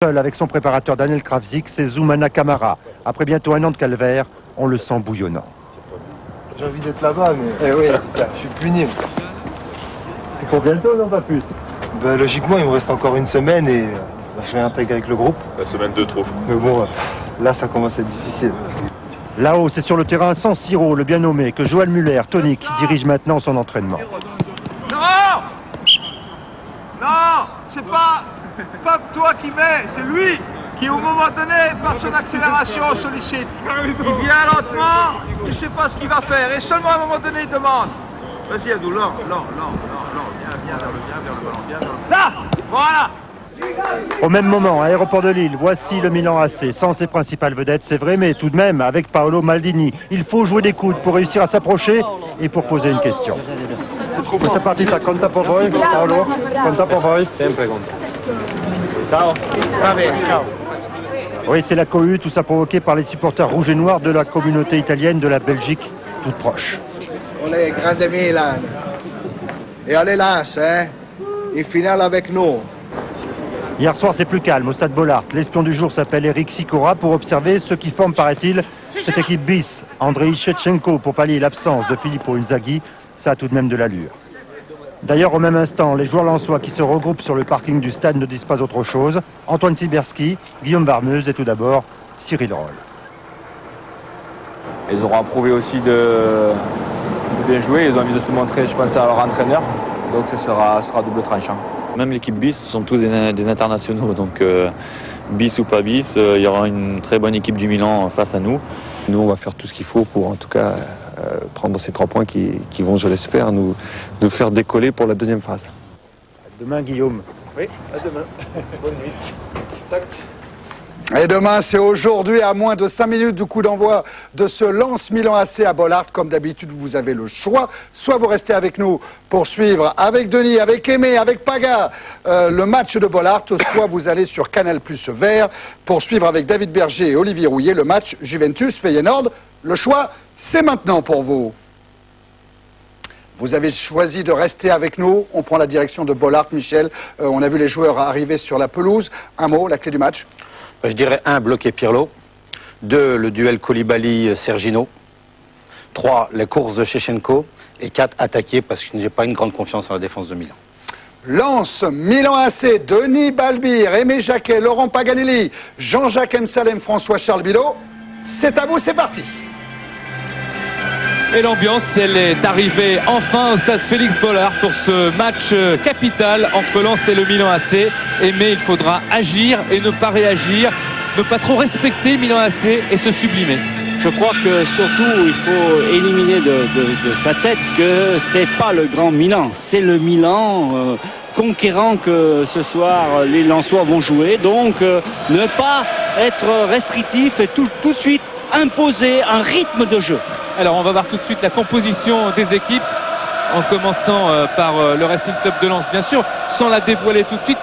Seul avec son préparateur Daniel Kravzik, c'est Zoumana Camara. Après bientôt un an de calvaire, on le sent bouillonnant. J'ai envie d'être là-bas, mais oui, je suis puni. C'est pour bientôt, non pas plus? Ben, logiquement, il me reste encore une semaine et je réintègre avec le groupe. C'est la semaine de trop. Mais bon, là, ça commence à être difficile. Là-haut, c'est sur le terrain San Siro, le bien nommé, que Joël Muller, tonique, dirige maintenant son entraînement. Non! Non! C'est pas toi qui mets, c'est lui qui, au moment donné, par son accélération, sollicite. Il vient lentement, tu sais pas ce qu'il va faire, et seulement à un moment donné, il demande. Vas-y, Abdou, viens vers le ballon, viens vers le ballon. Là! Voilà! Au même moment, à Aéroport de Lille, voici le Milan AC, sans ses principales vedettes, c'est vrai, mais tout de même avec Paolo Maldini. Il faut jouer des coudes pour réussir à s'approcher et pour poser une question. Questa partita conta per voi, Paolo? Conta per voi? Sempre conta. Ciao. Ciao. Oui, c'est la cohue, tout ça provoqué par les supporters rouges et noirs de la communauté italienne de la Belgique, toute proche. Olé, grande Milan. Et allez lâche, hein. Une finale avec nous. Hier soir, c'est plus calme au stade Bollaert. L'espion du jour s'appelle Eric Sicora pour observer ceux qui forment, paraît-il, cette équipe bis. Andrei Shevchenko pour pallier l'absence de Filippo Inzaghi. Ça a tout de même de l'allure. D'ailleurs, au même instant, les joueurs lensois qui se regroupent sur le parking du stade ne disent pas autre chose. Antoine Sibierski, Guillaume Barmeuse et tout d'abord Cyril Roll. Ils auront approuvé aussi de bien jouer. Ils ont envie de se montrer, je pense, à leur entraîneur. Donc ce sera double tranchant. Même l'équipe bis sont tous des internationaux. Donc bis ou pas bis, il y aura une très bonne équipe du Milan face à nous. Nous, on va faire tout ce qu'il faut pour, en tout cas, prendre ces 3 points qui vont, je l'espère, nous faire décoller pour la deuxième phase. À demain, Guillaume. Oui, à demain. Bonne nuit. Tac. Et demain, c'est aujourd'hui, à moins de 5 minutes du coup d'envoi de ce Lens Milan AC à Bollaert. Comme d'habitude, vous avez le choix. Soit vous restez avec nous pour suivre avec Denis, avec Aimé, avec Paga le match de Bollaert, soit vous allez sur Canal+ Vert pour suivre avec David Berger et Olivier Rouillet le match Juventus-Feyenoord. Le choix, c'est maintenant pour vous. Vous avez choisi de rester avec nous. On prend la direction de Bollaert, Michel. On a vu les joueurs arriver sur la pelouse. Un mot, la clé du match? Je dirais 1, bloquer Pirlo. 2, le duel Koulibaly-Sergino. 3, les courses de Shevchenko. Et 4, attaquer parce que je n'ai pas une grande confiance en la défense de Milan. Lens, Milan AC, Denis Balbir, Aimé Jacquet, Laurent Paganelli, Jean-Jacques Msalem, François-Charles Billot. C'est à vous, c'est parti. Et l'ambiance, elle est arrivée enfin au stade Félix Bollaert pour ce match capital entre Lens et le Milan AC. Mais il faudra agir et ne pas réagir, ne pas trop respecter Milan AC et se sublimer. Je crois que surtout il faut éliminer de sa tête que c'est pas le grand Milan, c'est le Milan conquérant que ce soir les Lensois vont jouer. Donc ne pas être restrictif et tout de suite imposer un rythme de jeu. Alors on va voir tout de suite la composition des équipes en commençant par le Racing Club de Lens, bien sûr, sans la dévoiler tout de suite.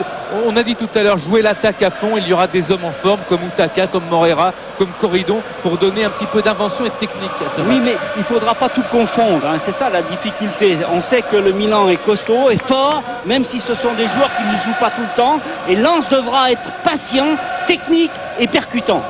On a dit tout à l'heure, jouer l'attaque à fond. Il y aura des hommes en forme comme Utaka, comme Morera, comme Corridon pour donner un petit peu d'invention et de technique à ce match. Oui, mais il ne faudra pas tout confondre, hein. C'est ça la difficulté. On sait que le Milan est costaud et fort, même si ce sont des joueurs qui ne jouent pas tout le temps. Et Lens devra être patient, technique et percutant.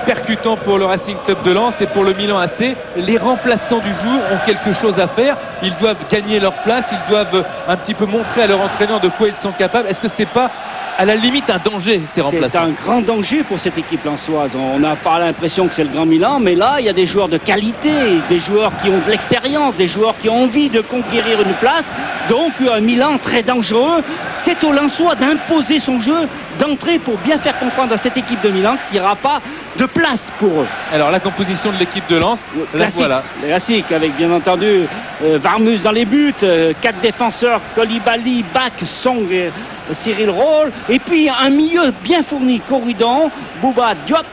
Percutant pour le Racing Club de Lens et pour le Milan AC. Les remplaçants du jour ont quelque chose à faire. Ils doivent gagner leur place, ils doivent un petit peu montrer à leur entraîneur de quoi ils sont capables. Est-ce que c'est pas à la limite un danger, ces remplaçants? C'est un grand danger pour cette équipe lensoise. On n'a pas l'impression que c'est le grand Milan, mais là il y a des joueurs de qualité, des joueurs qui ont de l'expérience, des joueurs qui ont envie de conquérir une place. Donc un Milan très dangereux. C'est aux Lensois d'imposer son jeu, d'entrer pour bien faire comprendre à cette équipe de Milan qu'il n'y aura pas de place pour eux. Alors la composition de l'équipe de Lens, classique, voilà. Classique, avec bien entendu Varmus dans les buts, 4 défenseurs, Koulibaly, Bak, Song et Cyril Roll, et puis un milieu bien fourni, Corridon, Bouba, Diop,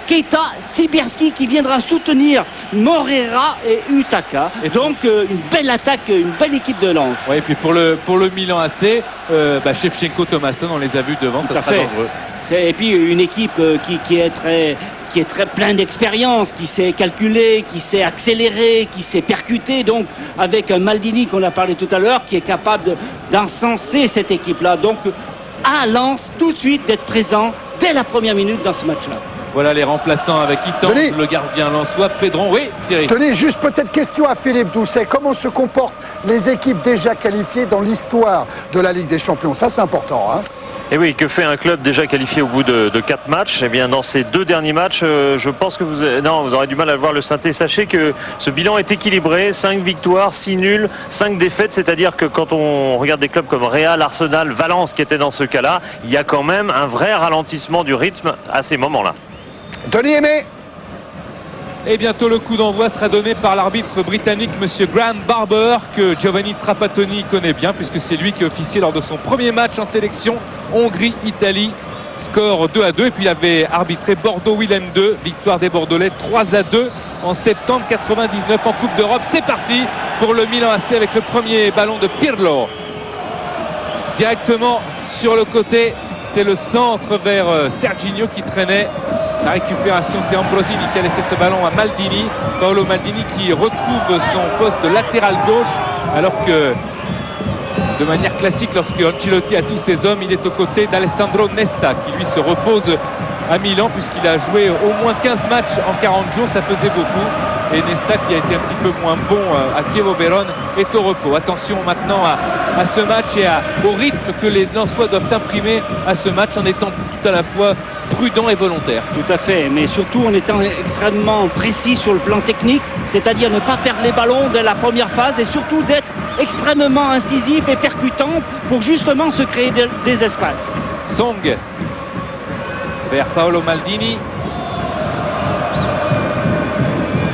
Keita, Sibierski qui viendra soutenir Morera et Utaka. Et donc une belle attaque, une belle équipe de Lens. Ouais, et puis pour le Milan AC, Shevchenko, Thomasson, on les a vus devant, ça sera dangereux. Et puis une équipe qui est très plein d'expérience, qui sait calculer, qui sait accélérer, qui sait percuter. Donc avec un Maldini qu'on a parlé tout à l'heure, qui est capable d'encenser cette équipe-là. Donc à Lens tout de suite d'être présent dès la première minute dans ce match-là. Voilà les remplaçants avec Itange, Denis. le gardien lensois, Pedron. Oui, Thierry. Tenez, juste peut-être question à Philippe Doucet. Comment se comportent les équipes déjà qualifiées dans l'histoire de la Ligue des Champions? Ça, c'est important, hein. Et oui, que fait un club déjà qualifié au bout de 4 matchs? Eh bien, dans ces 2 derniers matchs, je pense que vous aurez du mal à le voir, le synthé. Sachez que ce bilan est équilibré, 5 victoires, 6 nuls, 5 défaites. C'est-à-dire que quand on regarde des clubs comme Real, Arsenal, Valence qui étaient dans ce cas-là, il y a quand même un vrai ralentissement du rythme à ces moments-là. Denis Aimé. Et bientôt le coup d'envoi sera donné par l'arbitre britannique Monsieur Graham Barber, que Giovanni Trapattoni connaît bien puisque c'est lui qui officiait lors de son premier match en sélection Hongrie-Italie. Score 2-2, et puis il avait arbitré Bordeaux-Willem 2, victoire des Bordelais 3-2 en septembre 99 en Coupe d'Europe. C'est parti pour le Milan AC avec le premier ballon de Pirlo. Directement sur le côté, c'est le centre vers Serginho qui traînait. La récupération, c'est Ambrosini qui a laissé ce ballon à Maldini. Paolo Maldini qui retrouve son poste de latéral gauche, alors que de manière classique, lorsque Ancelotti a tous ses hommes, il est aux côtés d'Alessandro Nesta qui lui se repose à Milan puisqu'il a joué au moins 15 matchs en 40 jours, ça faisait beaucoup. Et Nesta, qui a été un petit peu moins bon à Chievo Vérone, est au repos. Attention maintenant à ce match et au rythme que les Lensois doivent imprimer à ce match en étant tout à la fois prudent et volontaire. Tout à fait, mais surtout en étant extrêmement précis sur le plan technique, c'est-à-dire ne pas perdre les ballons dès la première phase et surtout d'être extrêmement incisif et percutant pour justement se créer des espaces. Song vers Paolo Maldini.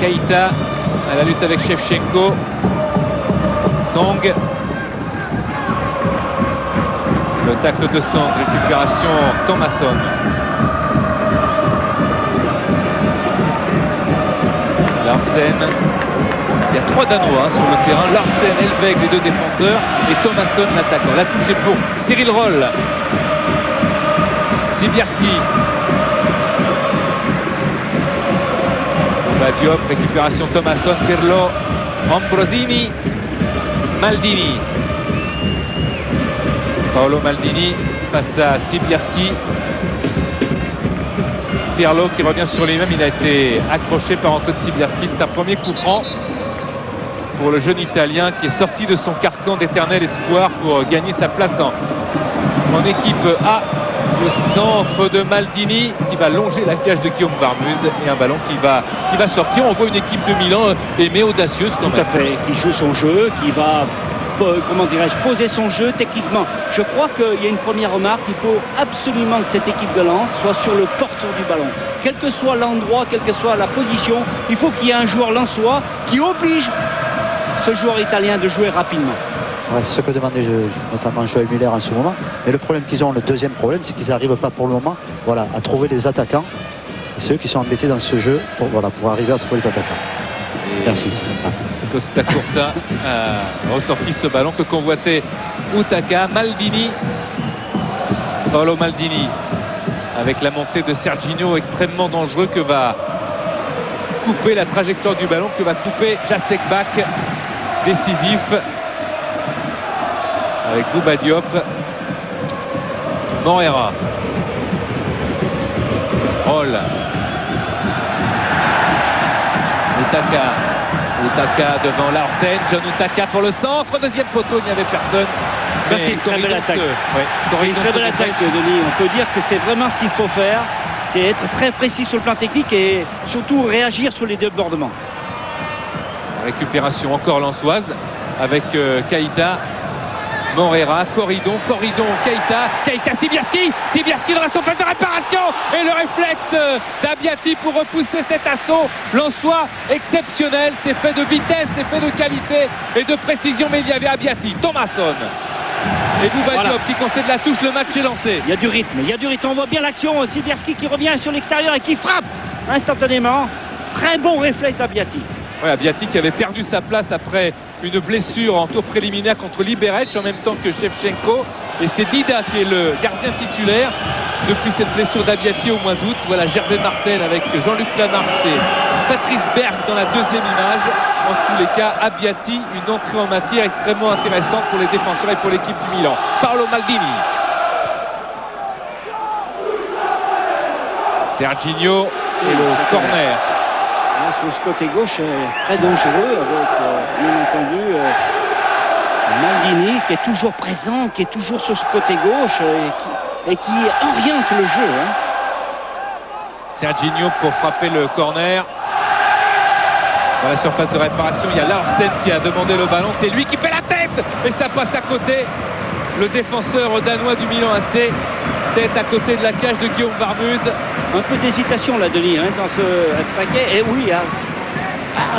Keita à la lutte avec Shevchenko. Song. Le tacle de Song, récupération Thomasson. Larsen. Il y a 3 Danois sur le terrain. Larsen, Elveg, les 2 défenseurs, et Thomasson l'attaquant. La touche est pour Cyril Roll. Sibierski. Diop, récupération Thomasson, Pirlo, Ambrosini, Maldini. Paolo Maldini face à Sibierski. Pirlo qui revient sur lui-même, il a été accroché par Antoine Sibierski. C'est un premier coup franc pour le jeune Italien qui est sorti de son carcan d'éternel espoir pour gagner sa place en équipe A. Le centre de Maldini qui va longer la cage de Guillaume Varmuz et un ballon qui va sortir. On voit une équipe de Milan aimée, audacieuse quand même. Tout à fait, qui joue son jeu, qui va, comment dirais-je, poser son jeu techniquement. Je crois qu'il y a une première remarque, il faut absolument que cette équipe de Lens soit sur le porteur du ballon. Quel que soit l'endroit, quelle que soit la position, il faut qu'il y ait un joueur lensois qui oblige ce joueur italien de jouer rapidement. Ouais, c'est ce que demandait notamment Joël Muller en ce moment. Mais le problème qu'ils ont, le deuxième problème, c'est qu'ils n'arrivent pas pour le moment à trouver les attaquants. C'est eux qui sont embêtés dans ce jeu pour arriver à trouver les attaquants. Et merci, c'est sympa. Costa Curta a ressorti ce ballon que convoitait Utaka. Maldini. Paolo Maldini avec la montée de Serginho extrêmement dangereux que va couper la trajectoire du ballon, que va couper Jacek Bak, décisif. Avec Bouba Diop. Morera. Roll. Utaka devant Larsen. John Utaka pour le centre. Deuxième poteau, il n'y avait personne. Ça, c'est une très belle attaque. C'est une très belle attaque, Denis. On peut dire que c'est vraiment ce qu'il faut faire. C'est être très précis sur le plan technique et surtout réagir sur les débordements. Récupération encore lensoise avec Keita. Morera, Corridon, Keita, Sibierski dans la surface de réparation et le réflexe d'Abbiati pour repousser cet assaut lensois exceptionnel. C'est fait de vitesse, c'est fait de qualité et de précision, mais il y avait Abbiati, Thomasson et Bouba Diop qui concède la touche. Le match est lancé. Il y a du rythme, on voit bien l'action. Sibierski qui revient sur l'extérieur et qui frappe instantanément. Très bon réflexe d'Abbiati. Ouais, Abbiati qui avait perdu sa place après une blessure en tour préliminaire contre Liberec en même temps que Shevchenko, et c'est Dida qui est le gardien titulaire depuis cette blessure d'Abbiati au mois d'août. Voilà Gervais Martel avec Jean-Luc Lamarche et Patrice Berg dans la deuxième image. En tous les cas, Abbiati, une entrée en matière extrêmement intéressante pour les défenseurs et pour l'équipe du Milan. Paolo Maldini. Serginho et le corner. Là, sur ce côté gauche, c'est très dangereux avec, bien entendu, Maldini qui est toujours présent, qui est toujours sur ce côté gauche et qui oriente le jeu. Hein. Serginho pour frapper le corner. Dans la surface de réparation, il y a Larsen qui a demandé le ballon. C'est lui qui fait la tête et ça passe à côté. Le défenseur danois du Milan AC, tête à côté de la cage de Guillaume Varmuz. Un peu d'hésitation là, Denis, hein, dans ce paquet. Et oui,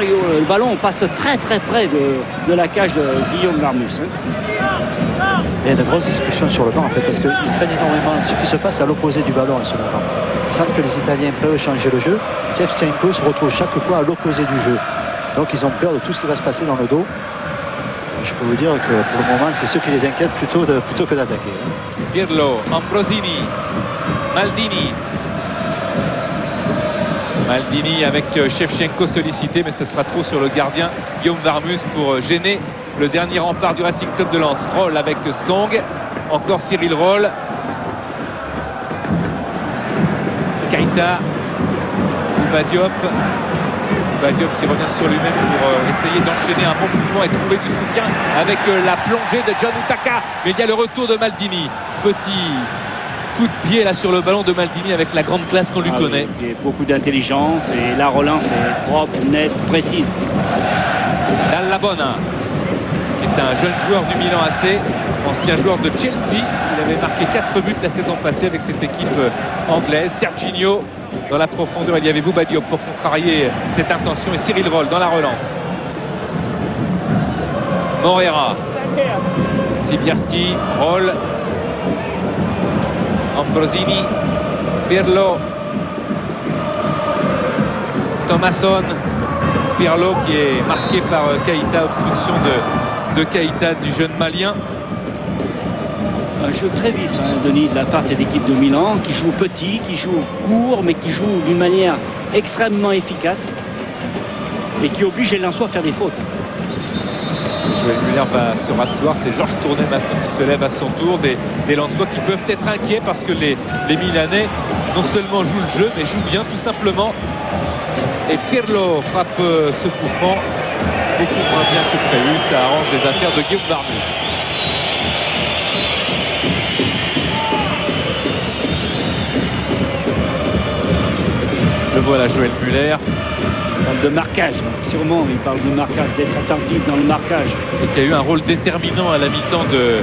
le ballon passe très très près de la cage de Guillaume Varmuz. Hein. Il y a de grosses discussions sur le banc en fait, parce qu'ils craignent énormément ce qui se passe à l'opposé du ballon en ce moment. Ils sentent que les Italiens peuvent changer le jeu. Shevchenko se retrouve chaque fois à l'opposé du jeu. Donc ils ont peur de tout ce qui va se passer dans le dos. Je peux vous dire que pour le moment, c'est ce qui les inquiète plutôt que d'attaquer. Pirlo, Ambrosini, Maldini. Maldini avec Shevchenko sollicité, mais ce sera trop sur le gardien Guillaume Varmuz pour gêner le dernier rempart du Racing Club de Lens. Roll avec Song, encore Cyril Roll. Keita, Bouba Diop qui revient sur lui-même pour essayer d'enchaîner un bon mouvement et trouver du soutien avec la plongée de John Utaka. Mais il y a le retour de Maldini. Petit coup de pied là sur le ballon de Maldini avec la grande classe qu'on lui connaît. Il y a beaucoup d'intelligence et la relance est propre, nette, précise. Dall'Abona, qui est un jeune joueur du Milan AC, ancien joueur de Chelsea. Il avait marqué 4 buts la saison passée avec cette équipe anglaise. Serginho dans la profondeur, il y avait Bouba Diop pour contrarier cette intention et Cyril Roll dans la relance. Morera, Sibierski, Roll, Ambrosini, Pirlo, Thomasson, Pirlo qui est marqué par Keita, obstruction de Keita du jeune malien. Un jeu très vif, hein, Denis, de la part de cette équipe de Milan, qui joue petit, qui joue court, mais qui joue d'une manière extrêmement efficace et qui oblige les Lensois à faire des fautes. Joël Muller va se rasseoir, c'est Georges Tourné maintenant qui se lève à son tour. Des Lensois qui peuvent être inquiets parce que les Milanais non seulement jouent le jeu, mais jouent bien tout simplement. Et Pirlo frappe ce coup franc beaucoup moins bien que prévu. Ça arrange les affaires de Guillaume Varmuz. Le voilà Joël Muller. Il parle de marquage, sûrement, il parle de marquage, d'être attentif dans le marquage. Et qui a eu un rôle déterminant à la mi-temps de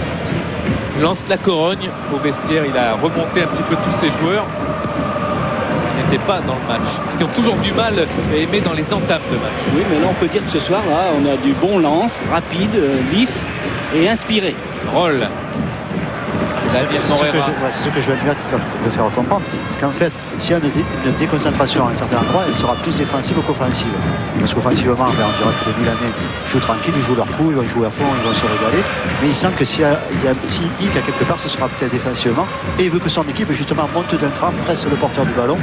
Lens-la-Corogne. Au vestiaire, il a remonté un petit peu tous ses joueurs qui n'étaient pas dans le match, qui ont toujours du mal à aimer dans les entames de match. Oui, mais là, on peut dire que ce soir, là, on a du bon lance, rapide, vif et inspiré. Roll. C'est ce que Joël Muller veut faire comprendre. Parce qu'en fait, s'il y a une déconcentration à un certain endroit, elle sera plus défensive qu'offensive. Parce qu'offensivement, on dira que les Milanais jouent tranquille, ils jouent leur coup, ils vont jouer à fond, ils vont se régaler. Mais il sent que s'il y a un petit hic à quelque part, ce sera peut-être défensivement. Et il veut que son équipe, justement, monte d'un cran, presse le porteur du ballon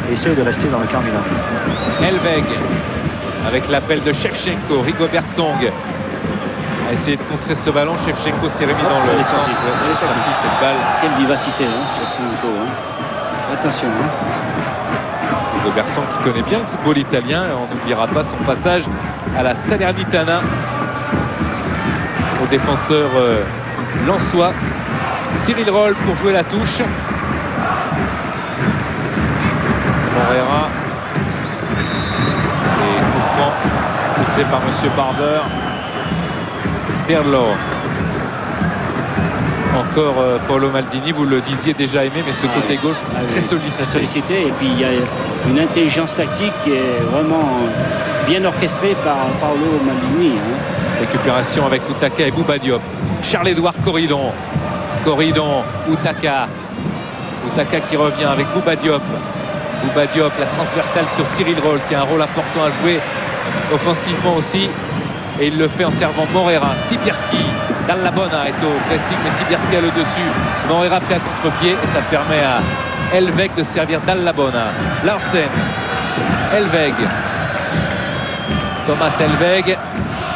et essaye de rester dans le camp milanais. Elveg, avec l'appel de Shevchenko, Rigobert Song. A essayé de contrer ce ballon, Shevchenko s'est remis dans le sens. Elle est sortie cette balle. Quelle vivacité, hein, Shevchenko. Hein. Attention. Hein. Rigobert Song qui connaît bien le football italien. On n'oubliera pas son passage à la Salernitana. Au défenseur lensois. Cyril Roll pour jouer la touche. Morera. Et coup franc sifflé par M. Barber. Pirlo. Encore Paolo Maldini, vous le disiez déjà aimé, mais ce côté gauche très sollicité. Et puis il y a une intelligence tactique qui est vraiment bien orchestrée par Paolo Maldini. Hein. Récupération avec Utaka et Bouba Diop. Charles-Édouard Corridon. Corridon, Utaka. Utaka qui revient avec Bouba Diop. Bouba Diop, la transversale sur Cyril Roll, qui a un rôle important à jouer offensivement aussi. Et il le fait en servant Morera. Sibierski, Dall'Abona est au pressing, mais Sibierski a le dessus. Morera pris à contre-pied et ça permet à Elveg de servir Dall'Abona. Larsen, Elveg, Thomas Elveg.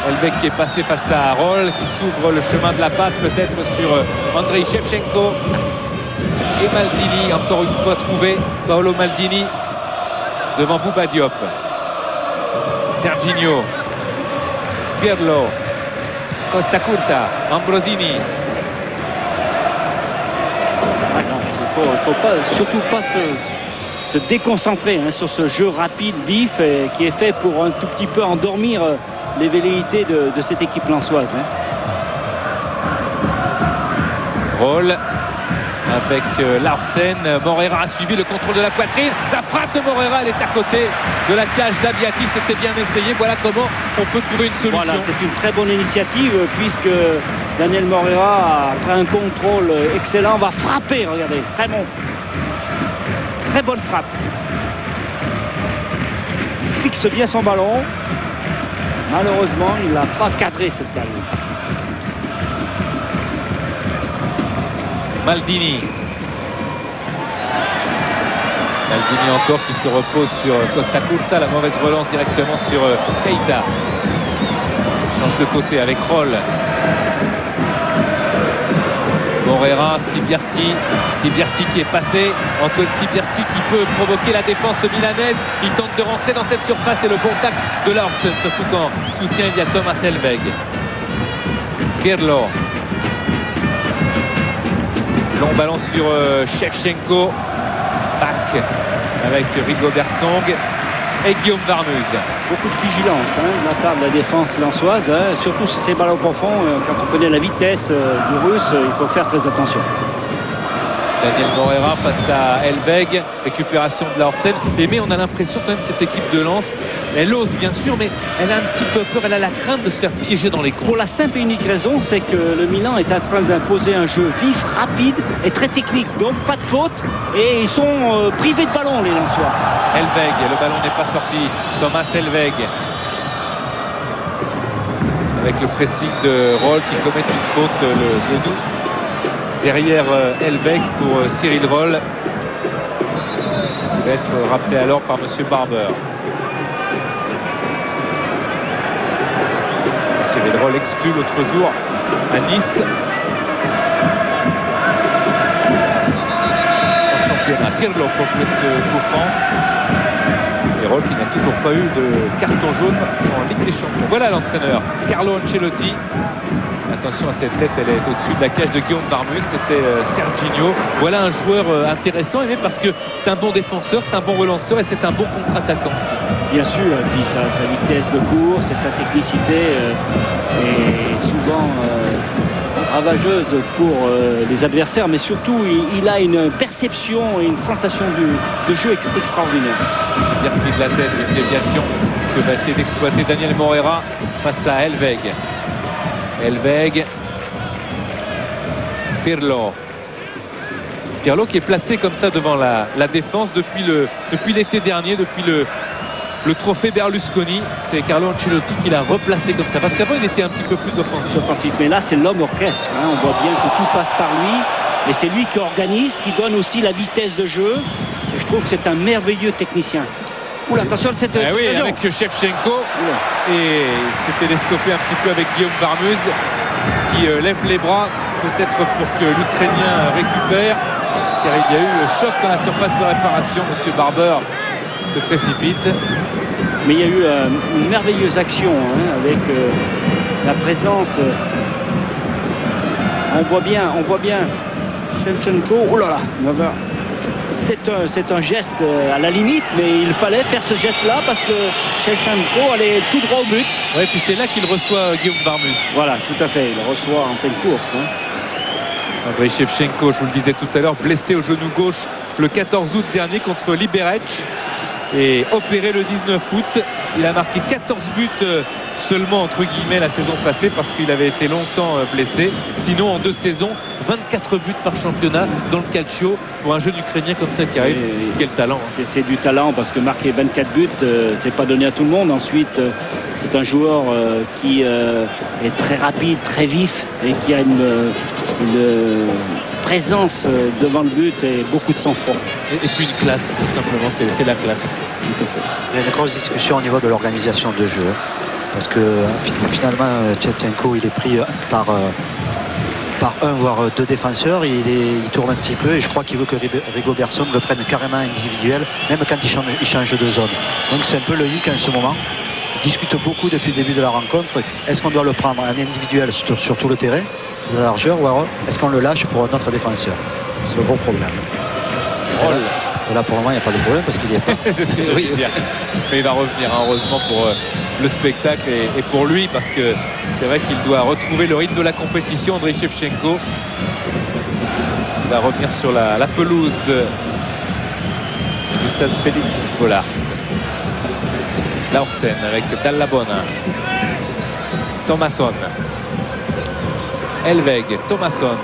Elveg qui est passé face à Roll, qui s'ouvre le chemin de la passe peut-être sur Andrei Shevchenko. et Maldini, encore une fois trouvé. Paolo Maldini devant Bouba Diop. Serginho, Pirlo, Costa Curta, Ambrosini. Il ne faut pas, surtout pas se déconcentrer sur ce jeu rapide, vif, qui est fait pour un tout petit peu endormir les velléités de cette équipe lensoise. Roll avec Larsen. Morera a suivi le contrôle de la poitrine. La frappe de Morera, elle est à côté de la cage d'Abiati. C'était bien essayé. Voilà comment on peut trouver une solution. Voilà, c'est une très bonne initiative puisque Daniel Morera, après un contrôle excellent, va frapper. Regardez, très bon. Très bonne frappe. Il fixe bien son ballon. Malheureusement, il n'a pas cadré cette balle. Maldini. Maldini encore qui se repose sur Costa Curta. La mauvaise relance directement sur Keita. Change de côté avec Roll. Morera, Sibierski. Sibierski qui est passé. Antoine Sibierski qui peut provoquer la défense milanaise. Il tente de rentrer dans cette surface et le bon tacle de Larsen. Surtout quand soutien il y a Thomas Helveg. Pirlo. Long ballon sur Shevchenko. Back avec Rigobert Song et Guillaume Varmuz. Beaucoup de vigilance de la part de la défense lensoise, surtout si c'est ballon profond. Quand on connaît la vitesse du Russe, il faut faire très attention. Daniel Morera face à Helveg, récupération de la hors-scène. Mais on a l'impression quand même cette équipe de Lens, elle ose bien sûr, mais elle a un petit peu peur, elle a la crainte de se faire piéger dans les coins. Pour la simple et unique raison, c'est que le Milan est en train d'imposer un jeu vif, rapide et très technique. Donc pas de faute et ils sont privés de ballon les Lensois. Helveg, le ballon n'est pas sorti. Thomas Helveg. Avec le pressing de Roll qui commet une faute, le genou. Derrière Helveg pour Cyril Roll, qui va être rappelé alors par M. Barber. Cyril Roll exclu l'autre jour à Nice. En championnat, Pirlo pour jouer ce coup franc. Et Roll qui n'a toujours pas eu de carton jaune en Ligue des Champions. Voilà l'entraîneur Carlo Ancelotti. Attention à cette tête, elle est au-dessus de la cage de Guillaume Varmuz. C'était Serginho. Voilà un joueur intéressant, mais parce que c'est un bon défenseur, c'est un bon relanceur et c'est un bon contre-attaquant aussi. Bien sûr, et puis sa vitesse de course et sa technicité est souvent ravageuse pour les adversaires, mais surtout il a une perception et une sensation de jeu extraordinaire. C'est bien ce qui est de la tête, une déviation que va essayer d'exploiter Daniel Morera face à Helveg. Helveg, Pirlo qui est placé comme ça devant la défense depuis l'été dernier, depuis le trophée Berlusconi. C'est Carlo Ancelotti qui l'a replacé comme ça parce qu'avant il était un petit peu plus offensif. Mais là c'est l'homme orchestre, on voit bien que tout passe par lui et c'est lui qui organise, qui donne aussi la vitesse de jeu et je trouve que c'est un merveilleux technicien. Oula, attention à cette oui, avec Shevchenko. Et il s'est télescopé un petit peu avec Guillaume Varmuz qui lève les bras peut-être pour que l'Ukrainien récupère, car il y a eu le choc dans la surface de réparation. Monsieur Barber se précipite. Mais il y a eu une merveilleuse action avec la présence. On voit bien Shevchenko. Oh là là, c'est un geste à la limite, mais il fallait faire ce geste-là parce que Shevchenko allait tout droit au but. Oui, puis c'est là qu'il reçoit Guillaume Varmuz. Voilà, tout à fait, il reçoit en pleine course. Andrei Shevchenko, je vous le disais tout à l'heure, blessé au genou gauche le 14 août dernier contre Liberec et opéré le 19 août. Il a marqué 14 buts seulement entre guillemets la saison passée parce qu'il avait été longtemps blessé. Sinon en 2 saisons, 24 buts par championnat dans le calcio pour un jeune Ukrainien comme ça qui arrive. Quel talent. C'est du talent parce que marquer 24 buts, c'est pas donné à tout le monde. Ensuite, c'est un joueur qui est très rapide, très vif et qui a une présence devant le but et beaucoup de sang-froid. Et puis une classe, tout simplement, c'est la classe. Tout à fait. Il y a une grosse discussion au niveau de l'organisation de jeu. Parce que finalement, Shevchenko, il est pris par par un voire deux défenseurs. Il tourne un petit peu et je crois qu'il veut que Rigobertson le prenne carrément individuel, même quand il change de zone. Donc c'est un peu le hic en ce moment. Il discute beaucoup depuis le début de la rencontre. Est-ce qu'on doit le prendre en individuel sur tout le terrain, de la largeur, ou alors est-ce qu'on le lâche pour un autre défenseur? C'est le gros problème. Et là pour le moment il n'y a pas de problème parce qu'il y est pas. C'est ce que je voulais dire. Mais il va revenir, hein, heureusement pour le spectacle et pour lui, parce que c'est vrai qu'il doit retrouver le rythme de la compétition. Andriy Shevchenko, il va revenir sur la pelouse du stade Félix Bollaert. Laursen avec Dallabona, Thomasson, Elveg, Thomasson,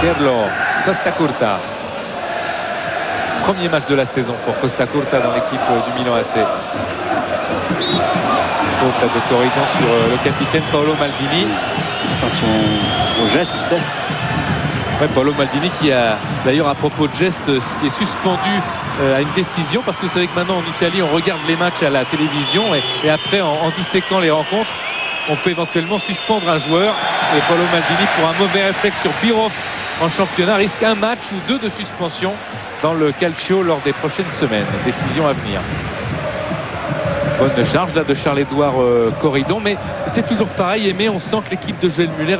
Pirlo, Costa Curta. Premier match de la saison pour Costa Curta dans l'équipe du Milan AC. Faute de Corridon sur le capitaine Paolo Maldini. Attention au geste. Ouais, Paolo Maldini qui a d'ailleurs, à propos de geste, ce qui est suspendu à une décision, parce que vous savez que maintenant en Italie on regarde les matchs à la télévision et après en disséquant les rencontres on peut éventuellement suspendre un joueur, et Paolo Maldini, pour un mauvais réflexe sur Birov en championnat, risque un match ou deux de suspension dans le calcio lors des prochaines semaines. Décision à venir. Bonne charge là de Charles-Édouard Corridon, mais c'est toujours pareil. Mais on sent que l'équipe de Joël Muller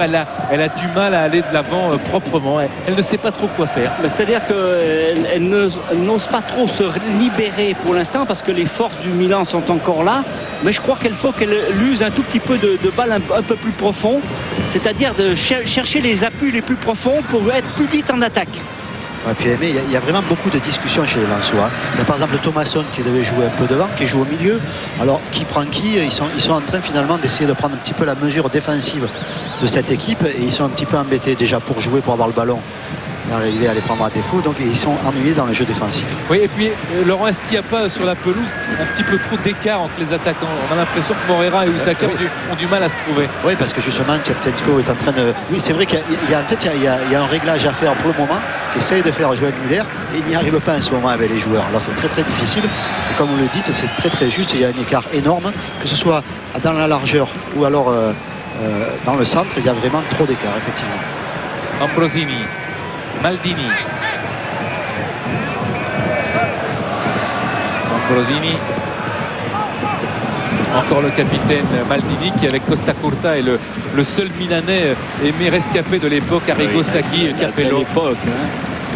elle a du mal à aller de l'avant proprement. Elle ne sait pas trop quoi faire. C'est-à-dire qu'elle n'ose pas trop se libérer pour l'instant parce que les forces du Milan sont encore là. Mais je crois qu'il faut qu'elle use un tout petit peu de balles un peu plus profond, c'est-à-dire de chercher les appuis les plus profonds pour être plus vite en attaque. Et puis il y a vraiment beaucoup de discussions chez les Lensois. Il y a par exemple Thomasson qui devait jouer un peu devant, qui joue au milieu. Alors qui prend qui? Ils sont en train finalement d'essayer de prendre un petit peu la mesure défensive de cette équipe, et ils sont un petit peu embêtés déjà pour jouer, pour avoir le ballon, arriver à les prendre à défaut, donc ils sont ennuyés dans le jeu défensif. Oui, et puis Laurent, est-ce qu'il n'y a pas sur la pelouse un petit peu trop d'écart entre les attaquants? On a l'impression que Moreira et Utaka ont du mal à se trouver. Oui, parce que justement Shevchenko est en train de... Oui, c'est vrai qu'il y a un réglage à faire pour le moment, qu'essaye de faire Joël Muller, et il n'y arrive pas en ce moment avec les joueurs. Alors c'est très très difficile, et comme vous le dites, c'est très très juste. Il y a un écart énorme, que ce soit dans la largeur ou alors dans le centre, il y a vraiment trop d'écart, effectivement. Ambrosini, Maldini, encore le capitaine Maldini qui, avec Costa Curta, est le seul Milanais aimé rescapé de l'époque, Arrigo Sacchi, Capello.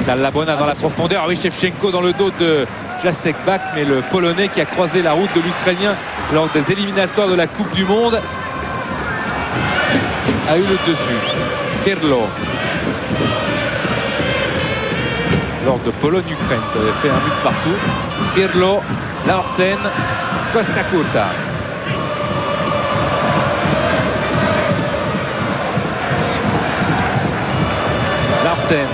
Dallabona dans la profondeur. Oui, Shevchenko dans le dos de Jacek Bak, mais le Polonais qui a croisé la route de l'Ukrainien lors des éliminatoires de la Coupe du Monde a eu le dessus. Pirlo. Lors de Pologne-Ukraine, ça avait fait un but partout. Pirlo, Laursen, Costa Curta. Larsen,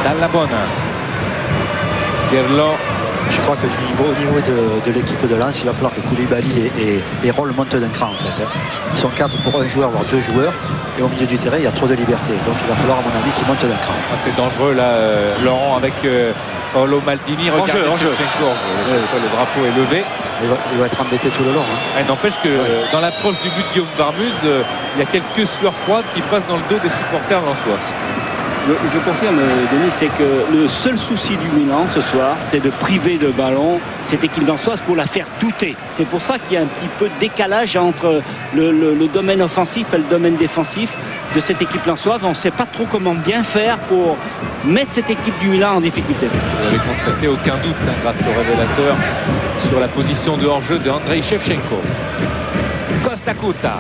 Dallabona, Pirlo. Je crois que au niveau de l'équipe de Lens, il va falloir que Koulibaly et Roll montent d'un cran en fait. Ils sont 4 pour un joueur, voire 2 joueurs. Et au milieu du terrain, il y a trop de liberté. Donc il va falloir, à mon avis, qu'ils montent d'un cran. C'est dangereux là, Laurent, avec Paolo Maldini. Regardez Shevchenko. Cette fois, le drapeau est levé. Il va être embêté tout le long. Hein. N'empêche que dans l'approche du but de Guillaume Varmuz, il y a quelques sueurs froides qui passent dans le dos des supporters lensois. Je confirme, Denis, c'est que le seul souci du Milan ce soir, c'est de priver le ballon cette équipe lensoise pour la faire douter. C'est pour ça qu'il y a un petit peu de décalage entre le domaine offensif et le domaine défensif de cette équipe lensoise. On ne sait pas trop comment bien faire pour mettre cette équipe du Milan en difficulté. Vous avez constaté, aucun doute, grâce au révélateur, sur la position de hors-jeu de Andriy Shevchenko. Costa Curta.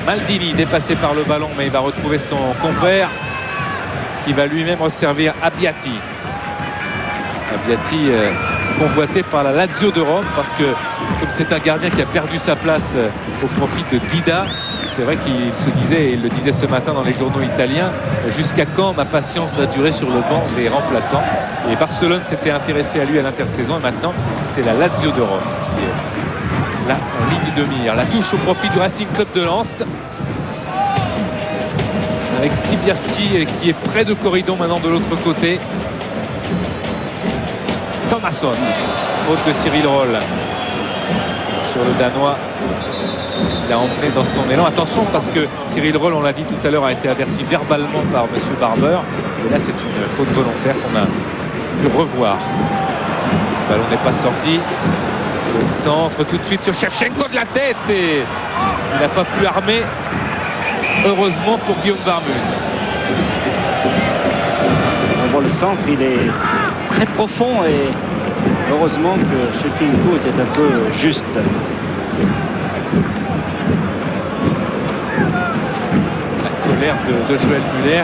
Maldini dépassé par le ballon, mais il va retrouver son compère, qui va lui-même resservir Abbiati. Abbiati convoité par la Lazio de Rome, parce que comme c'est un gardien qui a perdu sa place au profit de Dida, c'est vrai qu'il se disait, et il le disait ce matin dans les journaux italiens, jusqu'à quand ma patience va durer sur le banc des remplaçants. Et Barcelone s'était intéressé à lui à l'intersaison, et maintenant c'est la Lazio de Rome qui est là en ligne de mire. La touche au profit du Racing Club de Lens, avec Sibierski qui est près de Corridon maintenant de l'autre côté. Thomasson, faute de Cyril Roll sur le Danois. Il a emmené dans son élan. Attention parce que Cyril Roll, on l'a dit tout à l'heure, a été averti verbalement par M. Barber. Et là, c'est une faute volontaire qu'on a pu revoir. Le ballon n'est pas sorti. Le centre tout de suite sur Shevchenko de la tête. Et il n'a pas pu armer. Heureusement pour Guillaume Varmuz. On voit le centre, il est très profond et heureusement que Shevchenko était un peu juste. La colère de Joël Muller.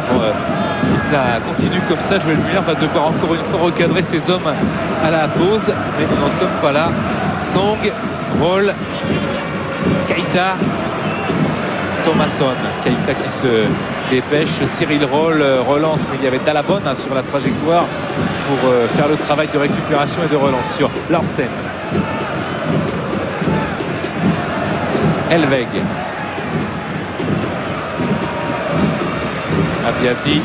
Si ça continue comme ça, Joël Muller va devoir encore une fois recadrer ses hommes à la pause. Mais nous n'en sommes pas là. Song, Roll, Keita, Thomasson. Keita qui se dépêche. Cyril Roll relance, mais il y avait Dalabon sur la trajectoire pour faire le travail de récupération et de relance sur Larsen. Helveg. Abiati.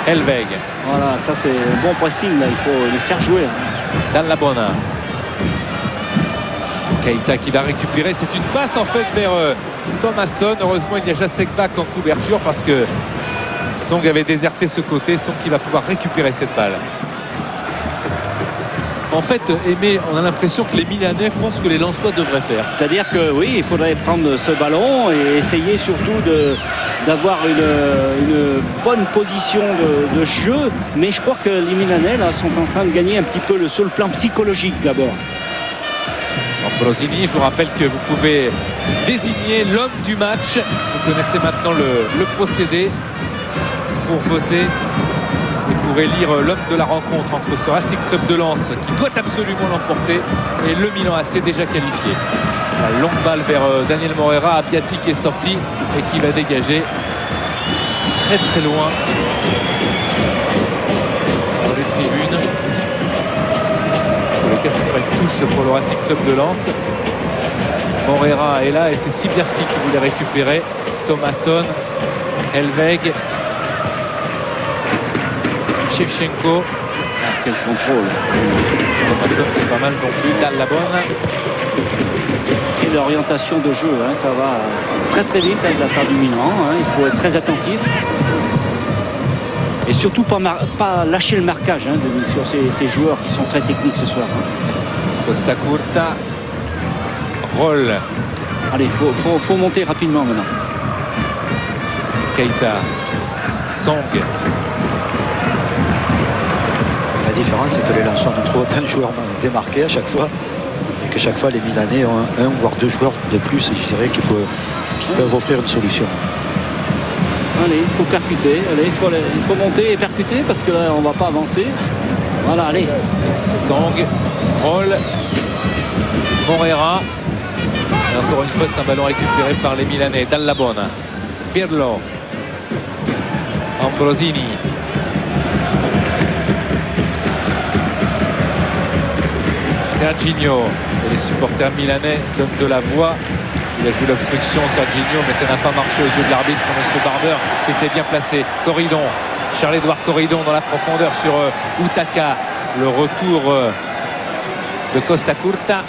Helveg. Voilà, ça c'est un bon pressing, là. Il faut les faire jouer. Dalabon. Keita qui va récupérer, c'est une passe en fait vers Thomasson. Heureusement il y a Jacek-Bak en couverture parce que Song avait déserté ce côté. Song qui va pouvoir récupérer cette balle. En fait, Aimé, on a l'impression que les Milanais font ce que les Lensois devraient faire. C'est-à-dire que oui, il faudrait prendre ce ballon et essayer surtout d'avoir une bonne position de jeu. Mais je crois que les Milanais là, sont en train de gagner un petit peu sur le plan psychologique d'abord. Ambrosini, je vous rappelle que vous pouvez désigner l'homme du match. Vous connaissez maintenant le procédé pour voter et pour élire l'homme de la rencontre entre ce Racing Club de Lens qui doit absolument l'emporter et le Milan AC déjà qualifié. La longue balle vers Daniel Moreira, Abiati qui est sorti et qui va dégager très très loin dans les tribunes. Dans tous les cas, ce sera une touche pour le Racing Club de Lens. Moreira est là et c'est Sibierski qui voulait récupérer. Thomasson, Helveg, Shevchenko. Ah, quel contrôle. Thomasson, c'est pas mal non plus. Dalabon. Et l'orientation de jeu, hein, ça va très très vite avec la part du Milan. Hein, il faut être très attentif. Et surtout pas lâcher le marquage hein, sur ces joueurs qui sont très techniques ce soir. Hein. Costa Curta. Roll. Allez, faut monter rapidement maintenant. Keita. Song. La différence, c'est que les Lensois ne trouvent pas un joueur démarqué à chaque fois. Et que chaque fois, les Milanais ont un voire deux joueurs de plus, je dirais, qui peuvent offrir une solution. Allez, il faut percuter. Allez, il faut monter et percuter parce que là, on ne va pas avancer. Voilà, allez. Song. Roll. Moreira. Et encore une fois, c'est un ballon récupéré par les Milanais. Dalabon. Pirlo. Ambrosini. Serginho. Et les supporters milanais donnent de la voix. Il a joué l'obstruction, Serginho, mais ça n'a pas marché aux yeux de l'arbitre pour M. Barber, qui était bien placé. Corridon. Charles-Édouard Corridon dans la profondeur sur Utaka. Le retour de Costa Curta.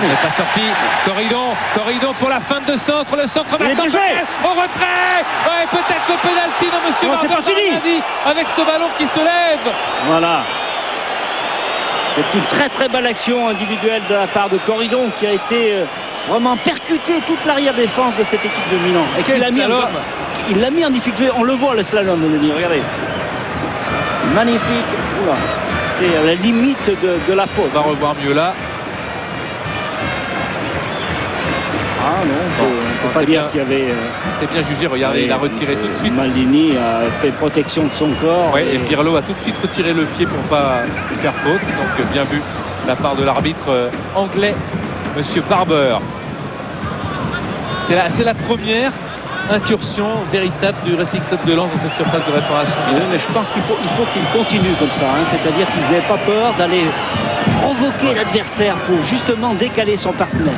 Il n'est pas sorti. Corridon pour la fin de centre. Le centre maintenant au retrait. Ouais, peut-être le pénalty. Non, monsieur Barber, c'est pas fini. Dit, avec ce ballon qui se lève. Voilà. C'est une très très belle action individuelle de la part de Corridon qui a été vraiment percuté toute l'arrière-défense de cette équipe de Milan. Et il l'a mis en difficulté. On le voit le slalom de Denis. Regardez. Magnifique. C'est à la limite de la faute. On va revoir mieux là. Ah non, on ne peut pas dire qu'il y avait... C'est bien jugé, regardez, il a retiré tout de suite. Maldini a fait protection de son corps. Ouais, et Pirlo a tout de suite retiré le pied pour ne pas faire faute. Donc bien vu de la part de l'arbitre anglais, monsieur Barber. C'est la première incursion véritable du Racing Club de Lens dans cette surface de réparation. Oui, mais je pense qu'il faut qu'il continue comme ça. Hein, c'est-à-dire qu'ils n'avaient pas peur d'aller provoquer l'adversaire pour justement décaler son partenaire.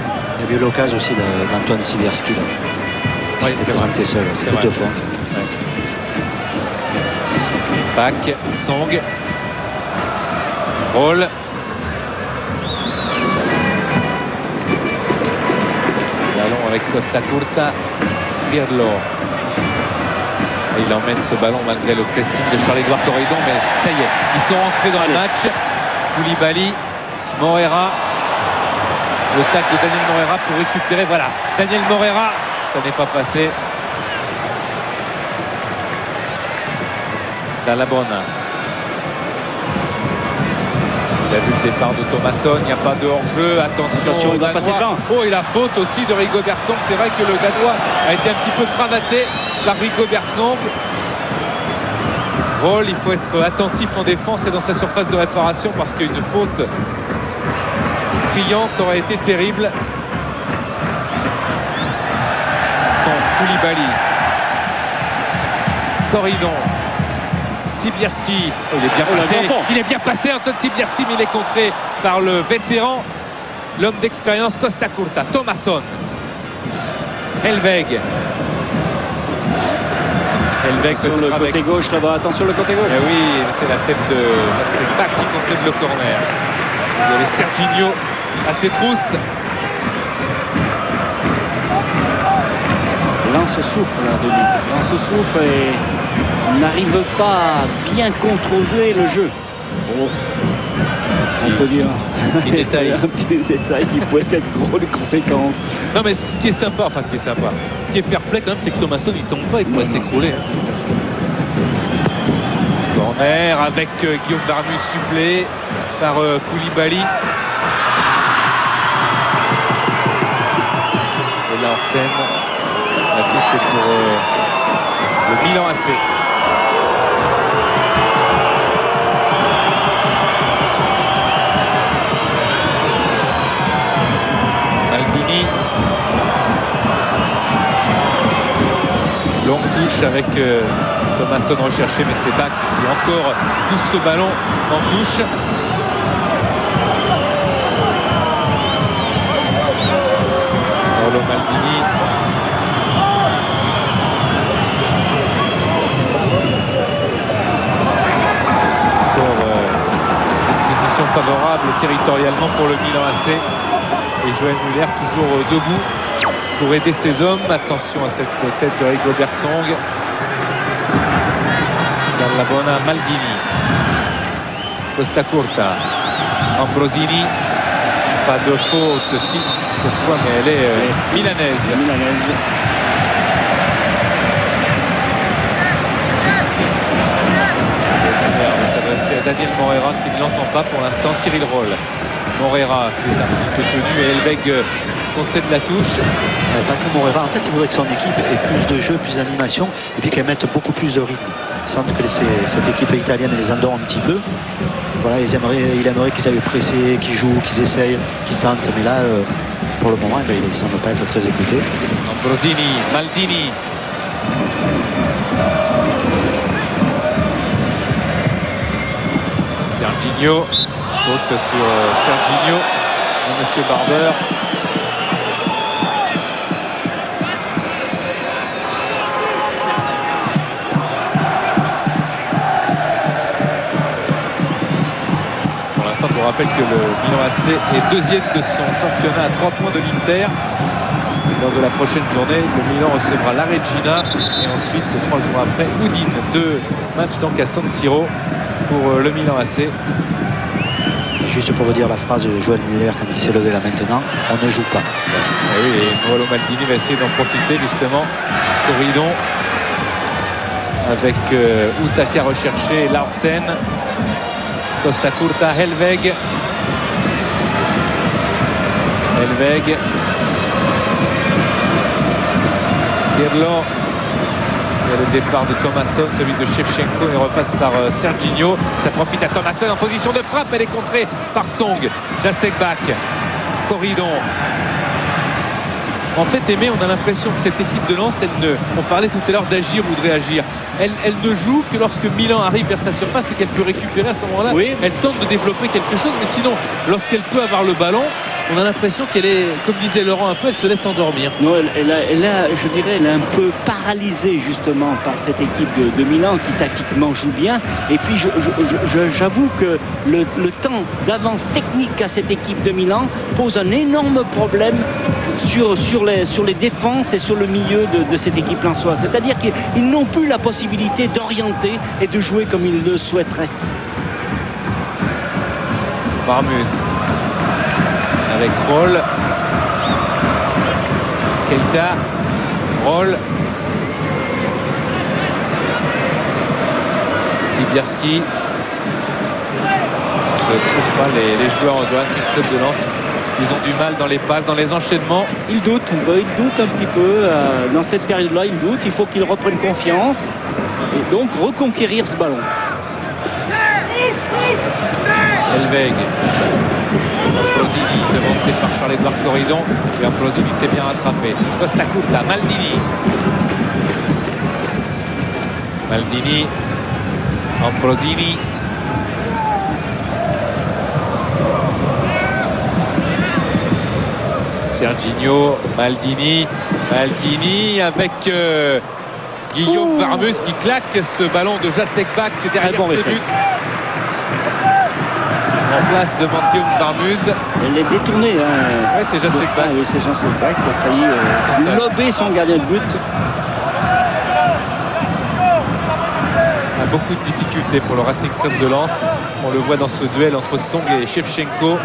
Il y a eu l'occasion aussi d'Antoine Sibierski. Oui, c'est présenté seul. C'est deux fois en fait. Bak, Song. Roll. avec Costa Curta. Pirlo. Et il emmène ce ballon malgré le pressing de Charles-Édouard Corridon, mais ça y est, ils sont rentrés dans le match. Koulibaly, Moreira, le tac de Daniel Moreira pour récupérer, voilà, Daniel Moreira, ça n'est pas passé. Dall'Abrona. Il a vu le départ de Thomasson, il n'y a pas de hors-jeu, attention, il va passer devant. Oh, et la faute aussi de Rigoberts Song, c'est vrai que le Danois a été un petit peu cravaté par Rigoberts Song. Roll, il faut être attentif en défense et dans sa surface de réparation parce qu'une faute criante aurait été terrible. Sans Koulibaly. Corridon. Sibierski, oh, il est bien passé, il est bien passé Anton Sibierski, mais il est contré par le vétéran, l'homme d'expérience Costa Curta. Thomasson, Helveg sur le côté gauche là-bas, attention le côté gauche. Eh oui, c'est la tête de c'est Bach qui concède le corner. Il y avait Serginho à ses trousses. Lance souffle là, Denis. Lance souffle et n'arrive pas à bien contre-jouer le jeu. Oh. On peut dire Petit détail. un petit détail qui peut être gros de conséquences. Non mais ce qui est sympa, ce qui est fair play quand même, c'est que Thomasson il tombe pas, il pourrait s'écrouler. Corner avec Guillaume Varmus supplé par Koulibaly. Et là Arsène, la touche est pour le Milan AC. Longue touche avec Thomasson recherché, mais c'est Bach qui encore pousse ce ballon en touche. Paolo Maldini. Encore une position favorable territorialement pour le Milan AC. Et Joël Muller toujours debout pour aider ses hommes. Attention à cette tête de Rigoberts Song. Dall'Abrona, Maldini. Costa Curta. Ambrosini. Pas de faute, si, cette fois, mais elle est milanaise. Il va s'adresser à Daniel Moreira qui ne l'entend pas pour l'instant. Cyril Roll. Moreira qui est un petit peu tenu et Helveg concède la touche. Pas que Moreira, en fait il voudrait que son équipe ait plus de jeu, plus d'animation et puis qu'elle mette beaucoup plus de rythme. Il semble que cette équipe italienne les endort un petit peu. Voilà, il aimerait qu'ils aillent presser, qu'ils jouent, qu'ils essayent, qu'ils tentent, mais là pour le moment il ne semble pas être très écouté. Ambrosini, Maldini. Serginho. Faute sur Serginho de Monsieur Barber. Pour l'instant, je vous rappelle que le Milan AC est deuxième de son championnat à 3 points de l'Inter. Lors de la prochaine journée, le Milan recevra la Regina et ensuite, 3 jours après, Udine. 2 matchs donc à San Siro pour le Milan AC. Juste pour vous dire la phrase de Joël Muller quand il s'est levé là maintenant, on ne joue pas. Et oui, et Paolo Maldini va essayer d'en profiter justement. Corridon avec Utaka recherché, Larsen, Costa Curta, Helveg. Pirlo. Il y a le départ de Thomasson, celui de Shevchenko, et repasse par Serginho. Ça profite à Thomasson en position de frappe. Elle est contrée par Song. Jacek Bach. Corridon. En fait, Aimé, on a l'impression que cette équipe de Lens, on parlait tout à l'heure d'agir ou de réagir. Elle ne joue que lorsque Milan arrive vers sa surface et qu'elle peut récupérer à ce moment-là. Oui. Elle tente de développer quelque chose, mais sinon, lorsqu'elle peut avoir le ballon, on a l'impression qu'elle est, comme disait Laurent un peu, elle se laisse endormir. Non, elle est un peu paralysée justement par cette équipe de Milan qui tactiquement joue bien. Et puis j'avoue que le temps d'avance technique à cette équipe de Milan pose un énorme problème sur les défenses et sur le milieu de cette équipe lensoise. C'est-à-dire qu'ils n'ont plus la possibilité d'orienter et de jouer comme ils le souhaiteraient. Varmus avec Roll. Keita, Roll. Sibierski. Ne trouvent pas les joueurs de Racing Club de Lens. Ils ont du mal dans les passes, dans les enchaînements. Ils doutent un petit peu. Dans cette période-là, ils doutent. Il faut qu'ils reprennent confiance et donc reconquérir ce ballon. Elveg. Ambrosini devancé par Charles-Édouard Corridon. Et Ambrosini s'est bien rattrapé. Costa Curta, Maldini. Maldini. Ambrosini. Serginho, Maldini avec Guillaume Varmus qui claque ce ballon de Jacek Bak derrière ses buts. En place de Guillaume Varmus. Elle est détournée. Hein. Ouais, c'est Jacek Bak. Oui, c'est Jacek Bak qui a failli lober son gardien de but. Beaucoup de difficultés pour le Racing Club de Lens. On le voit dans ce duel entre Song et Shevchenko.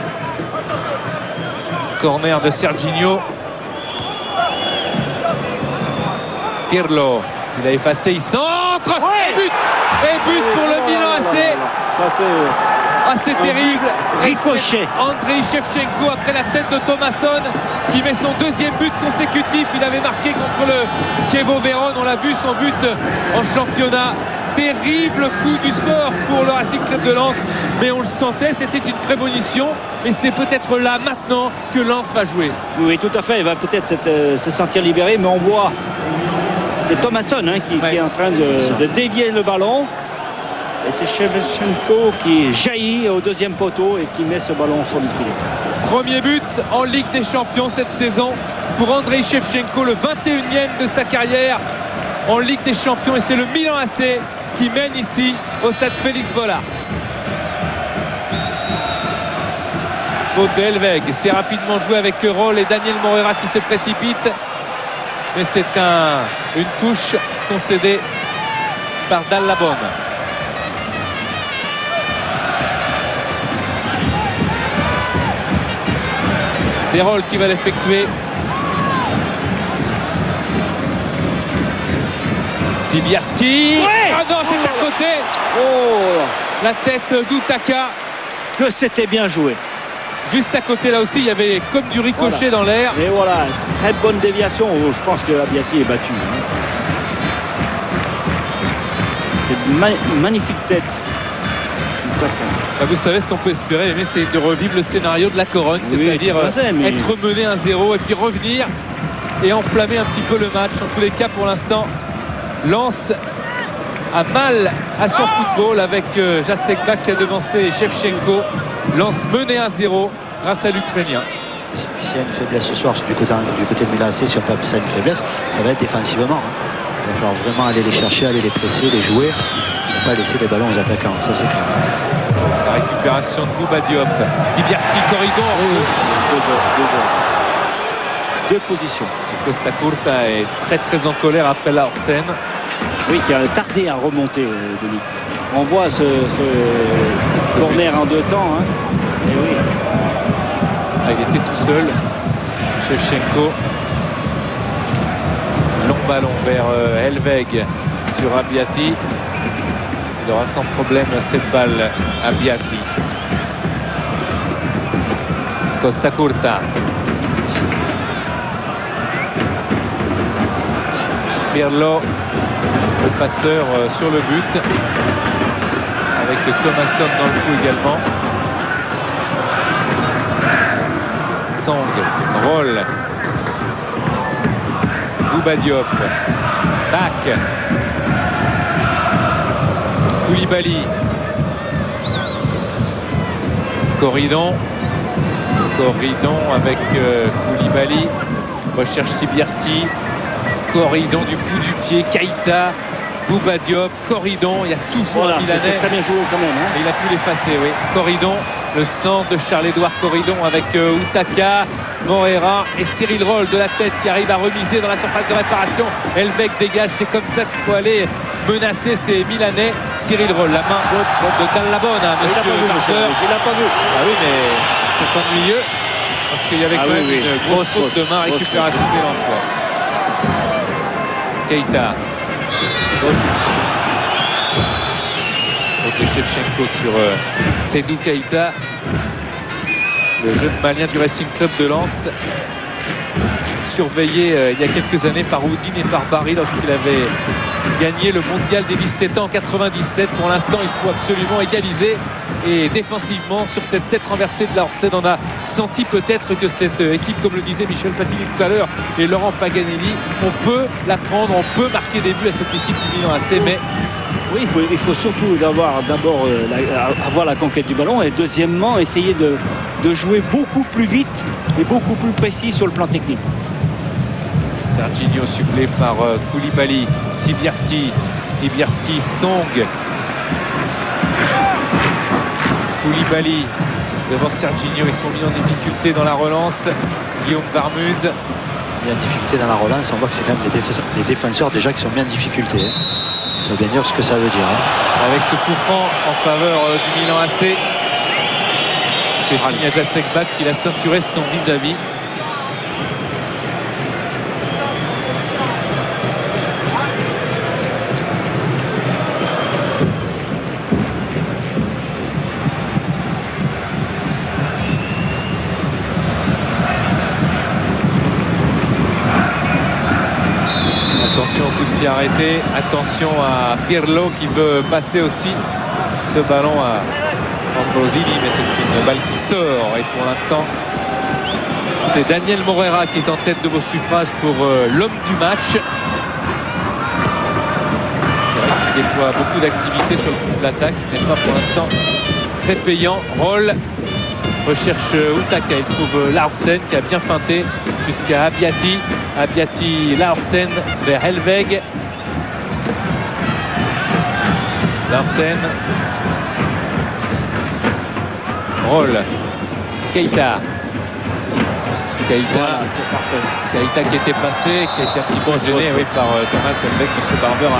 Corner de Serginho. Pirlo, il a effacé, il centre. Ouais. Et but pour le Milan AC. Ça c'est terrible. Ricochet. Andriy Shevchenko après la tête de Thomasson qui met son deuxième but consécutif. Il avait marqué contre le Chievo Vérone. On l'a vu, son but en championnat. Terrible coup du sort pour le Racing Club de Lens, mais on le sentait, c'était une prémonition et c'est peut-être là maintenant que Lens va jouer. Oui, tout à fait, il va peut-être se sentir libéré, mais on voit, c'est Thomasson qui est en train de dévier le ballon et c'est Shevchenko qui jaillit au deuxième poteau et qui met ce ballon au fond du filet. Premier but en Ligue des Champions cette saison pour Andriy Shevchenko, le 21e de sa carrière en Ligue des Champions, et c'est le Milan AC qui mène ici au stade Félix Bollaert. Faute de Elveg, c'est rapidement joué avec Roll et Daniel Moreira qui se précipite, mais c'est une touche concédée par Dallabon. C'est Roll qui va l'effectuer. Sibierski. Ouais. Ah non, c'est à côté. Oh, la tête d'Utaka. Que c'était bien joué. Juste à côté, là aussi, il y avait comme du ricochet dans l'air. Et voilà, très bonne déviation. Je pense que Abbiati est battu. C'est une magnifique tête. Vous savez ce qu'on peut espérer, mais c'est de revivre le scénario de la Corogne, c'est-à-dire être mené 1-0 et puis revenir et enflammer un petit peu le match. En tous les cas, pour l'instant, Lens a mal à son football avec Jacek Bak qui a devancé Shevchenko. Lens mené 1-0 grâce à l'Ukrainien. S'il y a une faiblesse ce soir du côté de Milan AC, si on peut appeler ça une faiblesse, ça va être défensivement. Il va falloir vraiment aller les chercher, aller les presser, les jouer, et pas laisser les ballons aux attaquants, ça c'est clair. La récupération de Bouba Diop. Sibierski, corridor. Deux positions. Costa Curta est très en colère après la hors-scène. Oui, qui a tardé à remonter, Denis. On voit ce corner en deux temps. Et oui. Il était tout seul. Shevchenko. Long ballon vers Elveg sur Abbiati. Il aura sans problème cette balle, Abbiati. Costa Curta. Pirlo, le passeur sur le but, avec Thomasson dans le coup également. Song, Roll, Bouba Diop, Bak, Koulibaly, Corridon avec Koulibaly, recherche Sibierski. Corridon du bout du pied, Keita Bouba Diop, Corridon, il y a toujours Voilà, un Milanais. c'était très bien joué quand même. Hein. Et il a pu l'effacer, oui. Corridon, le centre de Charles-Édouard Corridon avec Utaka, Morera et Cyril Roll de la tête qui arrive à remiser dans la surface de réparation. Elvec dégage, c'est comme ça qu'il faut aller menacer ces Milanais. Cyril Roll, la main de Dallabona, monsieur Barber. Il n'a pas vu. Ah oui, mais c'est ennuyeux parce qu'il y avait quand même une grosse faute de main, récupération des Lensois. Keita. Faute de Shevchenko sur Seydou Keita, le jeune malien du Racing Club de Lens, surveillé il y a quelques années par Houdin et par Barry lorsqu'il avait gagné le mondial des 17 ans en 97. Pour l'instant, il faut absolument égaliser. Et défensivement, sur cette tête renversée de la Orsène, on a senti peut-être que cette équipe, comme le disait Michel Platini tout à l'heure et Laurent Paganelli, on peut la prendre, on peut marquer des buts à cette équipe du Milan AC, mais oui, il faut surtout d'abord avoir la conquête du ballon et deuxièmement essayer de jouer beaucoup plus vite et beaucoup plus précis sur le plan technique. Serginho supplé par Koulibaly, Sibierski, Song. Koulibaly devant Serginho, ils sont mis en difficulté dans la relance. Guillaume Varmuz. Mis en difficulté dans la relance, on voit que c'est quand même les défenseurs déjà qui sont mis en difficulté. Hein. Ça veut bien dire ce que ça veut dire. Hein. Avec ce coup franc en faveur du Milan AC. Il fait signe à Jacek Bak qu'il a ceinturé son vis-à-vis. Attention au coup de pied arrêté, attention à Pirlo qui veut passer aussi ce ballon à Ambrosini, mais c'est une balle qui sort et pour l'instant c'est Daniel Morera qui est en tête de vos suffrages pour l'homme du match. C'est vrai qu'il déploie beaucoup d'activité sur le front de l'attaque, ce n'est pas pour l'instant très payant. Roll recherche Utaka, il trouve Larsen qui a bien feinté jusqu'à Abbiati. Abbiati, Larsen vers Helveg. Larsen. Roll. Keita. Keita qui était passé, qui a été un petit peu gêné par Thomas Helveg. M. Barber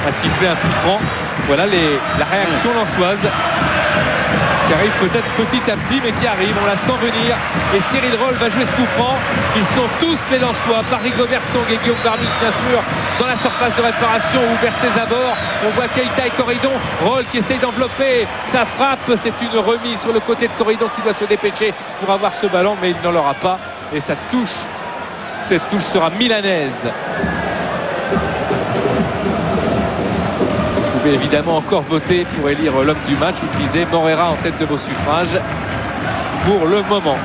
a sifflé un coup franc. Voilà la réaction lensoise qui arrive peut-être petit à petit, mais qui arrive, on la sent venir. Et Cyril Roll va jouer ce coup franc. Ils sont tous les Lensois, par Rigobert Song et Guillaume Varmus bien sûr, dans la surface de réparation ou vers ses abords. On voit Keita et Corridon. Roll qui essaye d'envelopper sa frappe. C'est une remise sur le côté de Corridon qui doit se dépêcher pour avoir ce ballon, mais il n'en l'aura pas. Et ça touche. Cette touche sera milanaise. Vous pouvez évidemment encore voter pour élire l'homme du match. Vous disait Morera en tête de vos suffrages pour le moment.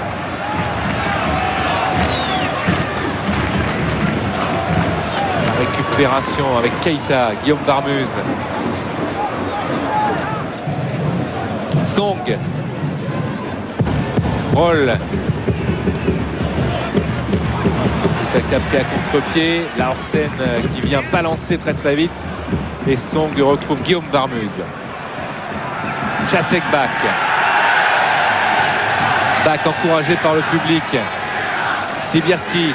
La récupération avec Keita, Guillaume Varmuz. Song. Roll. Utaka pris à contre-pied. La Orsène qui vient balancer très très vite. Et Song retrouve Guillaume Varmuz. Jacek Bak. Bak encouragé par le public. Sibierski.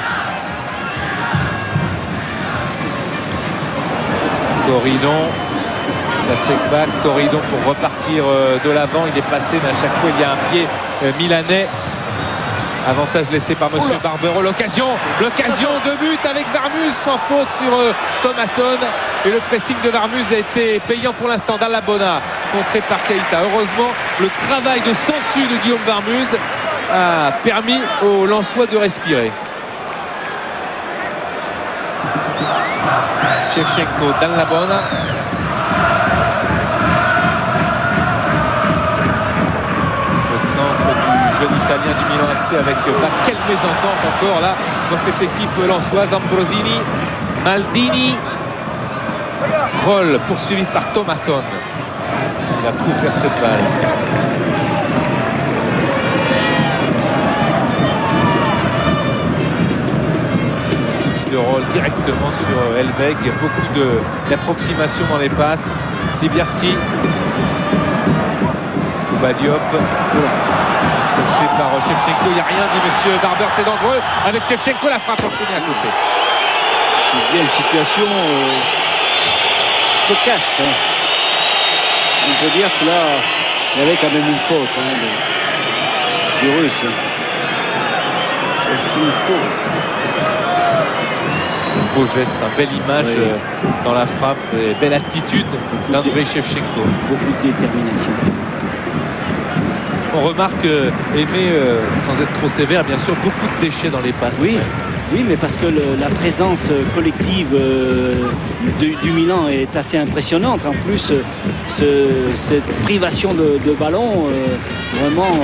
Corridon. Jacek Bak. Corridon pour repartir de l'avant. Il est passé, mais à chaque fois il y a un pied milanais. Avantage laissé par M. Barbero. L'occasion de but avec Varmuz sans faute sur Thomasson. Et le pressing de Varmuz a été payant pour l'instant. Dallabona contré par Keita. Heureusement, le travail de sensu de Guillaume Varmuz a permis aux Lensois de respirer. Shevchenko, Dallabona. Le centre du jeune Italien du Milan AC avec quelle mésentente encore là dans cette équipe lensoise. Ambrosini, Maldini. Roll poursuivi par Thomasson. Il va couvrir cette balle. de rôle directement sur Helveg. Beaucoup d'approximation dans les passes. Sibierski. Bouba Diop. Touché par Shevchenko. Il n'y a rien, dit monsieur Barber, c'est dangereux. Avec Shevchenko, la frappe enchaînée à côté. C'est bien une situation cocasse. Hein. On peut dire que là, il y avait quand même une faute du Russe. Shevchenko. Un beau geste, une belle image dans la frappe, et belle attitude d'Andrei Shevchenko. Beaucoup de détermination. On remarque, Aimé, sans être trop sévère, bien sûr, beaucoup de déchets dans les passes. Oui, oui, mais parce que la présence collective du Milan est assez impressionnante. En plus, cette privation de ballon vraiment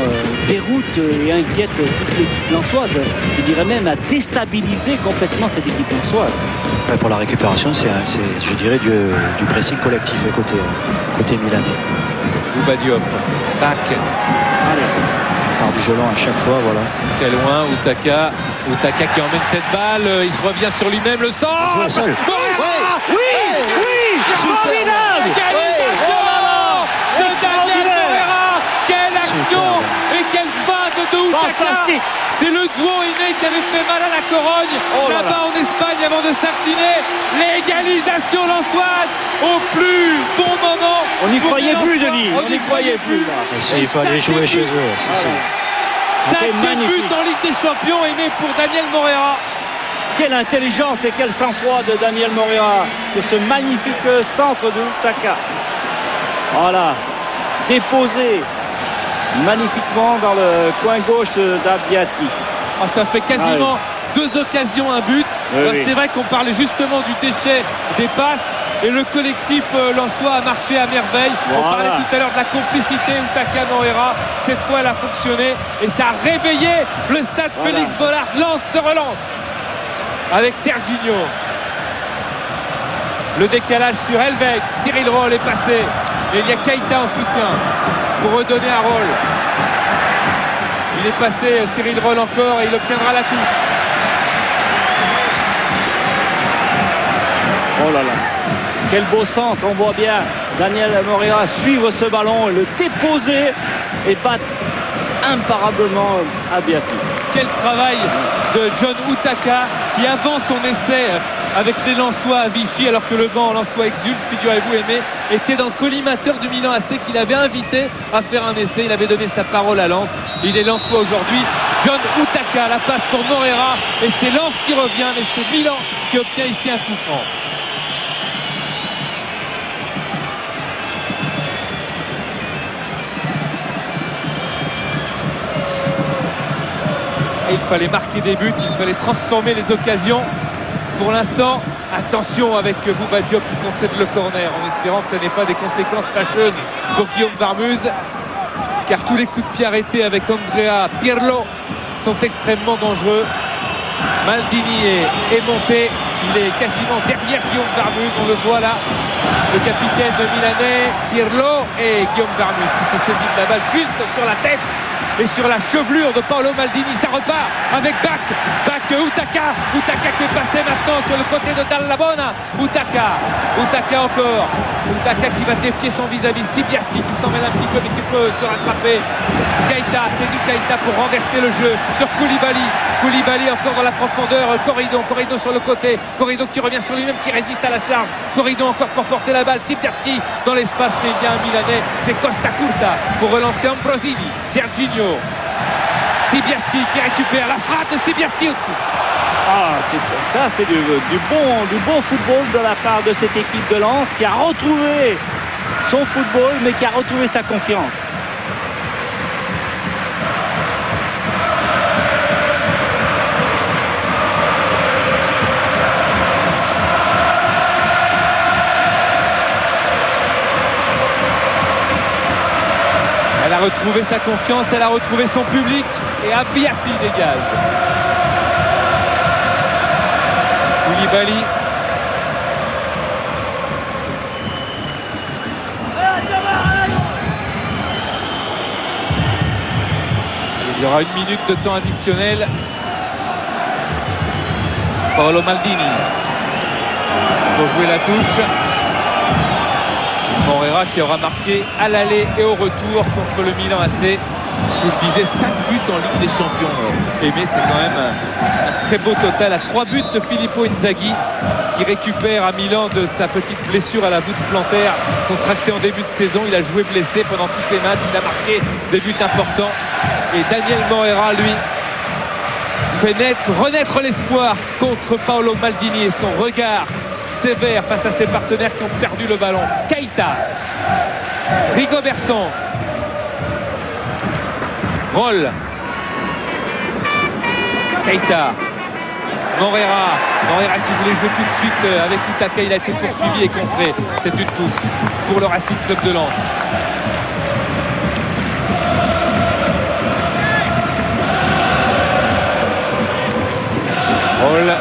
déroute et inquiète toute l'équipe lensoise. Je dirais même à déstabiliser complètement cette équipe lensoise. Ouais, pour la récupération, c'est je dirais, du pressing collectif côté milanais. Bouba Diop, back. On part du gelon à chaque fois, voilà. Très loin, Utaka qui emmène cette balle, il se revient sur lui-même, le centre. Oui, c'est formidable. Égalisation de Daniel Moreira. Quelle action et quelle feinte de Utaka. C'est le duo Aimé qui avait fait mal à la Corogne là-bas en Espagne avant de s'incliner. L'égalisation lensoise au plus bon moment. On n'y croyait plus, Denis. On n'y croyait plus. Il fallait jouer chez eux. Cinquième but en Ligue des Champions, Aimé, pour Daniel Moreira. Quelle intelligence et quel sang-froid de Daniel Moreira sur ce magnifique centre de Utaka. Voilà, déposé magnifiquement dans le coin gauche d'Abbiati. Ça fait quasiment 2 occasions, un but. C'est vrai qu'on parlait justement du déchet des passes. Et le collectif lensois a marché à merveille. On parlait tout à l'heure de la complicité Utaka-Moreira. Cette fois, elle a fonctionné et ça a réveillé le stade Félix Bollaert. Lens se relance avec Serginho. Le décalage sur Helveg. Cyril Roll est passé. Et il y a Keita en soutien pour redonner à Roll. Il est passé, Cyril Roll encore, et il obtiendra la touche. Oh là là. Quel beau centre, on voit bien Daniel Moreira suivre ce ballon, le déposer et battre imparablement Abbiati. Quel travail de John Utaka qui avant son essai avec les Lensois à Vichy, alors que le banc Lensois exulte, figurez-vous, Aimé, était dans le collimateur du Milan AC qu'il avait invité à faire un essai. Il avait donné sa parole à Lens. Il est Lensois aujourd'hui. John Utaka, la passe pour Moreira, et c'est Lens qui revient, mais c'est Milan qui obtient ici un coup franc. Et il fallait marquer des buts, il fallait transformer les occasions. Pour l'instant, attention avec Bouba Diop qui concède le corner, en espérant que ça n'ait pas des conséquences fâcheuses pour Guillaume Varmuz, car tous les coups de pied arrêtés avec Andrea Pirlo sont extrêmement dangereux. Maldini est monté, il est quasiment derrière Guillaume Varmuz, on le voit là, le capitaine milanais Pirlo et Guillaume Varmuz qui se saisit de la balle juste sur la tête et sur la chevelure de Paolo Maldini. Ça repart avec Bak Utaka qui est passé maintenant sur le côté de Dall'Abona. Utaka encore, Utaka qui va défier son vis-à-vis. Sibierski qui s'en mêle un petit peu mais qui peut se rattraper. Keita, c'est du Keita pour renverser le jeu sur Koulibaly encore dans la profondeur. Corridon sur le côté, Corridon qui revient sur lui-même, qui résiste à la charge. Corridon encore pour porter la balle. Sibierski dans l'espace, mais il y a un Milanais, c'est Costa Curta pour relancer Ambrosini. Serginho, Sibierski qui récupère la frappe de Sibierski au-dessus. Ça c'est du bon football de la part de cette équipe de Lens qui a retrouvé son football mais qui a retrouvé sa confiance. Elle a retrouvé sa confiance, elle a retrouvé son public et Abbiati dégage. Koulibaly. Il y aura 1 minute de temps additionnel. Paolo Maldini pour jouer la touche. Morera qui aura marqué à l'aller et au retour contre le Milan AC. Je le disais, 5 buts en Ligue des Champions. Aimé, c'est quand même un très beau total à 3 buts de Filippo Inzaghi qui récupère à Milan de sa petite blessure à la voûte plantaire contractée en début de saison. Il a joué blessé pendant tous ses matchs. Il a marqué des buts importants. Et Daniel Morera, lui, fait renaître l'espoir contre Paolo Maldini et son regard sévère face à ses partenaires qui ont perdu le ballon. Keita, Rigobertson, Roll, Keita, Morera qui voulait jouer tout de suite avec Utaka. Il a été poursuivi et contré. C'est une touche pour le Racing Club de Lens. Roll.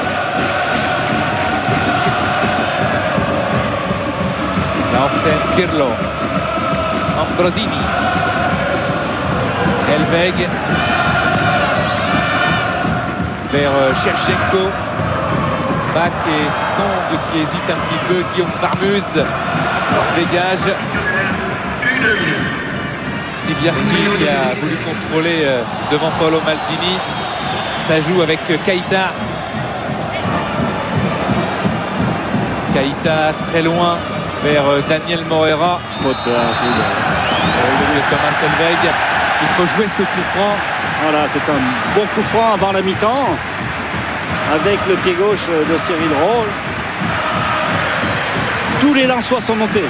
Larsen, Pirlo, Ambrosini, Elveg vers Shevchenko, Bach et Song qui hésite un petit peu, Guillaume Varmuz dégage, Sibiarski qui a voulu contrôler devant Paolo Maldini. Ça joue avec Keita. Keita très loin vers Daniel Morera. Thomas Elveg. Il faut jouer ce coup franc. Voilà, c'est un bon coup franc avant la mi-temps. Avec le pied gauche de Cyril Roll. Tous les Lensois sont montés.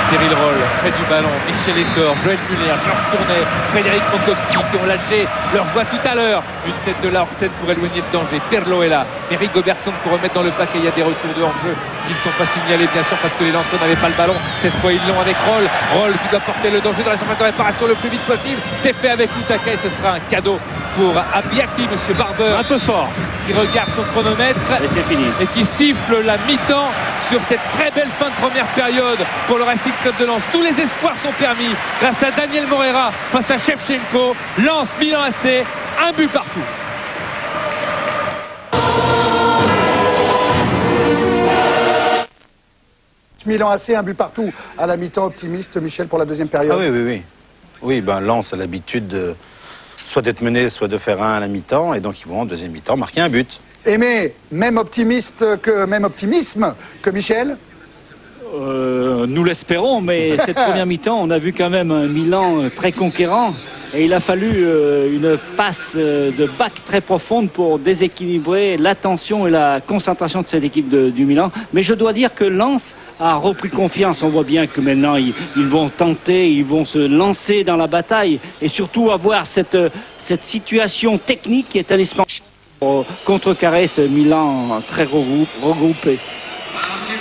Cyril Roll, près du ballon, Michel Ecor, Joël Muller, Georges Tournet, Frédéric Mokowski qui ont lâché leur joie tout à l'heure. Une tête de Larsen pour éloigner le danger. Pirlo est là, mais Rigobertson pour remettre dans le paquet. Il y a des retours de hors-jeu qui ne sont pas signalés, bien sûr, parce que les Lensois n'avaient pas le ballon. Cette fois, ils l'ont avec Roll. Roll qui doit porter le danger dans la surface de réparation le plus vite possible. C'est fait avec Utaka et ce sera un cadeau pour Abiati, monsieur Barber. Un peu fort. Qui regarde son chronomètre. Et c'est fini. Et qui siffle la mi-temps sur cette très belle fin de première période pour le Racing Club de Lens. Tous les espoirs sont permis grâce à Daniel Morera face à Shevchenko. Lens, Milan AC, un but partout. Milan AC, un but partout à la mi-temps. Optimiste, Michel, pour la deuxième période. Ah oui. Oui, ben Lens a l'habitude de soit d'être mené, soit de faire un à la mi-temps. Et donc ils vont en deuxième mi-temps marquer un but. Aimé, même optimisme que Michel? Nous l'espérons, mais cette première mi-temps, on a vu quand même un Milan très conquérant. Et il a fallu une passe de Bach très profonde pour déséquilibrer l'attention et la concentration de cette équipe du Milan. Mais je dois dire que Lens a repris confiance. On voit bien que maintenant, ils vont tenter, ils vont se lancer dans la bataille. Et surtout avoir cette situation technique qui est indispensable pour contrecarrer ce Milan très regroupé.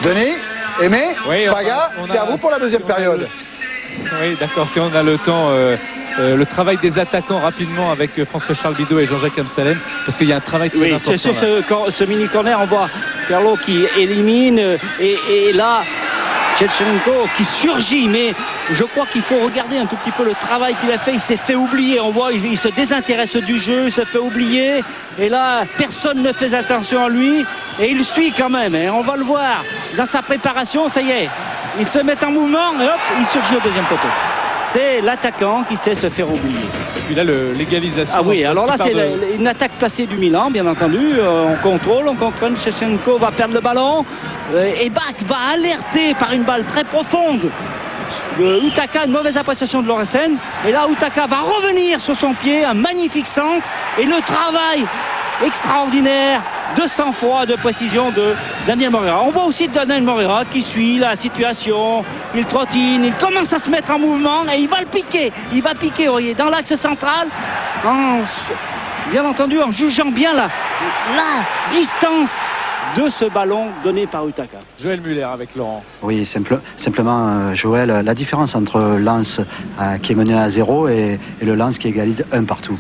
Denis, Aimé, Oui, Paga, c'est à vous pour la deuxième période. Oui, d'accord, si on a le temps, le travail des attaquants rapidement avec François-Charles Bidot et Jean-Jacques Amsalem, parce qu'il y a un travail très important. Ce mini-corner, on voit Pirlo qui élimine, et là, Shevchenko qui surgit, mais je crois qu'il faut regarder un tout petit peu le travail qu'il a fait. Il s'est fait oublier, on voit, il se désintéresse du jeu, il se fait oublier, et là, personne ne fait attention à lui, et il suit quand même, et on va le voir, dans sa préparation, ça y est, il se met en mouvement, et hop, il surgit au deuxième poteau. C'est l'attaquant qui sait se faire oublier. Et puis là, l'égalisation. Ah oui, alors là, c'est une attaque placée du Milan, bien entendu. On contrôle, Shevchenko va perdre le ballon. Et Bach va alerter par une balle très profonde. Utaka, une mauvaise appréciation de Lorenzen. Et là, Utaka va revenir sur son pied, un magnifique centre. Et le travail extraordinaire de sang-froid, de précision de Daniel Morera. On voit aussi Daniel Morera qui suit la situation, il trottine, il commence à se mettre en mouvement et il va le piquer. Il va piquer, vous voyez, dans l'axe central, bien entendu en jugeant bien la distance de ce ballon donné par Utaka. Joël Muller avec Laurent. Oui, simplement, Joël, la différence entre Lens qui est mené à 0 et le Lens qui égalise 1 partout,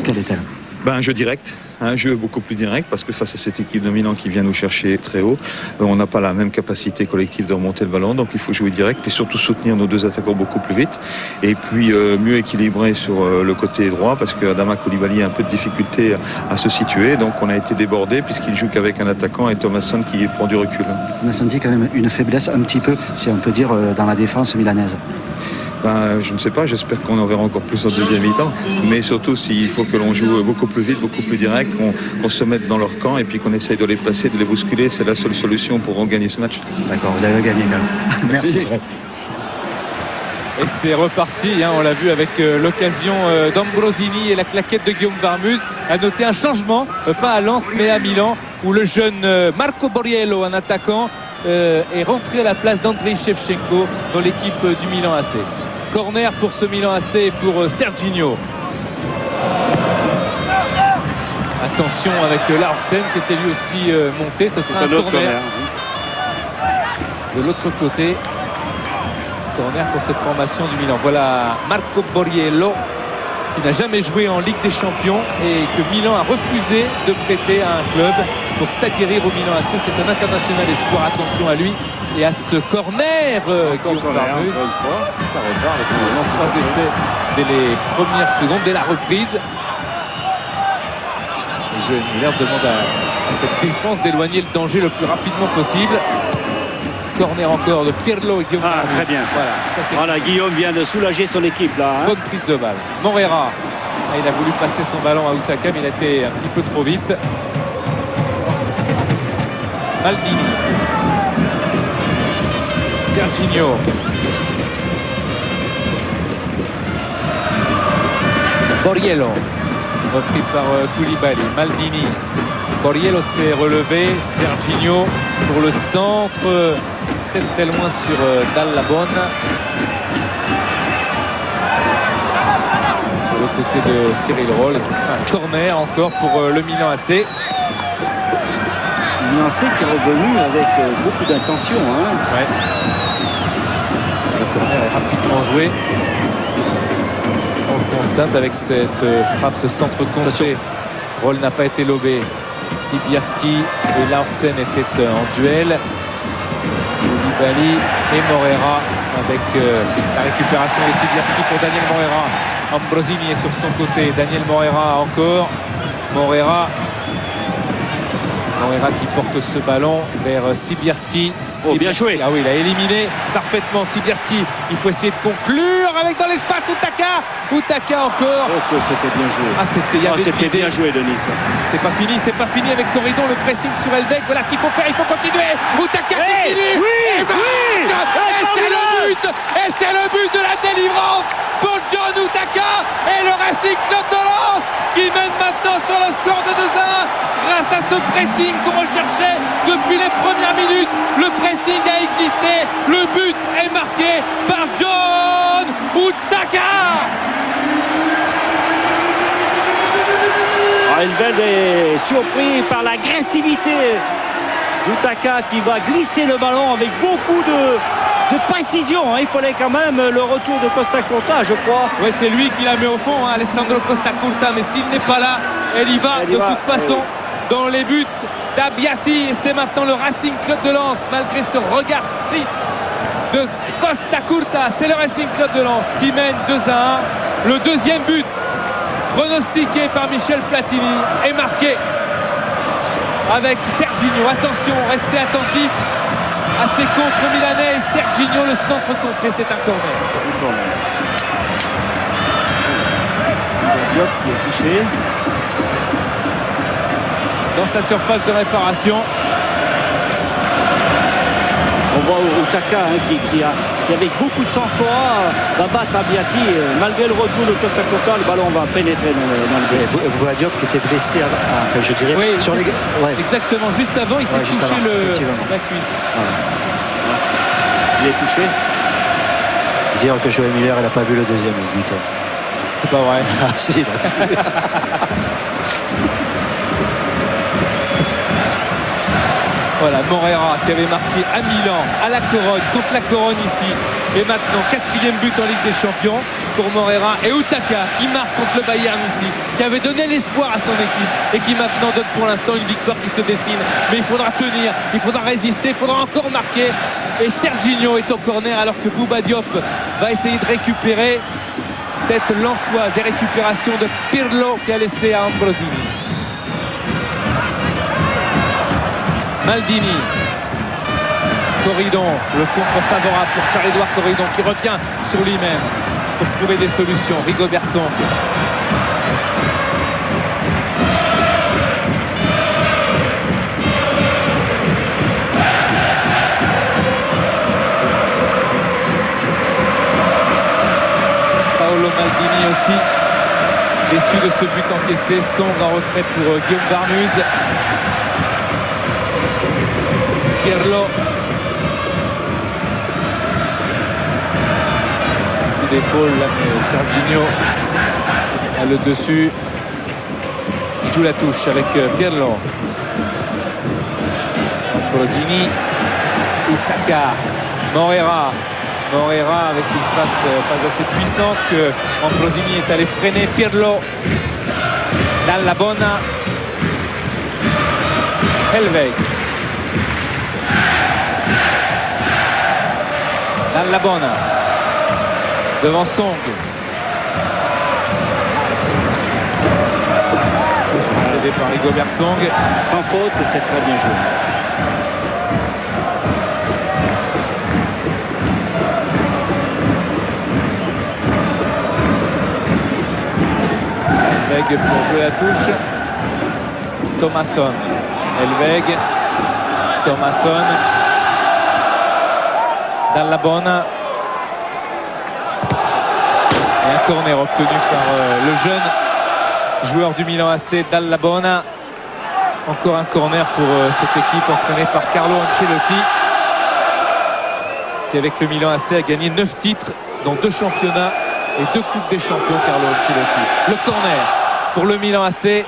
quelle est-elle? Un jeu direct, un jeu beaucoup plus direct, parce que face à cette équipe de Milan qui vient nous chercher très haut, on n'a pas la même capacité collective de remonter le ballon, donc il faut jouer direct et surtout soutenir nos deux attaquants beaucoup plus vite. Et puis mieux équilibrer sur le côté droit, parce que Adama Coulibaly a un peu de difficulté à se situer, donc on a été débordé puisqu'il joue qu'avec un attaquant et Thomasson qui prend du recul. On a senti quand même une faiblesse un petit peu, si on peut dire, dans la défense milanaise. Je ne sais pas, j'espère qu'on en verra encore plus en deuxième mi-temps, mais surtout s'il faut que l'on joue beaucoup plus vite, beaucoup plus direct, qu'on se mette dans leur camp et puis qu'on essaye de les placer, de les bousculer, c'est la seule solution pour regagner ce match. D'accord, vous allez gagner quand même. Merci. Et c'est reparti, on l'a vu avec l'occasion d'Ambrosini et la claquette de Guillaume Varmus. À noter un changement, pas à Lens mais à Milan, où le jeune Marco Borriello, un attaquant, est rentré à la place d'Andriy Shevchenko dans l'équipe du Milan AC. Corner pour ce Milan AC et pour Serginho. Attention avec Larsen qui était lui aussi monté. Ce sera un corner. De l'autre côté, corner pour cette formation du Milan. Voilà Marco Borriello qui n'a jamais joué en Ligue des Champions et que Milan a refusé de prêter à un club pour s'acquérir au Milan AC. C'est un international espoir. Attention à lui et à ce corner. Ça repart. Décidément 3 essais dès les premières secondes, dès la reprise. Et Joël Muller demande à cette défense d'éloigner le danger le plus rapidement possible. Corner encore de Pirlo et Guillaume. Très bien. Voilà, Guillaume vient de soulager son équipe là. Bonne prise de balle. Morera. Il a voulu passer son ballon à Utaka, mais il a été un petit peu trop vite. Maldini. Serginho. Borriello. Repris par Koulibaly. Maldini. Borriello s'est relevé. Serginho pour le centre. Très loin sur Dall'Abon. Sur le côté de Cyril Roll. Et ce sera un corner encore pour le Milan AC. Milan AC qui est revenu avec beaucoup d'intention. Ouais. Le corner est rapidement joué. On constate avec cette frappe, ce centre contré. Roll n'a pas été lobé. Sibierski et Larsen étaient en duel. Koulibaly et Morera avec la récupération de Sibierski pour Daniel Morera. Ambrosini est sur son côté. Daniel Morera encore. Morera qui porte ce ballon vers Sibierski. Bien joué. Ah oui, il a éliminé parfaitement Sibierski. Il faut essayer de conclure avec dans l'espace Utaka. Utaka encore. Oh, c'était bien joué. C'était bien joué, Denis. C'est pas fini avec Corridon, le pressing sur Elvek. Voilà ce qu'il faut faire, il faut continuer. Utaka continue. Et c'est le but de la délivrance pour John Utaka et le Racing Club de Lens qui mène maintenant sur le score de 2-1 grâce à ce pressing qu'on recherchait depuis les premières minutes. Le pressing a existé, le but est marqué par John Utaka. Elvek est surpris par l'agressivité d'Utaka qui va glisser le ballon avec beaucoup de précision. Il fallait quand même le retour de Costa Curta, je crois. Oui, c'est lui qui la met au fond, Alessandro Costa Curta, mais s'il n'est pas là, elle y va de toute façon dans les buts d'Abbiati. Et c'est maintenant le Racing Club de Lens, malgré ce regard triste de Costa Curta. C'est le Racing Club de Lens qui mène 2-1. Le deuxième but pronostiqué par Michel Platini est marqué avec Serginho. Attention, restez attentifs à ces contres milanais. Et Serginho, le centre contré, c'est un corner. Diop qui est touché dans sa surface de réparation. On voit Utaka qui avec beaucoup de sang-froid va battre Abbiati. Malgré le retour de Costa Curta, le ballon va pénétrer dans le but. Et Diop qui était blessé, enfin je dirais, oui, sur les... Ouais. Exactement, juste avant, il s'est touché la cuisse. Il est touché. Dire que Joël Muller, il n'a pas vu le deuxième but. C'est pas vrai. Ah si, il a vu. Voilà, Morera qui avait marqué à Milan, à la Corogne, contre la Corogne ici. Et maintenant, 4e but en Ligue des Champions. pour Moreira et Utaka qui marque contre le Bayern ici, qui avait donné l'espoir à son équipe et qui maintenant donne pour l'instant une victoire qui se dessine. Mais il faudra tenir, il faudra résister, il faudra encore marquer. Et Serginho est au corner alors que Bouba Diop va essayer de récupérer. Tête lançoise et récupération de Pirlo qui a laissé à Ambrosini. Maldini. Corridon, le contre favorable pour Charles-Édouard Corridon qui revient sur lui-même pour trouver des solutions. Rigobert Song. Paolo Maldini aussi déçu de ce but encaissé. Song en retrait pour Guillaume Varmuz. Pirlo. D'épaule là, mais Serginho a le dessus. Il joue la touche avec Pirlo. Ambrosini. Utaka. Moreira avec une passe pas assez puissante que Ambrosini est allé freiner. Pirlo. Dall'Abona. Helveg. Dall'Abona. Devant Song. Touche concédée par Rigobert Song. Sans faute, c'est très bien joué. Helveg pour jouer la touche. Thomasson. Helveg. Thomasson. Dall'Abona. Et un corner obtenu par le jeune joueur du Milan AC, Dall'Abona. Encore un corner pour cette équipe entraînée par Carlo Ancelotti, qui avec le Milan AC a gagné 9 titres, dont 2 championnats et 2 Coupes des Champions. Carlo Ancelotti. Le corner pour le Milan AC,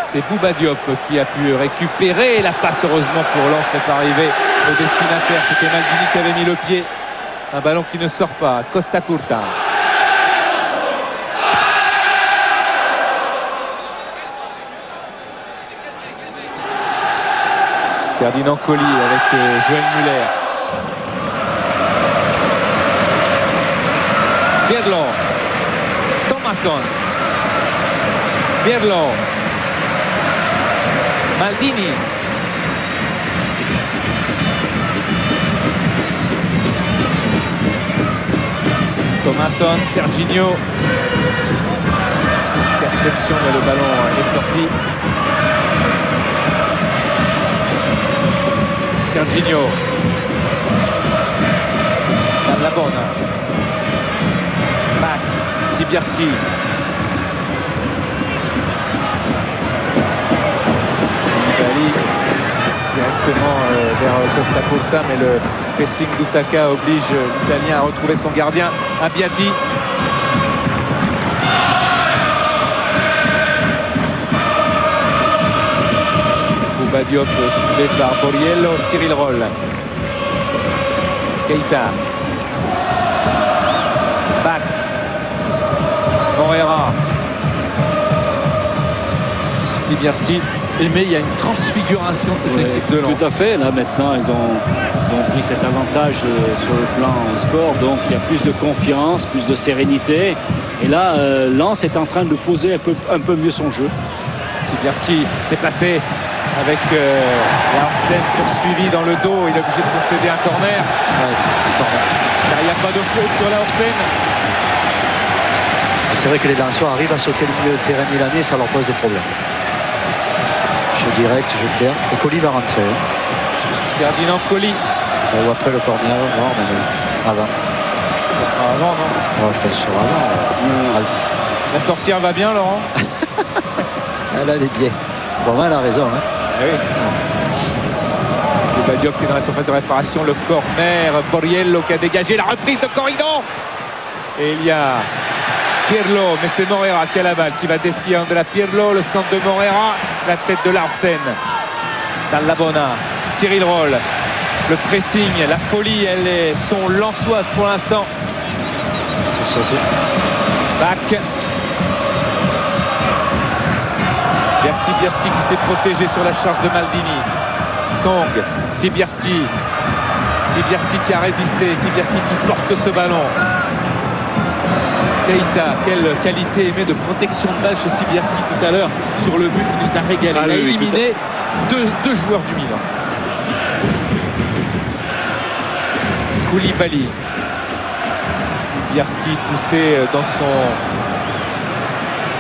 c'est Bouba Diop qui a pu récupérer la passe. Heureusement pour Lens n'est pas arrivé au destinataire. C'était Maldini qui avait mis le pied. Un ballon qui ne sort pas. Costa Curta. Ferdinand Colli avec Joël Muller. Pirlo. Thomasson. Pirlo. Maldini. Thomasson, Serginho. Interception, mais le ballon est sorti. Serginho. Dall'Abona. Bach. Sibierski. Koulibaly directement vers Costa Curta, mais le pressing d'Utaka oblige l'Italien à retrouver son gardien. Abbiati. Bouba Diop soulevé par Borriello. Cyril Roll. Keita. Bach. Moreira. Sibierski. Mais il y a une transfiguration de cette équipe de Lens. Tout à fait. Là maintenant, ils ont pris cet avantage sur le plan score. Donc il y a plus de confiance, plus de sérénité. Et là, Lens est en train de poser un peu mieux son jeu. Sibierski s'est placé avec Larsen poursuivi dans le dos. Il est obligé de concéder un corner. Là, il n'y a pas de faute sur Larsen. C'est vrai que les Lensois arrivent à sauter le milieu de terrain milanais, ça leur pose des problèmes. Jeu direct, jeu clair. Et Colli va rentrer. Ferdinand Colli. Ou après le corner, non, mais avant. Ça sera avant, non? Je pense que ce sera avant. La sorcière va bien, Laurent? Elle a les biais. Vraiment, elle a raison. Hein. Ah oui. Bouba Diop qui est dans la surface de réparation. Le corner. Borriello qui a dégagé. La reprise de Corridon. Et il y a Pirlo, mais c'est Moreira qui a la balle, qui va défier Andrea Pirlo. Le centre de Moreira. La tête de Larsen. Dall'Abona. Cyril Roll. Le pressing, la folie, elles sont lensoises pour l'instant. Bach. Vers Sibierski qui s'est protégé sur la charge de Maldini. Song, Sibierski. Sibierski qui a résisté, Sibierski qui porte ce ballon. Keita, quelle qualité aimée de protection de balle chez Sibierski tout à l'heure sur le but, il nous a régalé. Il a éliminé deux joueurs du Milan. Koulibaly. Sibierski poussé dans son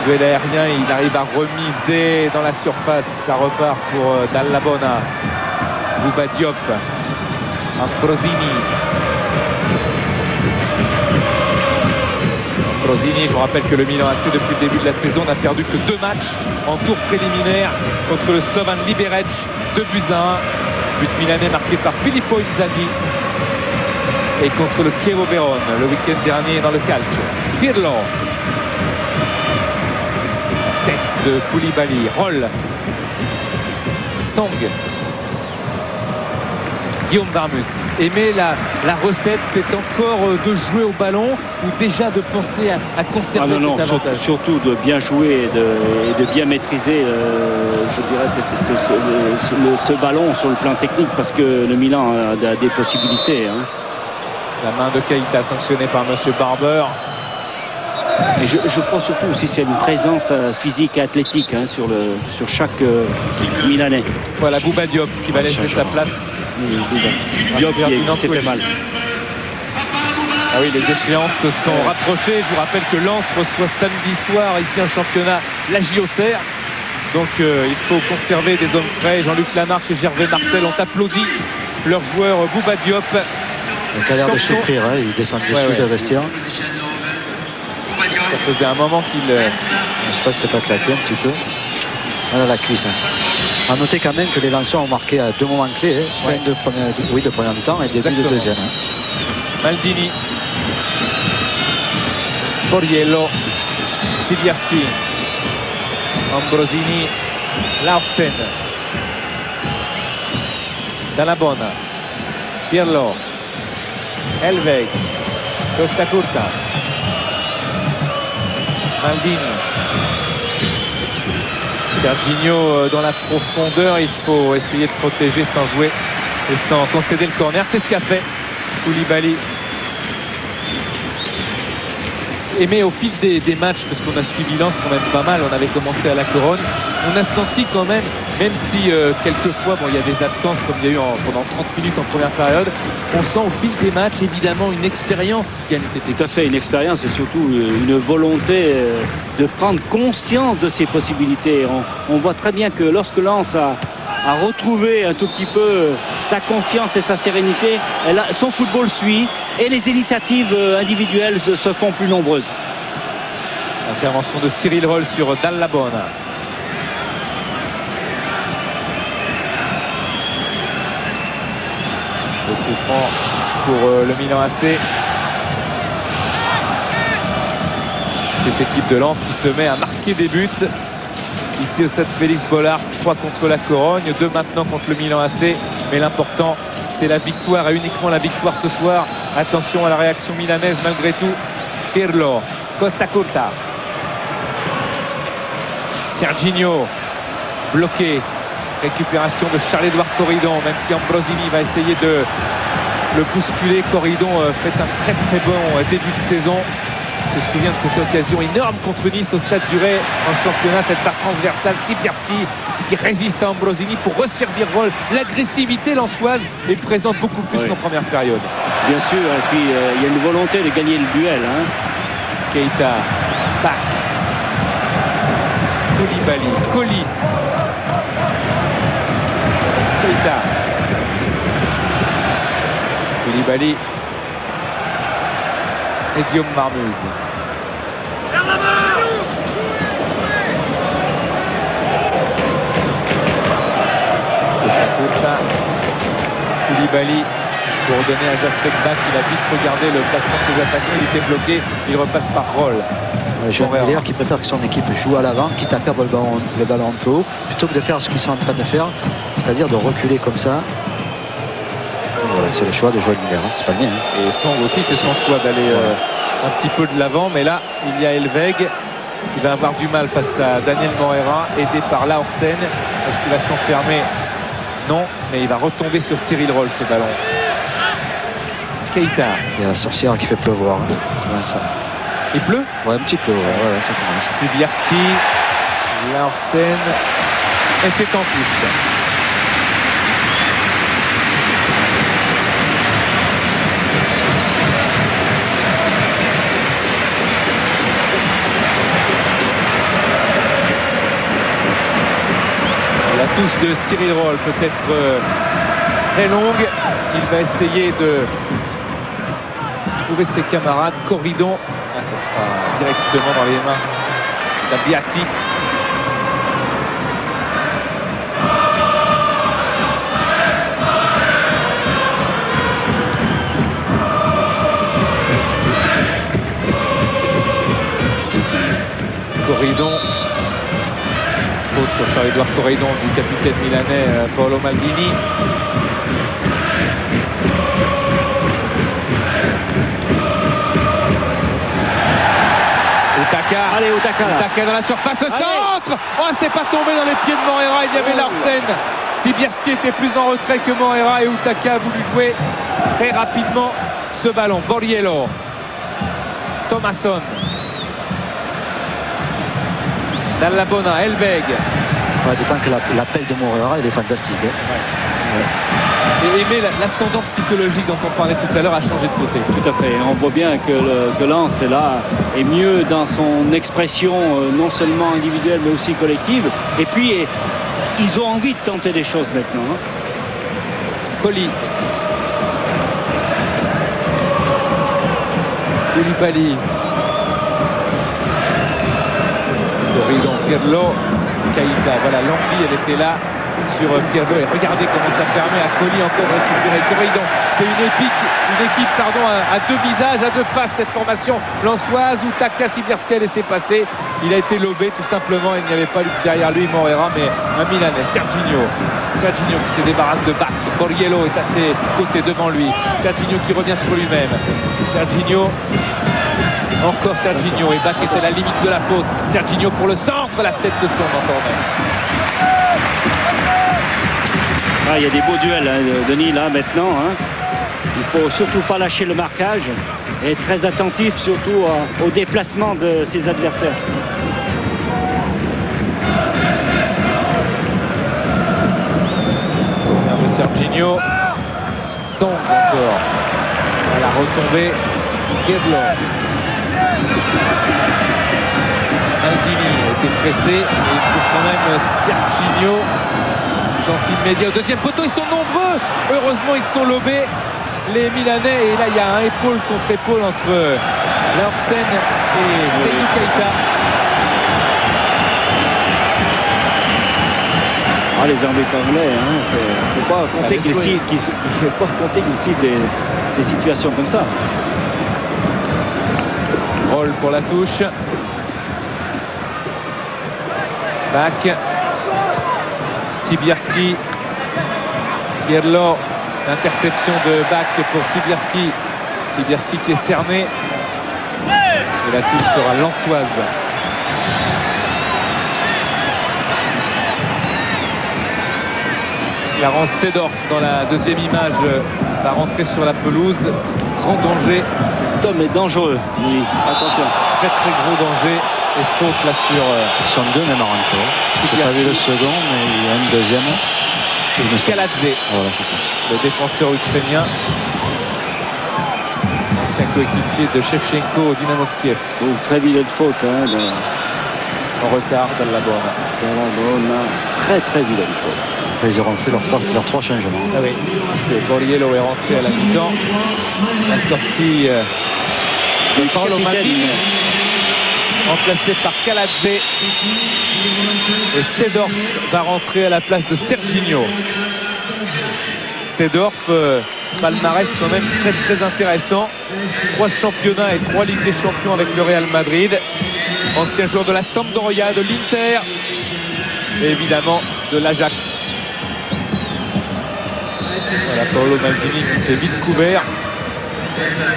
duel aérien, il arrive à remiser dans la surface. Ça repart pour Dall'Abona. Bouba Diop. Ambrosini. Ambrosini, je vous rappelle que le Milan AC depuis le début de la saison n'a perdu que 2 matchs en tour préliminaire contre le Slovan Liberec, 2-1. But milanais marqué par Filippo Inzaghi. Et contre le Chievo Vérone le week-end dernier dans le calcio. Pirlo. Tête de Koulibaly. Roll. Song. Guillaume Varmus. Aimer la recette, c'est encore de jouer au ballon ou déjà de penser à conserver cet avantage? Surtout de bien jouer et de bien maîtriser je dirais ce ballon sur le plan technique, parce que le Milan a des possibilités. La main de Keita sanctionnée par M. Barber. Et je crois surtout aussi c'est une présence physique et athlétique sur chaque Milanais. Voilà Bouba Diop qui va laisser sa place. Diop qui s'est fait mal. Ah oui, les échéances se sont rapprochées. Je vous rappelle que Lens reçoit samedi soir ici en championnat la JOCR. Donc il faut conserver des hommes frais. Jean-Luc Lamarche et Gervais Martel ont applaudi leur joueur Bouba Diop. Il a l'air de souffrir, il descend dessus de la vestiaire. Ça faisait un moment qu'il... Je ne sais pas si c'est pas claqué un petit peu. Voilà la cuisse. A noter quand même que les lanceurs ont marqué à 2 moments clés. Fin de première mi-temps et début de deuxième. Maldini. Borriello. Sibierski. Ambrosini. Larsen. Dall'Abona. Pirlo. Helveg. Costa Curta. Maldini. Serginho dans la profondeur, il faut essayer de protéger sans jouer et sans concéder le corner. C'est ce qu'a fait Koulibaly. Aimé au fil des matchs, parce qu'on a suivi Lens quand même pas mal, on avait commencé à la Corogne, on a senti quand même si quelquefois il y a des absences comme il y a eu pendant 30 minutes en première période, on sent au fil des matchs évidemment une expérience qui gagne cette équipe. Tout à fait, une expérience et surtout une volonté de prendre conscience de ses possibilités. On voit très bien que lorsque Lens a retrouvé un tout petit peu sa confiance et sa sérénité, son football suit et les initiatives individuelles se font plus nombreuses. Intervention de Cyril Roll sur Dall'Abona. Le coup franc pour le Milan AC. Cette équipe de Lens qui se met à marquer des buts. Ici au stade Félix Bollard, 3 contre la Corogne, 2 maintenant contre le Milan AC. Mais l'important, c'est la victoire et uniquement la victoire ce soir. Attention à la réaction milanaise malgré tout. Pirlo, Costa Curta. Serginho, bloqué. Récupération de Charles-Édouard Corridon, même si Ambrosini va essayer de le bousculer. Corridon fait un très très bon début de saison. On se souvient de cette occasion énorme contre Nice au stade du Ray en championnat, cette barre transversale. Sibierski qui résiste à Ambrosini pour resservir Roll. L'agressivité lensoise est présente beaucoup plus qu'en première période. Bien sûr, et puis il y a une volonté de gagner le duel. Keita, Bach, Koulibaly, Keita, Koulibaly et Guillaume Marmuse. Costa Curta, Koulibaly pour donner à Jacek Bach. Il a vite regardé le placement de ses attaquants, il était bloqué, il repasse par Roll. Jean Muller qui préfère que son équipe joue à l'avant, quitte à perdre le ballon un peu haut, plutôt que de faire ce qu'ils sont en train de faire, c'est-à-dire de reculer comme ça. Voilà, c'est le choix de Joël Muller, c'est pas le mien. Et Song aussi, c'est son choix d'aller un petit peu de l'avant, mais là il y a Elveg. Il va avoir du mal face à Daniel Moreira, aidé par Laursen. Est-ce qu'il va s'enfermer? Non, mais il va retomber sur Cyril Roll ce ballon. Keita. Il y a la sorcière qui fait pleuvoir. Ouais, ça. Il pleut? Ouais, un petit peu, ouais, ça commence. Sibierski, Laursen, et c'est en touche. La touche de Cyril Roll peut être très longue. Il va essayer de trouver ses camarades. Corridon, ça sera directement dans les mains d'Abbiati. Corridon. Faute sur Charles-Édouard Corridon du capitaine milanais Paolo Maldini. Utaka. Allez, Utaka. Utaka dans la surface, le centre. Oh, c'est pas tombé dans les pieds de Moreira, il y avait Larsen. Sibierski était plus en retrait que Moreira et Utaka a voulu jouer très rapidement ce ballon. Borriello. Thomasson. Dall'Abona, Elveg. Ouais, d'autant que l'appel de Moreira, il est fantastique. Hein. Ouais. Et Aimé, l'ascendant psychologique dont on parlait tout à l'heure a changé de côté. Tout à fait. On voit bien que Lens est là, est mieux dans son expression, non seulement individuelle mais aussi collective. Et puis, ils ont envie de tenter des choses maintenant. Hein. Colli. Koulibaly. Corridon, Pirlo, Keita. Voilà, l'envie, elle était là sur Pirlo. Et regardez comment ça permet à Colli encore de récupérer Corridon. C'est une équipe à deux visages, à deux faces, cette formation lensoise où Taka Sibierski a laissé passer. Il a été lobé tout simplement. Il n'y avait pas derrière lui Moreira, mais un Milanais, Serginho qui se débarrasse de Bach. Borriello est à ses côtés devant lui. Serginho qui revient sur lui-même. Encore Serginho, et Bach est à la limite de la faute. Serginho pour le centre, la tête de son corner. Il y a des beaux duels, hein, Denis, là maintenant. Hein. Il faut surtout pas lâcher le marquage et être très attentif surtout au déplacement de ses adversaires. Corner de Serginho. Song encore. À la retombée. Gedlo. Maldini a été pressé et il trouve quand même Serginho. Centre immédiat au deuxième poteau, ils sont nombreux. Heureusement, ils sont lobés, les Milanais. Et là, il y a un épaule contre épaule entre Laursen et Seydou Keita. Les arbitres anglais, il ne faut pas compter qu'ils ciblent des situations comme ça. Roll pour la touche. Bach. Sibierski. Pirlo. L'interception de Bach pour Sibierski. Sibierski qui est cerné. Et la touche sera lensoise. Clarence Seedorf dans la deuxième image va rentrer sur la pelouse. Grand danger. Cet homme est dangereux. Oui, attention. Très très gros danger. Et faute là sur... Ils sont deux même à rentrer. Je n'ai pas vu le second, mais il y a une deuxième. C'est Kaladze. Voilà, c'est ça. Le défenseur ukrainien. Ancien coéquipier de Shevchenko au Dynamo Kiev. Très vilaine faute. En retard Dall'Abona. Très très vilaine faute. Ils auront fait leurs trois changements. Ah oui, parce que Borriello est rentré à la mi-temps. La sortie de Paolo Maldini, remplacé par Kaladze. Et Seedorf va rentrer à la place de Serginho. Seedorf, palmarès quand même très très intéressant. 3 championnats et 3 Ligues des Champions avec le Real Madrid. Ancien joueur de la Sampdoria, de l'Inter et évidemment de l'Ajax. Voilà Paolo Maldini qui s'est vite couvert.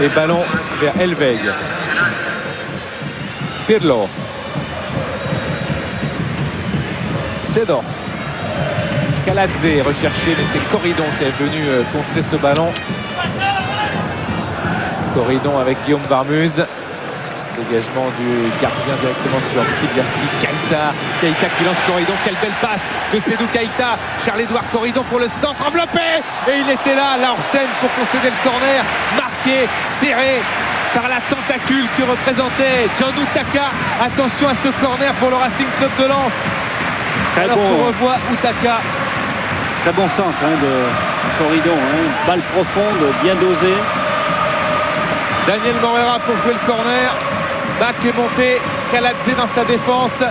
Et ballon vers Elveg. Pirlo. Sedorf. Kaladze recherché, mais c'est Corridon qui est venu contrer ce ballon. Corridon avec Guillaume Varmuz. Dégagement du gardien directement sur Sibierski. Keita qui lance Corridon. Quelle belle passe de Sédou Keita. Charles-Édouard Corridon pour le centre enveloppé. Et il était là, Larsen, pour concéder le corner. Marqué, serré par la tentacule que représentait John Utaka. Attention à ce corner pour le Racing Club de Lens. Alors qu'on revoit Utaka. Très bon centre de Corridon. Balle profonde, bien dosée. Daniel Moreira pour jouer le corner. Bach est monté. Kaladze dans sa défense.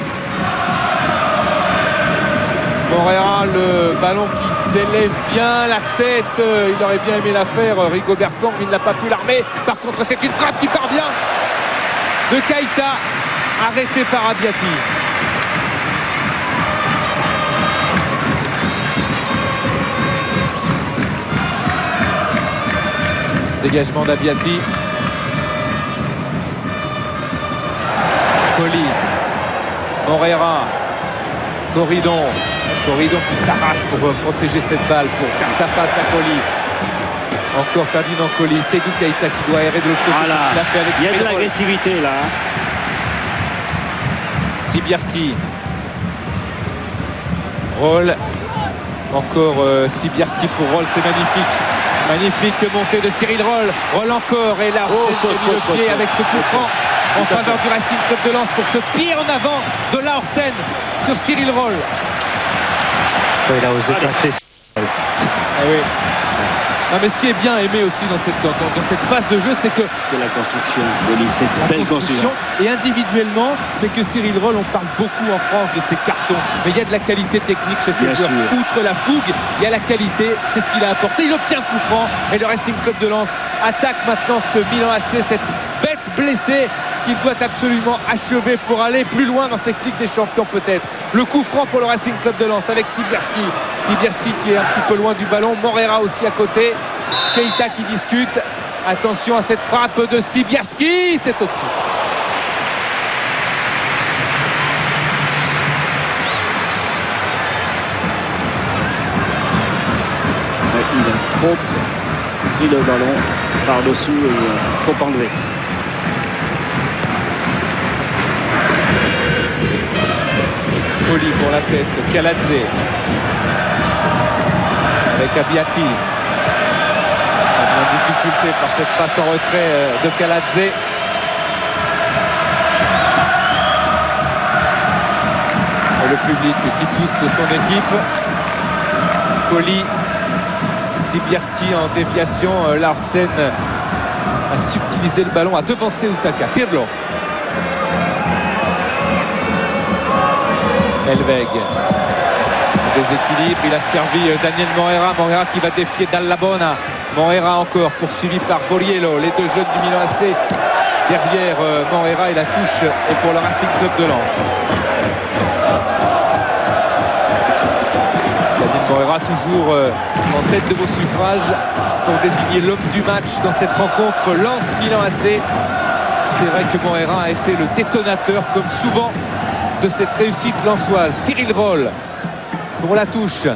Moreira, le ballon qui s'élève bien la tête. Il aurait bien aimé la faire, Rigobert Song, mais il n'a pas pu l'armer. Par contre, c'est une frappe qui parvient de Keita, arrêté par Abiati. Dégagement d'Abiati. Colli. Moreira. Corridon qui s'arrache pour protéger cette balle, pour faire sa passe à Colli. Encore Ferdinand Colli. Sédou Keita qui doit errer de l'autre côté. Voilà. C'est ce qu'il a fait avec Il y a de Cyril Roll. l'agressivité là. Sibierski. Roll. Encore Sibierski pour Roll, c'est magnifique. Magnifique montée de Cyril Roll. Roll encore. Et là, c'est le pied avec ce coup franc en faveur du Racing Club de Lens pour ce pied en avant de Laursen sur Cyril Roll. Il a osé tacler. Ah oui. Non, mais ce qui est bien aimé aussi dans cette phase de jeu, c'est que c'est la construction, c'est une belle construction. Et individuellement, c'est que Cyril Roll, on parle beaucoup en France de ses cartons, mais il y a de la qualité technique chez ce joueur. Outre la fougue, il y a la qualité, c'est ce qu'il a apporté. Il obtient un coup franc et le Racing Club de Lens attaque maintenant ce Milan AC, cette bête blessée qu'il doit absolument achever pour aller plus loin dans cette Ligue des Champions peut-être. Le coup franc pour le Racing Club de Lens avec Sibierski. Sibierski qui est un petit peu loin du ballon. Moreira aussi à côté. Keita qui discute. Attention à cette frappe de Sibierski. C'est au-dessus. Il a trop pris le ballon par-dessous et trop enlevé. Colli pour la tête, Kaladze avec Abiati. Il sera en difficulté par cette passe en retrait de Kaladze. Et le public qui pousse son équipe. Colli, Sibierski en déviation. Larsen a subtilisé le ballon, a devancé Utaka. Pirlo. Elveg. Déséquilibre, il a servi Daniel Moreira. Moreira qui va défier Dall'Abona. Moreira encore poursuivi par Borriello. Les deux jeunes du Milan AC derrière Moreira et la touche est pour le Racing Club de Lens. Daniel Moreira toujours en tête de vos suffrages pour désigner l'homme du match dans cette rencontre Lens-Milan AC. C'est vrai que Moreira a été le détonateur comme souvent de cette réussite lensoise. Cyril Roll pour la touche.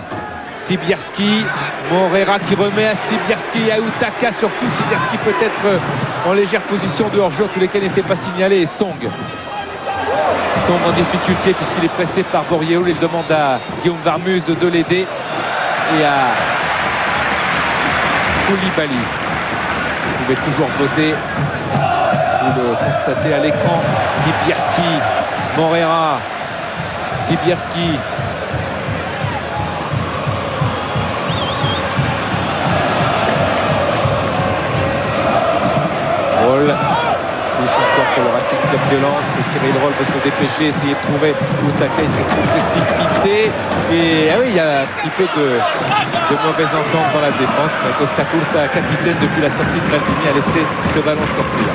Sibierski, Moreira qui remet à Sibierski et à Utaka surtout. Sibierski peut-être en légère position de hors-jeu, tous les cas n'étaient pas signalés. Et Song en difficulté puisqu'il est pressé par Borriello. Il demande à Guillaume Varmuz de l'aider et à Koulibaly. Vous pouvez toujours voter, vous le constatez à l'écran. Sibierski, Moreira, Sibierski. Roll. Touche encore pour le Racing Club de Lens. Cyril Roll peut se dépêcher, essayer de trouver Utaka. Il s'est trop précipité. Et ah oui, il y a un petit peu de mauvaise entente dans la défense. Mais Costa Curta, capitaine depuis la sortie de Maldini, a laissé ce ballon sortir.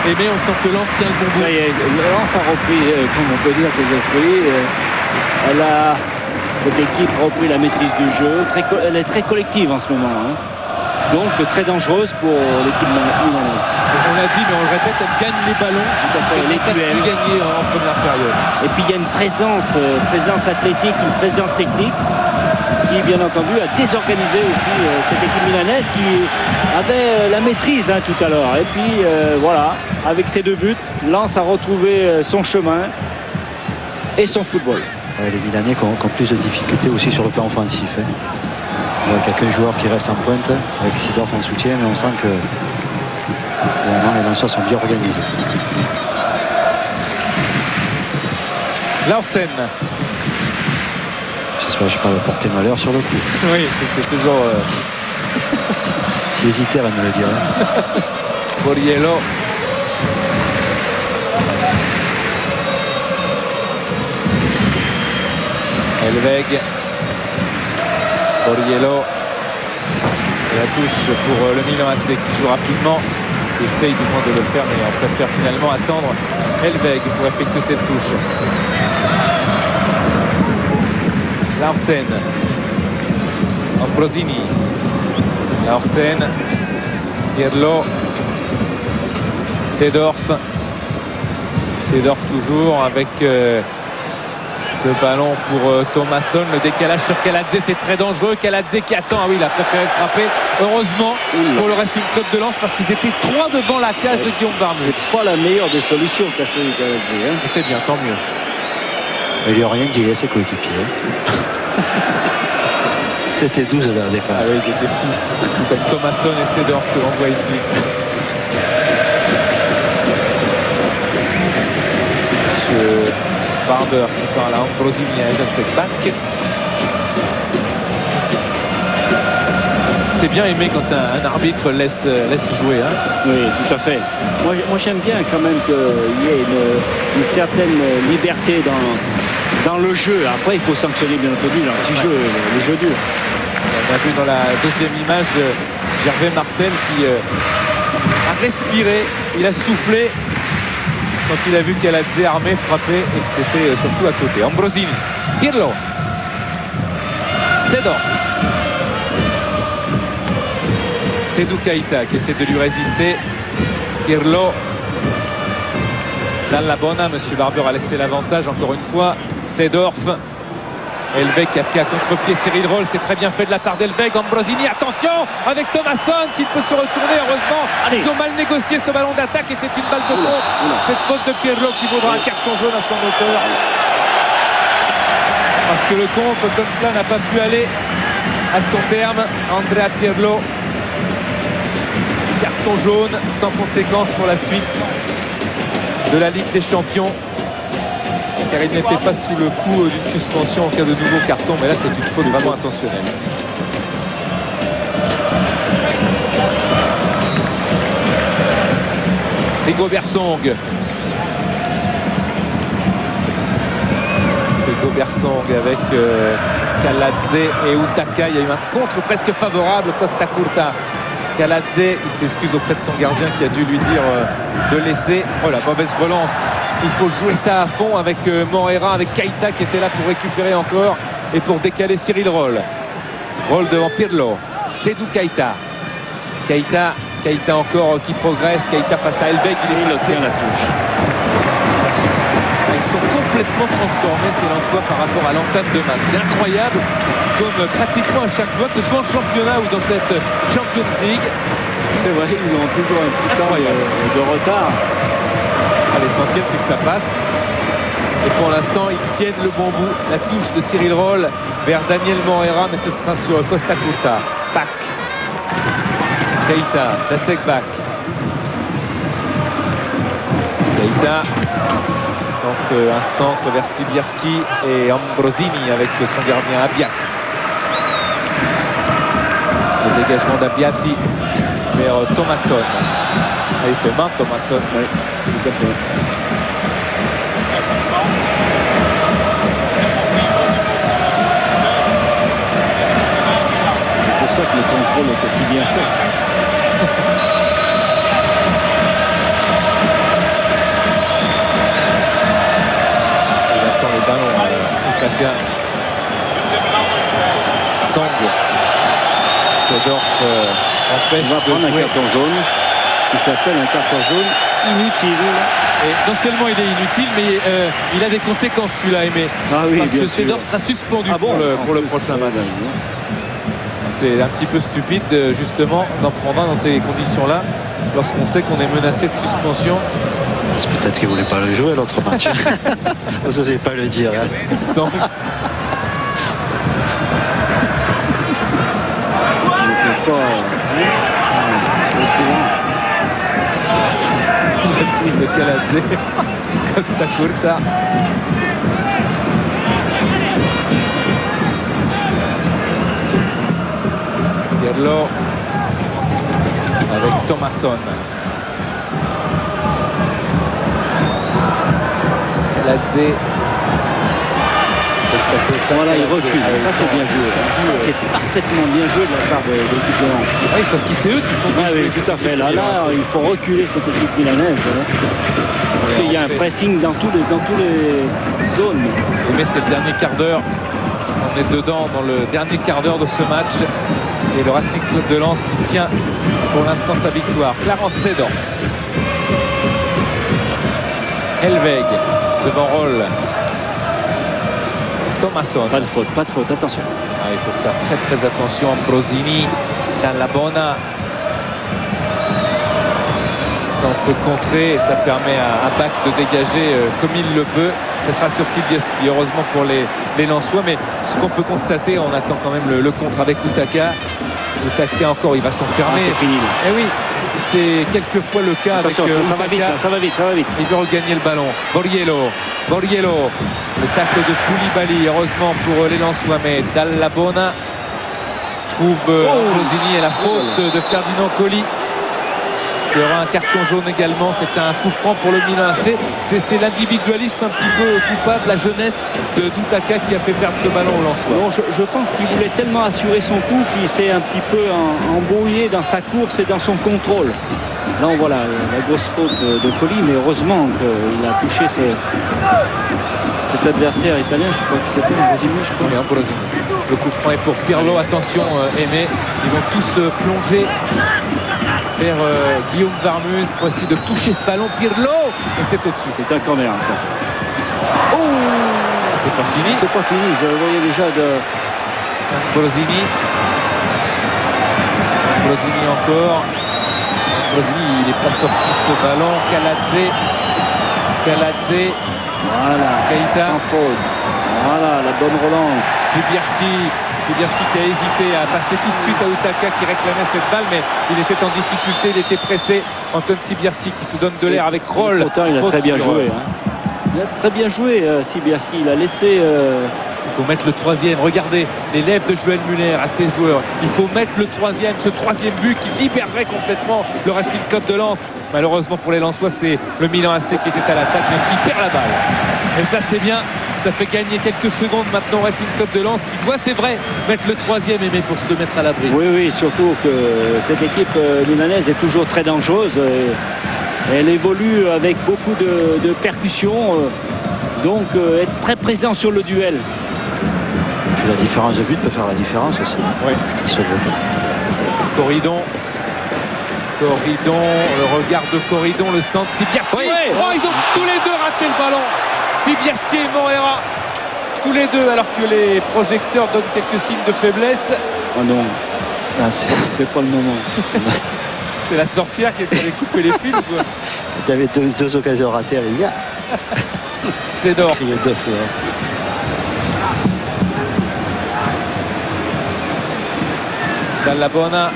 Mais on sent que Lens tient le bon bout. Ça y est, Lens a repris, comme on peut dire, ses esprits. Cette équipe a repris la maîtrise du jeu. Elle est très collective en ce moment. Donc très dangereuse pour l'équipe milanaise. On l'a dit, mais on le répète, elle gagne les ballons. Tout à fait, Elle les est assez duels. gagnée en première période. Et puis il y a une présence athlétique, une présence technique qui, bien entendu, a désorganisé aussi cette équipe milanaise qui avait la maîtrise tout à l'heure. Et puis voilà, avec ces 2 buts, Lens a retrouvé son chemin et son football. Ouais, les Milanais qui ont plus de difficultés aussi sur le plan offensif. Hein. Il y a quelques joueurs qui restent en pointe avec Seedorf en soutien, mais on sent que finalement, les Lensois sont bien organisés. Larsen. J'espère que je ne vais pas porter malheur sur le coup. Oui, c'est toujours... J'hésitais à me le dire. Hein. Borriello. Elveg. Borriello. Et la touche pour le Milan AC qui joue rapidement. Essaye du moins de le faire, mais on préfère finalement attendre Elveg pour effectuer cette touche. Larsen. Ambrosini. Larsen. Pirlo. Seedorf. Seedorf toujours avec ce ballon pour Thomasson. Le décalage sur Kaladze, c'est très dangereux. Kaladze qui attend. Ah oui, il a préféré frapper. Heureusement pour le Racing Club de Lens parce qu'ils étaient 3 devant la cage de Guillaume Varmus. C'est pas la meilleure des solutions qu'a choisi Kaladze. Hein. C'est bien, tant mieux. Il lui a rien dit à ses coéquipiers. C'était 12 dans la défense. Ah oui, c'était fou. Comme Thomasson et Seedorf que l'on voit ici. Monsieur Barber qui parle à Ambrosini et Jacek Bak. C'est bien aimé quand un arbitre laisse jouer. Hein. Oui, tout à fait. Moi j'aime bien quand même qu'il y ait une certaine liberté dans le jeu. Après, il faut sanctionner bien entendu l'anti-jeu, le jeu dur. On a vu dans la deuxième image Gervais Martel qui a respiré, il a soufflé quand il a vu Kaladze armé frapper et que c'était surtout à côté. Ambrosini, Pirlo, Seedorf, Seydou Keita qui essaie de lui résister. Pirlo dans la bonne, monsieur Barber a laissé l'avantage encore une fois. Seedorf. Elveg qui a pris à contre-pied Cyril Roll, c'est très bien fait de la part d'Elveg. Ambrosini, attention avec Thomasson, s'il peut se retourner, heureusement. Allez. Ils ont mal négocié ce ballon d'attaque et c'est une balle de contre. Cette faute de Pirlo qui vaudra un carton jaune à son auteur. Parce que le contre, comme cela, n'a pas pu aller à son terme. Andrea Pirlo. Carton jaune, sans conséquence pour la suite de la Ligue des Champions. Car il n'était pas sous le coup d'une suspension en cas de nouveau carton, mais là c'est une faute vraiment intentionnelle. Rigobert Song. Rigobert Song avec Kaladze et Utaka. Il y a eu un contre presque favorable. Costa Curta. Kaladze, il s'excuse auprès de son gardien qui a dû lui dire de laisser. Oh la mauvaise relance. Il faut jouer ça à fond avec Moreira, avec Keita qui était là pour récupérer encore et pour décaler Cyril Roll. Roll devant Pirlo. Seydou Keita. Keita encore qui progresse. Keita face à Elveg, il est placé. La touche. Ils sont complètement transformés ces Lensois par rapport à l'entame de match. C'est incroyable comme pratiquement à chaque fois, que ce soit en championnat ou dans cette Champions League. C'est vrai, ils ont toujours un petit temps de retard. L'essentiel c'est que ça passe. Et pour l'instant ils tiennent le bon bout. La touche de Cyril Roll vers Daniel Moreira, mais ce sera sur Costa Curta. Bak. Keita, Jacek Bak. Keita tente un centre vers Sibierski et Ambrosini avec son gardien Abbiati. Le dégagement d'Abbiati vers Thomasson. Il fait main Thomasson. Oui, tout à fait. C'est pour ça que le contrôle est aussi bien fait. Il attend le ballon. Utaka. Song. Sedorf empêche Il va de prendre un jouer. carton jaune, ce qui s'appelle un carton jaune inutile. Et non seulement il est inutile, mais il a des conséquences celui-là, Aimé. Ah oui, Parce bien que sûr. Sedorf sera suspendu Ah bon, pour le prochain match. C'est un petit peu stupide justement d'en prendre un dans ces conditions-là, lorsqu'on sait qu'on est menacé de suspension. C'est peut-être qu'il ne voulait pas le jouer l'autre match. Vous n'osez pas le dire. Hein. Sans... Le tweet de Kaladze. Costa Curta. Pirlo avec Thomasson. Kaladze. Voilà, il recule. Ça, c'est bien joué. Ça, c'est parfaitement bien joué de la part de l'équipe de Lens. Oui, c'est parce que c'est eux qui font Ah oui, tout à fait. Là, il faut reculer cette équipe milanaise. Parce qu'il y a un pressing dans tous les zones. Mais c'est le dernier quart d'heure. On est dedans dans le dernier quart d'heure de ce match. Et le Racing Club de Lens qui tient pour l'instant sa victoire. Clarence Sedorf. Helveg devant Roll. Thomasson. Pas de faute, attention. Ah, il faut faire très attention. Ambrosini dans la Bona. Centre contré, ça permet à Bach de dégager comme il le peut. Ça sera sur Sibierski, heureusement pour les Lensois. Mais ce qu'on peut constater, on attend quand même le contre avec Utaka. Utaka encore, il va s'enfermer. Ah, c'est fini. Et oui, c'est quelquefois le cas. Attention, avec ça va vite, ça va vite. Il veut regagner le ballon. Borriello, le tacle de Koulibaly, heureusement pour les Lensois, mais Dallabona trouve Ambrosini et la faute de Ferdinand Colli. Il y aura un carton jaune également, c'est un coup franc pour le Milan AC. C'est l'individualisme un petit peu coupable, la jeunesse d'Utaka qui a fait perdre ce ballon au Lensois. Non, je pense qu'il voulait tellement assurer son coup qu'il s'est un petit peu embrouillé dans sa course et dans son contrôle. Là on voit la grosse faute de Colli, mais heureusement qu'il a touché cet adversaire italien, je crois qu'il s'appelle Ambrosini, je crois. Oui, Ambrosini. Le coup franc est pour Pirlo, attention Aimé, ils vont tous plonger vers Guillaume Varmus pour essayer de toucher ce ballon. Pirlo, et c'est au-dessus. C'est un corner encore. Oh, c'est pas fini. C'est pas fini, je le voyais déjà de Ambrosini encore. Ambrosini, il n'est pas sorti ce ballon. Kaladze. Voilà, Keita. sans faute. Voilà, la bonne relance. Sibierski qui a hésité à passer tout de suite à Utaka qui réclamait cette balle, mais il était en difficulté, il était pressé. Antoine Sibierski qui se donne de l'air avec Roll. Pourtant, il a très bien joué. Il a très bien joué, Sibierski. Il a laissé... Il faut mettre le troisième. Regardez les lèvres de Joël Muller à ses joueurs. Il faut mettre le troisième, ce troisième but qui libérerait complètement le Racing Club de Lens. Malheureusement pour les Lensois, c'est le Milan AC qui était à l'attaque, mais qui perd la balle. Et ça, c'est bien. Ça fait gagner quelques secondes maintenant au Racing Club de Lens qui doit, c'est vrai, mettre le troisième, Aimé, pour se mettre à l'abri. Oui, surtout que cette équipe milanaise est toujours très dangereuse. Elle évolue avec beaucoup de percussions. Donc, être très présent sur le duel. Puis la différence de but peut faire la différence aussi. Oui. Il se veut pas. Corridon, le regard de Corridon, le centre, Sibierski. Oui. Oh, ils ont tous les deux raté le ballon. Sibierski et Moreira, tous les deux, alors que les projecteurs donnent quelques signes de faiblesse. Oh non, Ah, c'est pas le moment. C'est la sorcière qui est allée couper les fils. tu avais deux occasions ratées, les gars. C'est d'or. Il y a deux feux. Dallabona.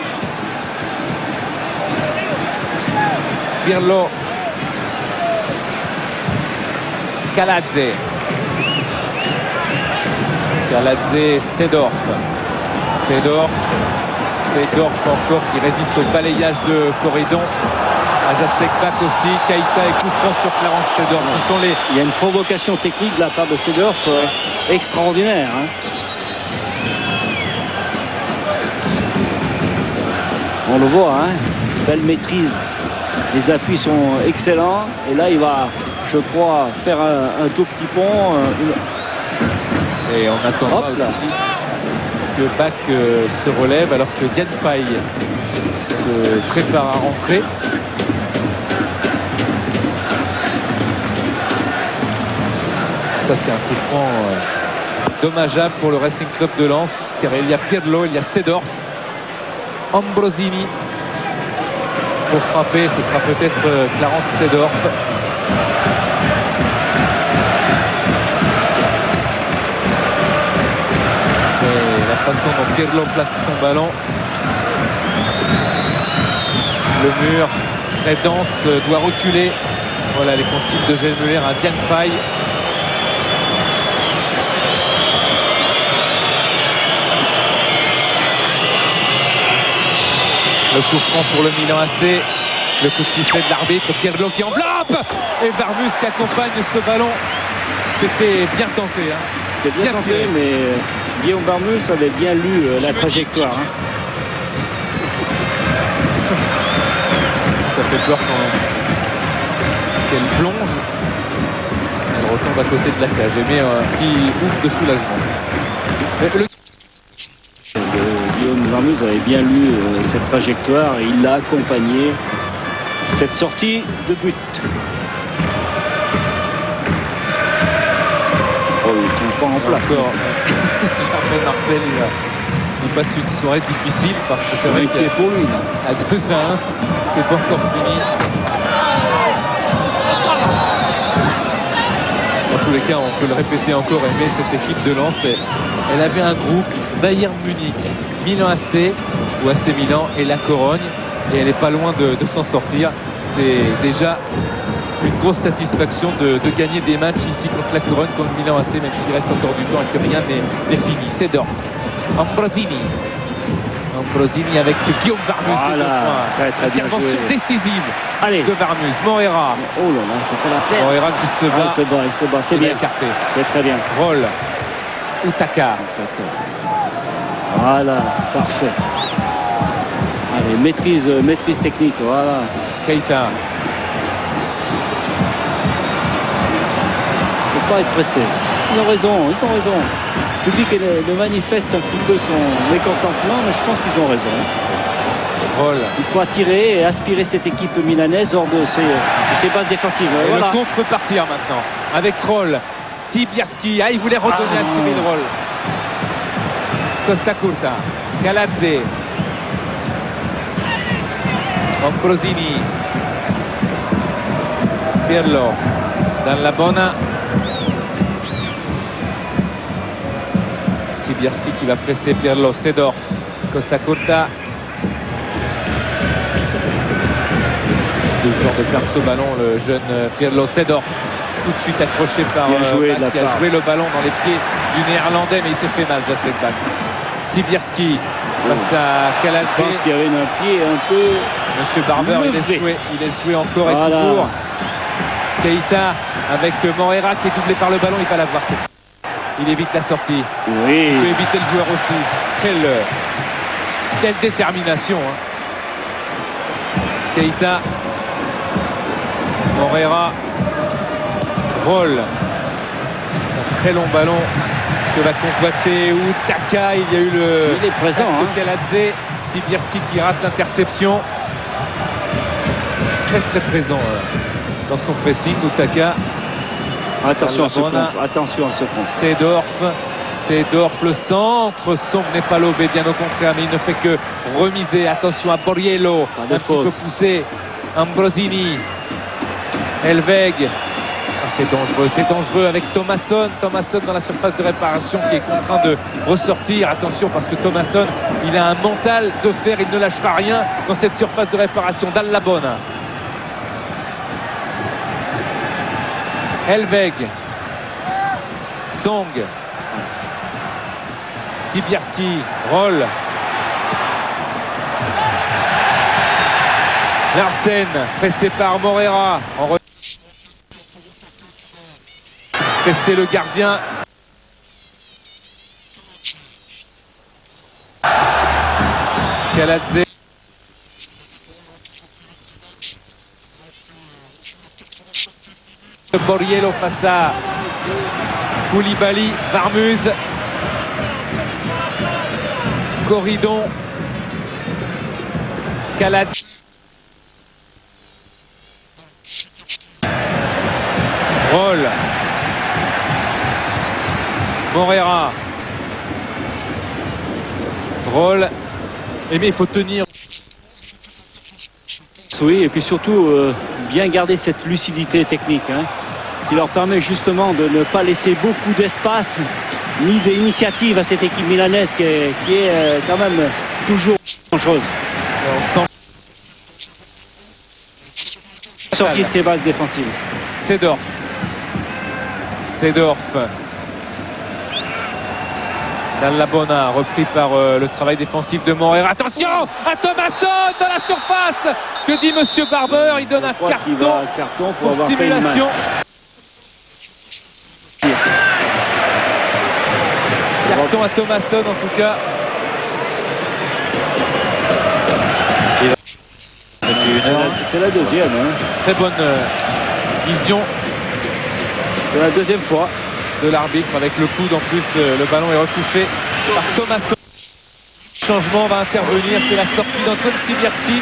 Pirlo. Kaladze. Sedorf encore qui résiste au balayage de Corridon. Ajacek Bach aussi, Keita et coup franc sur Clarence Sedorf. Ce sont les... Il y a une provocation technique de la part de Sedorf extraordinaire. On le voit, belle maîtrise. Les appuis sont excellents. Et là, il va, je crois, faire un tout petit pont. Et on attendra aussi que Bach se relève alors que Dian Phai se prépare à rentrer. Ça, c'est un coup franc dommageable pour le Racing Club de Lens, car il y a Pirlo, il y a Seedorf, Ambrosini pour frapper. Ce sera peut-être Clarence Seedorf. Et la façon dont Pirlo place son ballon, le mur très dense doit reculer. Voilà les consignes de Gilles Muller à Dian Phai. Le coup franc pour le Milan AC. Le coup de sifflet de l'arbitre. Pirlo qui enveloppe. Et Varmus qui accompagne ce ballon. C'était bien tenté. Hein. C'était bien tenté, tiré. Mais Guillaume Varmus avait bien lu la trajectoire. Hein. Ça fait peur quand même. Parce qu'elle plonge. Elle retombe à côté de la cage. Et met un petit ouf de soulagement. Guillaume Varmus avait bien lu cette trajectoire et il l'a accompagné. Cette sortie de but. Oh, ils ne sont pas en place. Charmaine Martel, il passe une soirée difficile parce que c'est vrai que pour lui. À 2-1, c'est pas encore fini. Dans tous les cas, on peut le répéter encore, aimer cette équipe de Lens. Elle avait un groupe Bayern Munich, Milan AC ou AC Milan et la Corogne, et elle n'est pas loin de s'en sortir. C'est déjà une grosse satisfaction de gagner des matchs ici contre la Corogne, contre Milan AC, même s'il reste encore du temps et que rien n'est fini. Seedorf, Ambrosini avec Guillaume Varmus. Voilà, très bien intervention joué. décisive. Allez. De Varmus. Moreira. Oh là là, il faut pas la perdre. Moreira qui se bat. Il se bat, c'est bien écarté. C'est très bien. Roll. Utaka. Voilà, parfait. Allez, maîtrise technique, voilà. Keita. Il ne faut pas être pressé. Ils ont raison. Le public le manifeste un petit peu son mécontentement, mais je pense qu'ils ont raison. Roll. Il faut attirer et aspirer cette équipe milanaise hors de ses bases défensives. Et voilà. le contre peut partir maintenant. Avec Roll. Sibierski. Il voulait redonner à Cyril Roll. Costa Curta. Galadze. Ambrosini. Pirlo. Dalla Bona. Sibierski qui va presser Pirlo. Seedorf. Costa Curta. Il a de perdre ce ballon, le jeune Pirlo. Seedorf. Tout de suite accroché par Bach, qui a joué le ballon dans les pieds du Néerlandais, mais il s'est fait mal, Jacek Bach. Sibierski face à Kaladze. Je pense qu'il y avait un pied un peu. Monsieur Barber, il laisse jouer encore et toujours. Keita avec Moreira qui est doublé par le ballon, il va la voir. Il évite la sortie. Oui. Il peut éviter le joueur aussi. Quelle détermination. Hein. Keita. Moreira. Roll. Un très long ballon que va convoiter Utaka. Il y a eu il est présent, de Kaladze. Sibierski qui rate l'interception. Très présent dans son pressing. Utaka. Attention à ce compte. Seedorf, le centre. Song n'est pas lobé, bien au contraire, mais il ne fait que remiser. Attention à Borriello. Un petit peu poussé. Ambrosini. Elveg. C'est dangereux avec Thomasson dans la surface de réparation qui est contraint de ressortir. Attention parce que Thomasson, il a un mental de fer, il ne lâchera rien dans cette surface de réparation. Dalla Bona. Elveg. Song. Sibierski. Roll. Larsen, pressé par Moreira. Pressé le gardien. Kaladze. Borriello face à Koulibaly. Varmus. Corridon. Calade. Roll. Morera. Roll. Et mais il faut tenir. Oui, et puis surtout bien garder cette lucidité technique hein, qui leur permet justement de ne pas laisser beaucoup d'espace ni d'initiative à cette équipe milanaise qui est quand même toujours dangereuse. Sortie de ses bases défensives. Seedorf. Dall'Abona, repris par le travail défensif de Morera. Attention à Thomasson dans la surface. Que dit Monsieur Barber? Il donne un carton pour simulation. Carton à Thomasson en tout cas. C'est la deuxième. Hein. Très bonne vision. C'est la deuxième fois de l'arbitre avec le coude en plus. Le ballon est retouché par Thomasson. Changement va intervenir, c'est la sortie d'Antoine Sibierski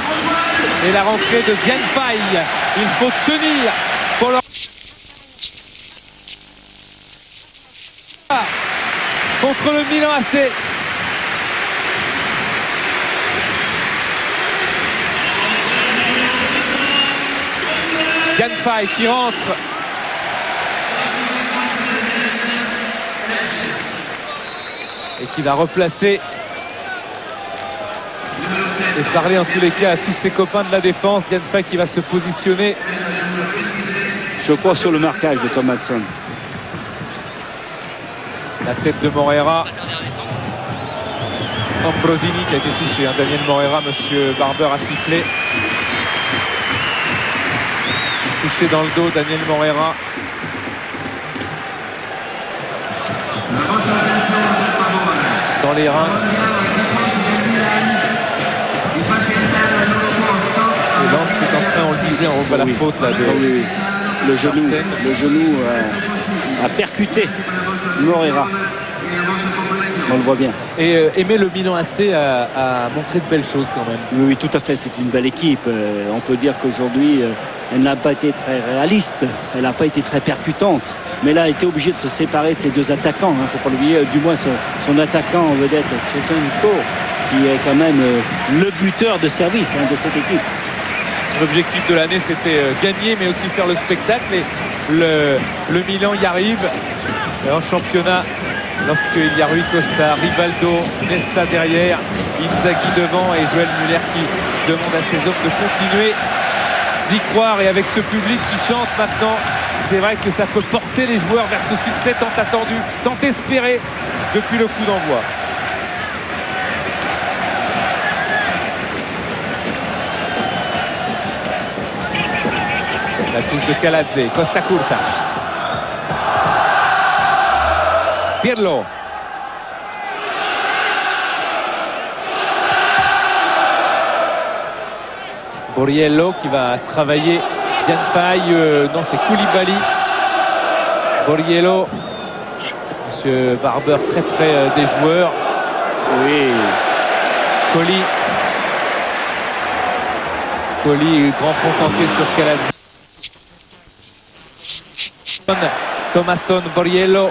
et la rentrée de Diane Faye. Il faut tenir pour leur... contre le Milan AC. Diane Faye qui rentre. Et qui va replacer et parler en tous les cas à tous ses copains de la défense. Diane Faye qui va se positionner, je crois, sur le marquage de Thomasson. La tête de Morera. Ambrosini qui a été touché. Daniel Morera, Monsieur Barber a sifflé. Touché dans le dos, Daniel Morera. Dans les reins. Et Lens qui est en train, on le disait, on voit la faute là de le genou a percuté Morera. On le voit bien. Et Aimé, le Milan AC a montré de belles choses quand même. Oui, tout à fait, c'est une belle équipe. On peut dire qu'aujourd'hui, elle n'a pas été très réaliste, elle n'a pas été très percutante. Mais là, elle a été obligée de se séparer de ses deux attaquants. Il ne faut pas l'oublier, du moins son attaquant en vedette, Shevchenko, qui est quand même le buteur de service de cette équipe. L'objectif de l'année, c'était gagner, mais aussi faire le spectacle. Et le Milan y arrive. Et en championnat, lorsqu'il y a Rui Costa, Rivaldo, Nesta derrière, Inzaghi devant et Joël Muller qui demande à ses hommes de continuer d'y croire. Et avec ce public qui chante maintenant, c'est vrai que ça peut porter les joueurs vers ce succès tant attendu, tant espéré depuis le coup d'envoi. La touche de Calazze, Costa Curta. Pirlo. Borriello qui va travailler. Diane Faye, non c'est Koulibaly. Borriello. Monsieur Barber très près des joueurs. Oui. Colli, grand contenté sur Calazze. Thomasson, Borriello.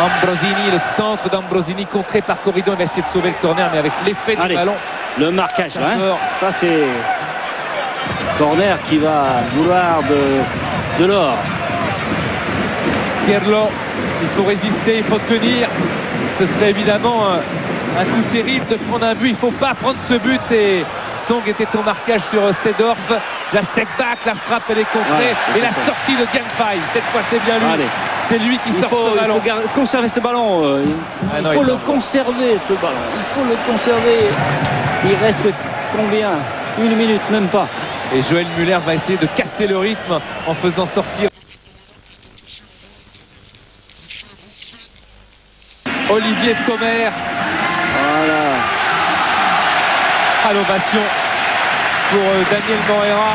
Ambrosini, le centre d'Ambrosini contré par Corridon. Il va essayer de sauver le corner, mais avec l'effet du ballon. Le marquage, ça c'est corner qui va vouloir de l'or. Pirlo, il faut résister, il faut tenir. Ce serait évidemment un coup terrible de prendre un but. Il ne faut pas prendre ce but. Et Song était au marquage sur Seedorf. La setback, la frappe, elle est contrée. Et la sortie de Diane Faye. Cette fois, c'est bien lui. C'est lui qui sort ce ballon. Il faut conserver ce ballon. Il faut le conserver, ce ballon. Il faut le conserver. Il reste combien? 1 minute, même pas. Et Joël Muller va essayer de casser le rythme en faisant sortir Olivier Comer. Voilà. À l'ovation pour Daniel Morera,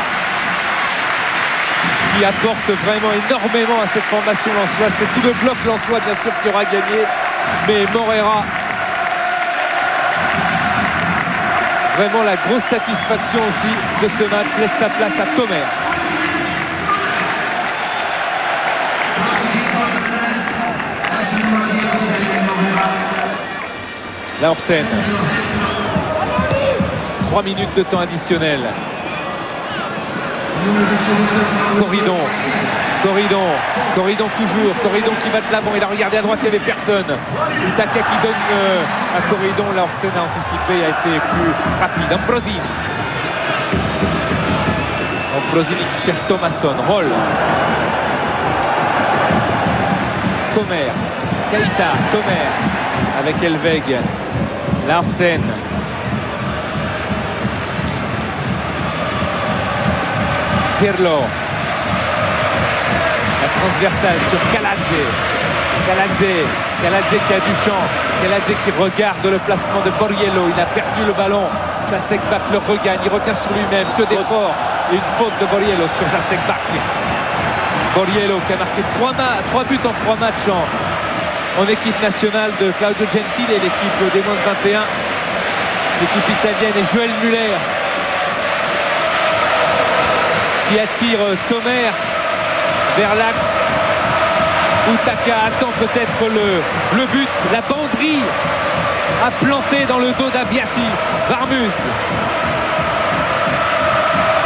qui apporte vraiment énormément à cette formation lensoise. C'est tout le bloc lensois bien sûr qui aura gagné. Mais Moreira, vraiment la grosse satisfaction aussi de ce match, laisse sa place à Tomer. Laursen. 3 minutes de temps additionnel. Corridon toujours. Corridon qui va de l'avant. Il a regardé à droite, il n'y avait personne. Utaka qui donne à Corridon. Laursen a anticipé, a été plus rapide. Ambrosini qui cherche Thomasson. Roll. Tomer. Keita. Tomer. Avec Elveg. Laursen. Pirlo. La transversale sur Kaladze. Kaladze qui a du champ. Kaladze qui regarde le placement de Borriello. Il a perdu le ballon. Jacek Bak le regagne. Il retient sur lui-même. Que d'efforts. Et une faute de Borriello sur Jacek Bak. Borriello qui a marqué 3 buts en 3 matchs en équipe nationale de Claudio Gentile et l'équipe des moins de 21. L'équipe italienne et Joël Muller qui attire Tomer vers l'axe. Utaka attend peut-être le but. La banderie a planté dans le dos d'Abbiati. Varmus.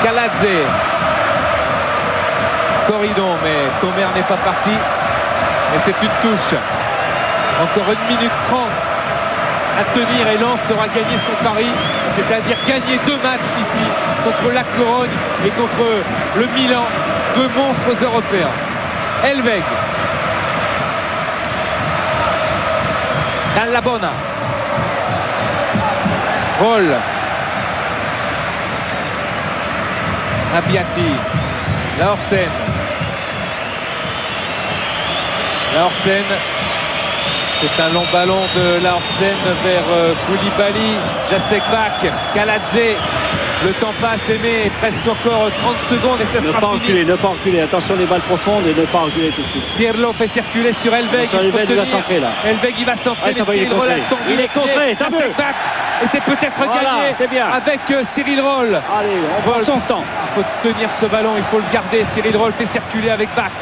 Kaladze. Corridon, mais Tomer n'est pas parti. Et c'est une touche. Encore 1 minute 30 à tenir et Lens aura gagné son pari, c'est-à-dire gagner 2 matchs ici contre la Corogne et contre le Milan, 2 monstres européens. Elveg. Dall'Abona. Roll. Abbiati. Laursen. C'est un long ballon de Laursen vers Koulibaly. Jacek Bak. Kaladze. Le temps passe, mais presque encore 30 secondes et ça sera fini. Ne pas reculer, attention les balles profondes et ne pas reculer tout de suite. Pirlo fait circuler sur Elveg. Il va centrer là. Elveg il va centrer, mais Cyril Roll a tendu. Il est contré, t'as vu. Et c'est peut-être gagné bien. avec Cyril Roll. Allez, on prend son temps. Il faut tenir ce ballon, il faut le garder. Cyril Roll fait circuler avec Bak.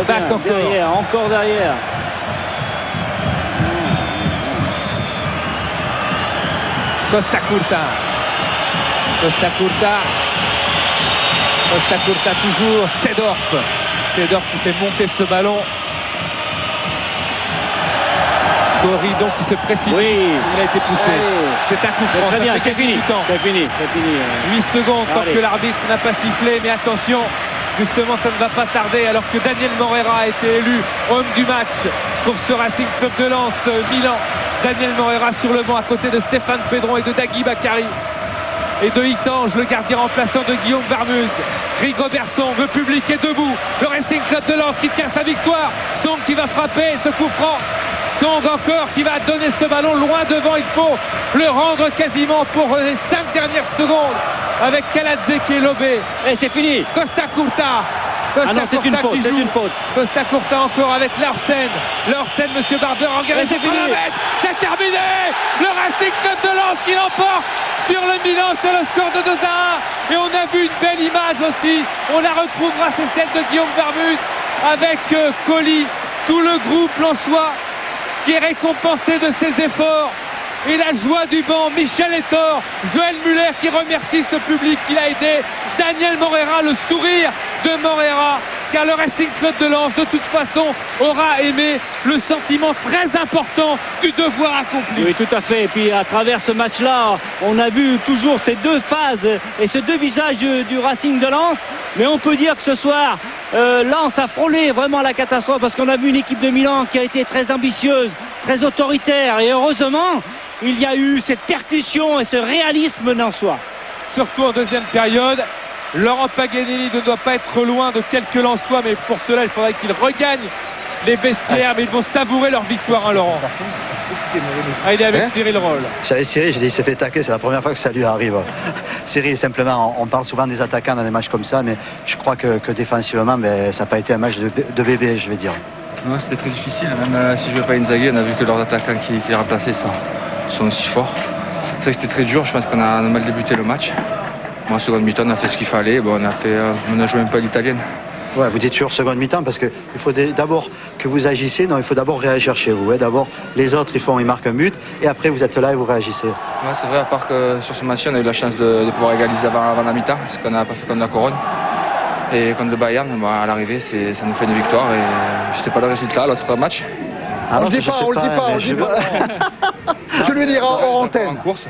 Bak encore. Derrière, encore derrière. Costa Curta toujours. Seedorf qui fait monter ce ballon. Corridon qui se précipite. Oui. Il a été poussé. C'est un coup franc. Très bien, c'est fini. C'est fini. 8 secondes tant que l'arbitre n'a pas sifflé. Mais attention, justement, ça ne va pas tarder alors que Daniel Moreira a été élu homme du match pour ce Racing Club de Lens Milan. Daniel Moreira sur le banc à côté de Stéphane Pedron et de Dagui Bakary. Et de Hitange, le gardien remplaçant de Guillaume Varmuz. Rigobert Song, le public est debout. Le Racing Club de Lens qui tient sa victoire. Song qui va frapper ce coup franc. Song encore qui va donner ce ballon loin devant. Il faut le rendre quasiment pour les 5 dernières secondes. Avec Kaladze qui est lobé. Et c'est fini. Costa Curta. C'est une faute. Costa Curta encore avec Laursen. Laursen, monsieur Barber, engagé. C'est fini. C'est terminé. Le Racing Club de Lens qui l'emporte sur le Milan sur le score de 2-1. Et on a vu une belle image aussi. On la retrouvera, c'est celle de Guillaume Varmuz avec Colli, tout le groupe lensois qui est récompensé de ses efforts. Et la joie du banc, Michel Ettore, Joël Muller qui remercie ce public qui l'a aidé, Daniel Moreira, le sourire de Moreira, car le Racing Club de Lens de toute façon aura aimé le sentiment très important du devoir accompli. Oui, tout à fait. Et puis à travers ce match-là, on a vu toujours ces 2 phases et ces 2 visages du Racing de Lens. Mais on peut dire que ce soir, Lens a frôlé vraiment la catastrophe parce qu'on a vu une équipe de Milan qui a été très ambitieuse, très autoritaire. Et heureusement, il y a eu cette percussion et ce réalisme lensois. Surtout en deuxième période, Laurent Paganelli ne doit pas être loin de quelques Lensois, mais pour cela, il faudrait qu'il regagne les vestiaires. Mais ils vont savourer leur victoire, hein, Laurent. Il est avec Cyril Roll. J'avais Cyril, j'ai dit il s'est fait taquer, c'est la première fois que ça lui arrive. Cyril, simplement, on parle souvent des attaquants dans des matchs comme ça, mais je crois que défensivement, ça n'a pas été un match de bébé, je vais dire. Non, c'était très difficile. Même si je ne jouais pas Inzaghi, on a vu que leurs attaquants qui remplaçaient sont aussi forts. C'est vrai que c'était très dur. Je pense qu'on a mal débuté le match. Moi, en seconde mi-temps, on a fait ce qu'il fallait. Bon, on a joué un peu à l'italienne. Ouais, vous dites toujours seconde mi-temps parce qu'il faut d'abord que vous agissez. Non, il faut d'abord réagir chez vous. D'abord, les autres, ils marquent un but et après, vous êtes là et vous réagissez. Ouais, c'est vrai, à part que sur ce match, on a eu la chance de pouvoir égaliser avant la mi-temps, ce qu'on n'a pas fait contre la Corogne. Et contre le Bayern, à l'arrivée, ça nous fait une victoire. Et je ne sais pas le résultat, l'autre match. On ne le dit pas. Tu lui diras hors antenne. En course.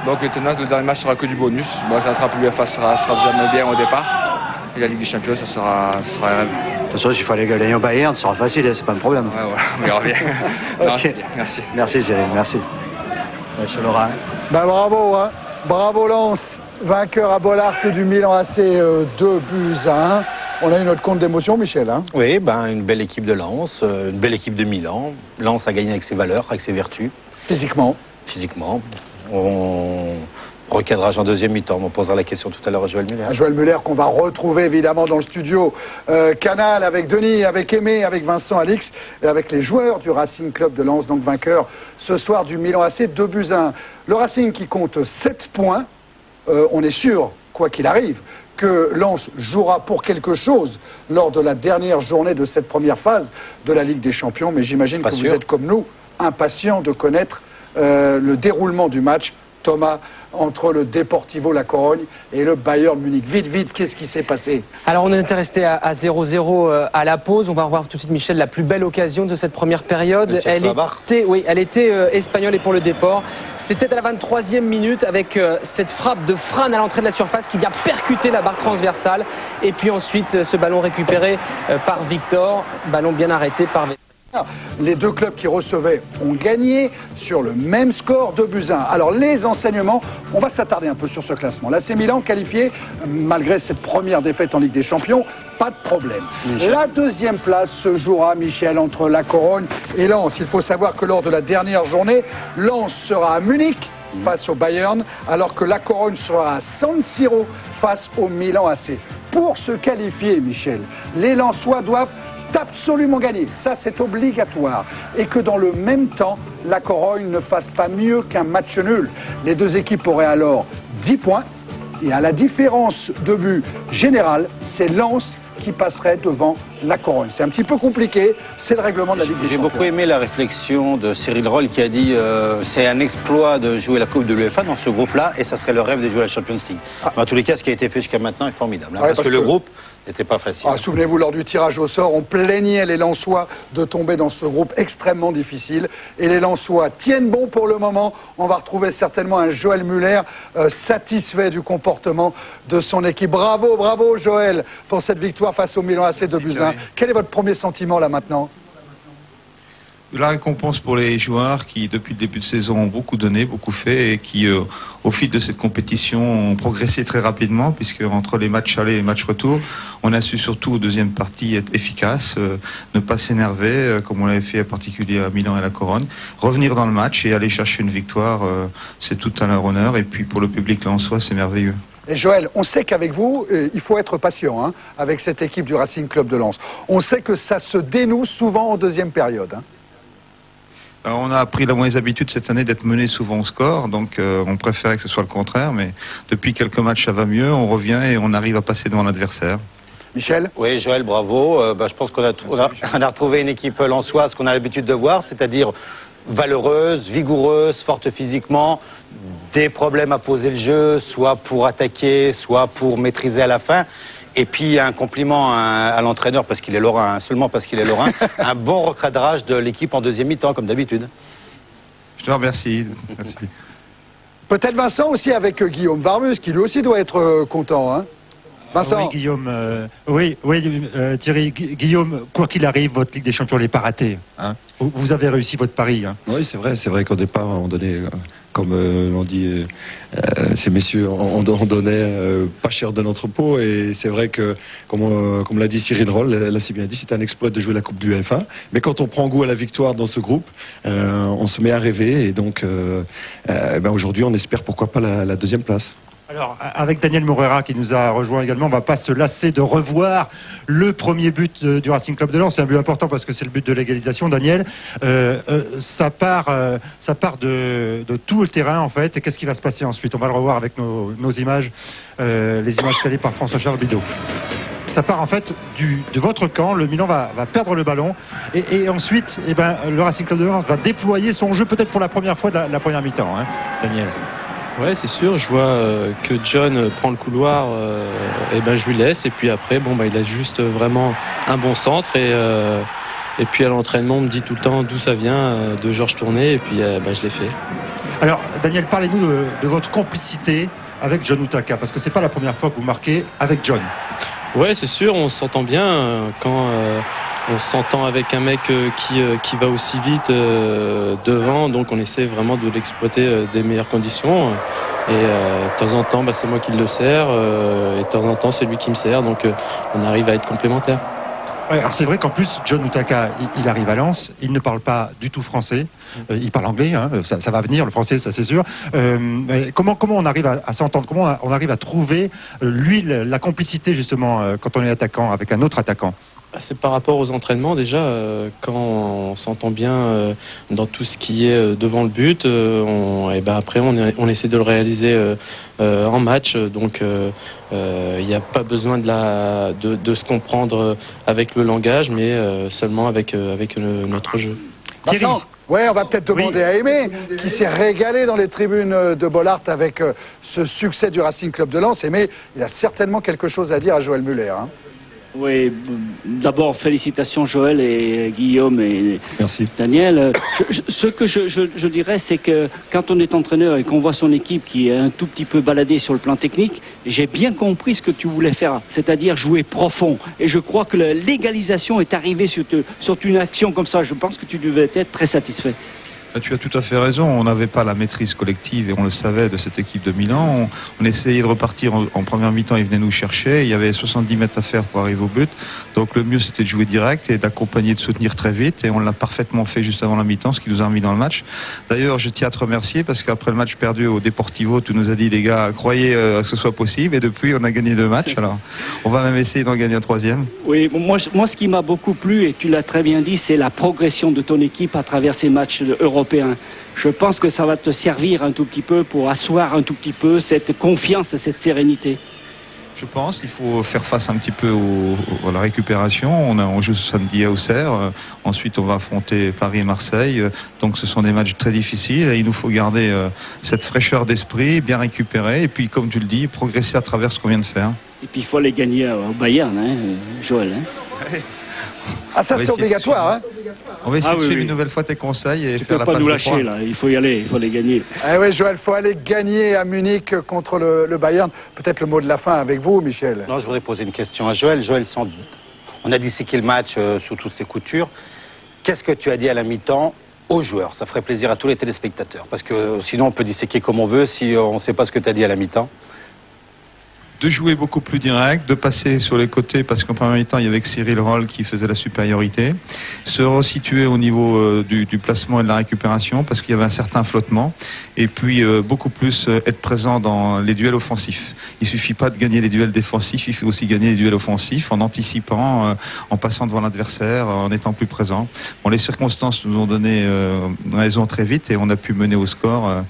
Donc maintenant, le dernier match sera que du bonus. Bon, ça attrape l'UEFA sera déjà bien au départ. Et la Ligue des Champions, ça sera un rêve. De toute façon, s'il fallait gagner au Bayern, ça sera facile, c'est pas un problème. Ouais, voilà, on verra bien. Non, Okay. bien. Merci. Merci Cyril, merci. Monsieur Laurent. Bravo, hein. Bravo Lens, vainqueur à Bollaert du Milan AC 2-1. On a eu notre compte d'émotion, Michel. Hein. Oui, une belle équipe de Lens, une belle équipe de Milan. Lens a gagné avec ses valeurs, avec ses vertus. Physiquement. Recadrage en deuxième mi-temps. On posera la question tout à l'heure à Joël Muller. Joël Muller qu'on va retrouver évidemment dans le studio Canal avec Denis, avec Aimé, avec Vincent, Alix et avec les joueurs du Racing Club de Lens, donc vainqueur ce soir du Milan AC 2-1. Le Racing qui compte 7 points. On est sûr, quoi qu'il arrive, que Lens jouera pour quelque chose lors de la dernière journée de cette première phase de la Ligue des Champions. Mais j'imagine que vous êtes comme nous, impatients de connaître le déroulement du match. Thomas, entre le Deportivo La Corogne et le Bayern Munich. Vite, qu'est-ce qui s'est passé? Alors on était resté à 0-0 à la pause. On va revoir tout de suite, Michel, la plus belle occasion de cette première période. Elle était espagnole et pour le Deport. C'était à la 23e minute avec cette frappe de Fran à l'entrée de la surface qui vient percuter la barre transversale. Et puis ensuite, ce ballon récupéré par Victor. Ballon bien arrêté par... Les deux clubs qui recevaient ont gagné sur le même score, 2-1. Alors les enseignements, on va s'attarder un peu sur ce classement. L'AC Milan qualifié, malgré cette première défaite en Ligue des Champions, pas de problème. La deuxième place se jouera, Michel, entre La Corogne et Lens. Il faut savoir que lors de la dernière journée, Lens sera à Munich face au Bayern, alors que La Corogne sera à San Siro face au Milan AC. Pour se qualifier, Michel, les Lensois doivent absolument gagner, ça c'est obligatoire, et que dans le même temps, La Corogne ne fasse pas mieux qu'un match nul. Les deux équipes auraient alors 10 points, et à la différence de but générale, c'est Lens qui passerait devant La Corogne. C'est un petit peu compliqué, c'est le règlement de la Ligue des Champions. J'ai beaucoup aimé la réflexion de Cyril Roll qui a dit c'est un exploit de jouer la Coupe de l'UEFA dans ce groupe-là et ça serait le rêve de jouer la Champions League. En tous les cas, ce qui a été fait jusqu'à maintenant est formidable, parce que le groupe n'était pas facile. Souvenez-vous, lors du tirage au sort, on plaignait les Lensois de tomber dans ce groupe extrêmement difficile. Et les Lensois tiennent bon pour le moment. On va retrouver certainement un Joël Muller satisfait du comportement de son équipe. Bravo Joël pour cette victoire face au Milan AC 2-1. Quel est votre premier sentiment là maintenant? La récompense pour les joueurs qui, depuis le début de saison, ont beaucoup donné, beaucoup fait et qui, au fil de cette compétition, ont progressé très rapidement puisque entre les matchs aller et les matchs retour, on a su surtout, deuxième partie, être efficace, ne pas s'énerver, comme on l'avait fait en particulier à Milan et à La Corogne, revenir dans le match et aller chercher une victoire, c'est tout à leur honneur. Et puis pour le public lensois, c'est merveilleux. Et Joël, on sait qu'avec vous, il faut être patient hein, avec cette équipe du Racing Club de Lens. On sait que ça se dénoue souvent en deuxième période. Hein. Alors on a appris la mauvaise habitude cette année d'être mené souvent au score, donc on préférait que ce soit le contraire, mais depuis quelques matchs ça va mieux, on revient et on arrive à passer devant l'adversaire. Michel? Oui, Joël, bravo. Je pense qu'on a retrouvé une équipe lensoise qu'on a l'habitude de voir, c'est-à-dire valeureuse, vigoureuse, forte physiquement, des problèmes à poser le jeu, soit pour attaquer, soit pour maîtriser à la fin. Et puis un compliment à l'entraîneur, parce qu'il est lorrain, seulement parce qu'il est lorrain, un bon recadrage de l'équipe en deuxième mi-temps, comme d'habitude. Je te remercie. Merci. Peut-être Vincent aussi avec Guillaume Varmus, qui lui aussi doit être content. Hein. Vincent? Oui, Guillaume. Thierry, Guillaume, quoi qu'il arrive, votre Ligue des Champions n'est pas ratée. Hein. Vous avez réussi votre pari. Hein. Oui, c'est vrai qu'au départ, on donnait, comme l'ont dit ces messieurs, on donnait pas cher de notre peau. Et c'est vrai que, comme l'a dit Cyril Roll, l'a si bien dit, c'est un exploit de jouer la Coupe du UEFA. Mais quand on prend goût à la victoire dans ce groupe, on se met à rêver. Et donc, aujourd'hui, on espère pourquoi pas la deuxième place. Alors, avec Daniel Moreira qui nous a rejoint également, on ne va pas se lasser de revoir le premier but du Racing Club de Lens. C'est un but important parce que c'est le but de l'égalisation, Daniel. Ça part de tout le terrain, en fait. Et qu'est-ce qui va se passer ensuite? On va le revoir avec nos images, les images calées par François-Charles Bidot. Ça part en fait de votre camp. Le Milan va perdre le ballon et ensuite le Racing Club de Lens va déployer son jeu peut-être pour la première fois de la première mi-temps, hein, Daniel. Ouais, c'est sûr. Je vois que John prend le couloir, je lui laisse. Et puis après, il a juste vraiment un bon centre. Et puis à l'entraînement, on me dit tout le temps d'où ça vient, de Georges Tourné. Et puis je l'ai fait. Alors, Daniel, parlez-nous de votre complicité avec John Utaka, parce que c'est pas la première fois que vous marquez avec John. Ouais, c'est sûr. On s'entend bien quand on s'entend avec un mec qui va aussi vite devant, donc on essaie vraiment de l'exploiter des meilleures conditions. Et de temps en temps, c'est moi qui le sers, et de temps en temps, c'est lui qui me sert, donc on arrive à être complémentaires. Ouais, alors c'est vrai qu'en plus, John Utaka, il arrive à Lens, il ne parle pas du tout français, il parle anglais, hein, ça va venir, le français, ça c'est sûr. Comment on arrive à s'entendre, comment on arrive à trouver, lui, la complicité justement, quand on est attaquant avec un autre attaquant? C'est par rapport aux entraînements déjà, quand on s'entend bien dans tout ce qui est devant le but, après on essaie de le réaliser en match, donc il n'y a pas besoin de se comprendre avec le langage, mais seulement avec notre jeu. Thierry. Ouais, on va peut-être demander à Aimé, qui s'est régalé dans les tribunes de Bollaert avec ce succès du Racing Club de Lens. Aimé, il a certainement quelque chose à dire à Joël Muller, hein. Oui, d'abord félicitations Joël et Guillaume et Merci. Daniel. Ce que je dirais, c'est que quand on est entraîneur et qu'on voit son équipe qui est un tout petit peu baladée sur le plan technique, j'ai bien compris ce que tu voulais faire, c'est-à-dire jouer profond. Et je crois que l'égalisation est arrivée sur une action comme ça. Je pense que tu devais être très satisfait. Tu as tout à fait raison, on n'avait pas la maîtrise collective et on le savait de cette équipe de Milan. On essayait de repartir en première mi-temps, ils venaient nous chercher, il y avait 70 mètres à faire pour arriver au but. Donc le mieux c'était de jouer direct et d'accompagner, de soutenir très vite, et on l'a parfaitement fait juste avant la mi-temps, ce qui nous a remis dans le match. D'ailleurs, je tiens à te remercier parce qu'après le match perdu au Deportivo, tu nous as dit les gars, croyez que ce soit possible, et depuis on a gagné 2 matchs, alors on va même essayer d'en gagner un 3e. Oui, moi ce qui m'a beaucoup plu, et tu l'as très bien dit, c'est la progression de ton équipe à travers ces matchs européens. Je pense que ça va te servir un tout petit peu pour asseoir un tout petit peu cette confiance et cette sérénité. Je pense qu'il faut faire face un petit peu à la récupération. On joue samedi à Auxerre, ensuite on va affronter Paris et Marseille, donc ce sont des matchs très difficiles et il nous faut garder cette fraîcheur d'esprit, bien récupérer, et puis comme tu le dis, progresser à travers ce qu'on vient de faire. Et puis il faut les gagner au Bayern, hein, Joël. Hein. Ouais. Ah, ça c'est obligatoire, hein. On va essayer de suivre une nouvelle fois tes conseils et tu faire peux la pas passe nous de lâcher points. là, il faut y aller, il faut les gagner. Eh oui, Joël, il faut aller gagner à Munich contre le Bayern. Peut-être le mot de la fin avec vous, Michel. Non, je voudrais poser une question à Joël. Joël, on a disséqué le match sous toutes ses coutures. Qu'est-ce que tu as dit à la mi-temps aux joueurs? Ça ferait plaisir à tous les téléspectateurs, parce que sinon on peut disséquer comme on veut si on ne sait pas ce que tu as dit à la mi-temps. De jouer beaucoup plus direct, de passer sur les côtés, parce qu'en premier temps il y avait que Cyril Roll qui faisait la supériorité, se resituer au niveau du placement et de la récupération, parce qu'il y avait un certain flottement, et puis beaucoup plus être présent dans les duels offensifs. Il suffit pas de gagner les duels défensifs, il faut aussi gagner les duels offensifs en anticipant, en passant devant l'adversaire, en étant plus présent. Bon, les circonstances nous ont donné raison très vite et on a pu mener au score.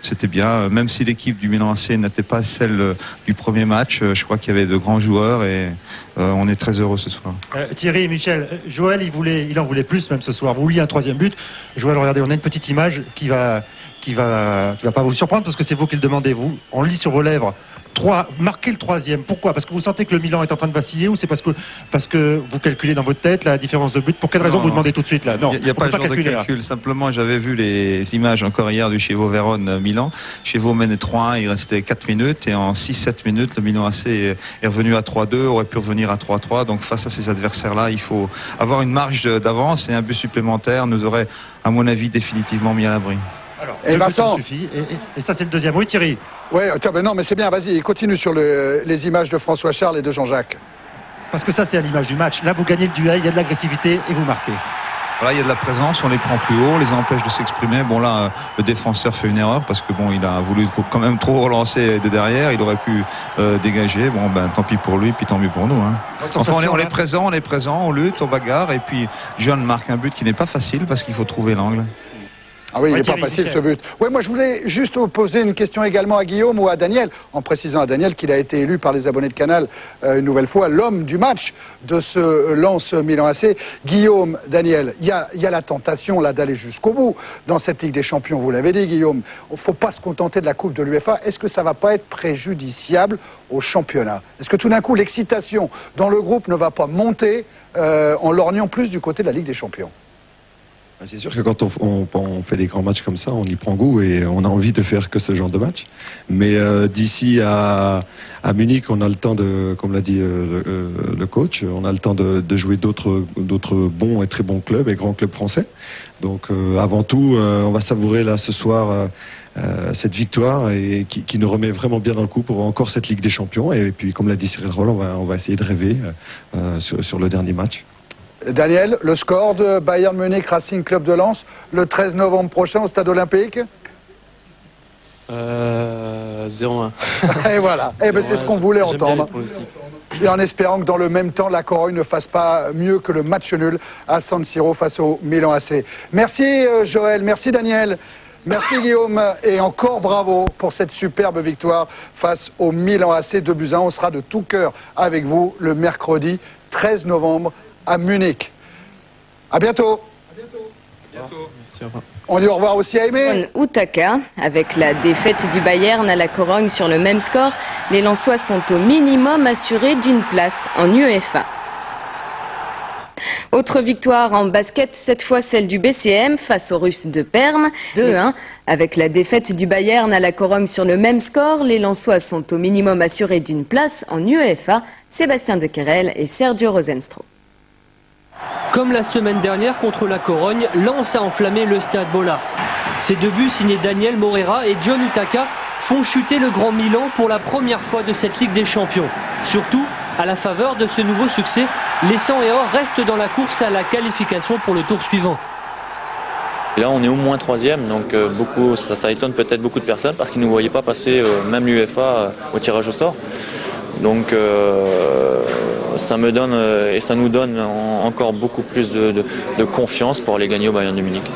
C'était bien, même si l'équipe du Milan AC n'était pas celle du premier match. Je crois qu'il y avait de grands joueurs et on est très heureux ce soir. Thierry et Michel, Joël il en voulait plus même ce soir. Vous vouliez un 3e but. Joël, regardez, on a une petite image qui va pas vous surprendre parce que c'est vous qui le demandez. On lit sur vos lèvres. Marquez le 3e. Pourquoi? Parce que vous sentez que le Milan est en train de vaciller, ou c'est parce que vous calculez dans votre tête la différence de but? Pour quelle raison vous demandez tout de suite là? Non, il n'y a pas de genre de calcul. Simplement, j'avais vu les images encore hier du Chievo Vérone Milan. Chievo menait 3-1, il restait 4 minutes et en 6-7 minutes, le Milan AC est revenu à 3-2, aurait pu revenir à 3-3. Donc face à ces adversaires-là, il faut avoir une marge d'avance, et un but supplémentaire nous aurait, à mon avis, définitivement mis à l'abri. Alors, et Vincent, suffit. Et ça c'est le 2e. Oui, Thierry. Ouais, non, mais c'est bien, vas-y, continue sur les images de François Charles et de Jean-Jacques. Parce que ça c'est à l'image du match. Là vous gagnez le duel, il y a de l'agressivité et vous marquez. Voilà, il y a de la présence, on les prend plus haut, on les empêche de s'exprimer. Bon là, le défenseur fait une erreur parce que bon, il a voulu quand même trop relancer de derrière. Il aurait pu dégager. Bon, ben tant pis pour lui, puis tant mieux pour nous. Hein. Enfin, on est présent, on lutte, on bagarre. Et puis John marque un but qui n'est pas facile parce qu'il faut trouver l'angle. Ah oui, il n'est pas facile ce but. Oui, moi je voulais juste poser une question également à Guillaume ou à Daniel, en précisant à Daniel qu'il a été élu par les abonnés de Canal une nouvelle fois l'homme du match de ce Lens Milan AC. Guillaume, Daniel, il y a la tentation là d'aller jusqu'au bout dans cette Ligue des Champions, vous l'avez dit Guillaume. Il ne faut pas se contenter de la Coupe de l'UEFA. Est-ce que ça ne va pas être préjudiciable au championnat? Est-ce que tout d'un coup l'excitation dans le groupe ne va pas monter en lorgnant plus du côté de la Ligue des Champions? C'est sûr que quand on fait des grands matchs comme ça, on y prend goût et on a envie de faire que ce genre de match. Mais d'ici à Munich, on a le temps de, comme l'a dit le coach, on a le temps de jouer d'autres bons et très bons clubs et grands clubs français. Donc avant tout, on va savourer là ce soir cette victoire et qui nous remet vraiment bien dans le coup pour encore cette Ligue des Champions. Et puis comme l'a dit Cyril Roll, on va essayer de rêver sur le dernier match. Daniel, le score de Bayern Munich Racing Club de Lens le 13 novembre prochain au Stade Olympique 0-1. Et voilà, c'est ce qu'on voulait entendre. Et en espérant que dans le même temps, la Corogne ne fasse pas mieux que le match nul à San Siro face au Milan AC. Merci Joël, merci Daniel. Merci Guillaume et encore bravo pour cette superbe victoire face au Milan AC 2-1. On sera de tout cœur avec vous le mercredi 13 novembre à Munich. À bientôt. Merci, au revoir. On dit au revoir aussi à Aimé. Utaka, avec la défaite du Bayern à la Corogne sur le même score, les Lensois sont au minimum assurés d'une place en UEFA. Autre victoire en basket, cette fois celle du BCM face aux Russes de Perm, 2-1. Avec la défaite du Bayern à la Corogne sur le même score, les Lensois sont au minimum assurés d'une place en UEFA. Sébastien De Querel et Sergio Rosenstro. Comme la semaine dernière contre la Corogne, Lens a enflammé le stade Bollaert. Ces deux buts signés Daniel Morera et John Utaka font chuter le Grand Milan pour la première fois de cette Ligue des Champions. Surtout, à la faveur de ce nouveau succès, les 100 et or restent dans la course à la qualification pour le tour suivant. Et là, on est au moins 3e, donc ça étonne peut-être beaucoup de personnes parce qu'ils ne nous voyaient pas passer, même l'UEFA, au tirage au sort. Donc ça me donne et ça nous donne encore beaucoup plus de confiance pour aller gagner au Bayern de Munich.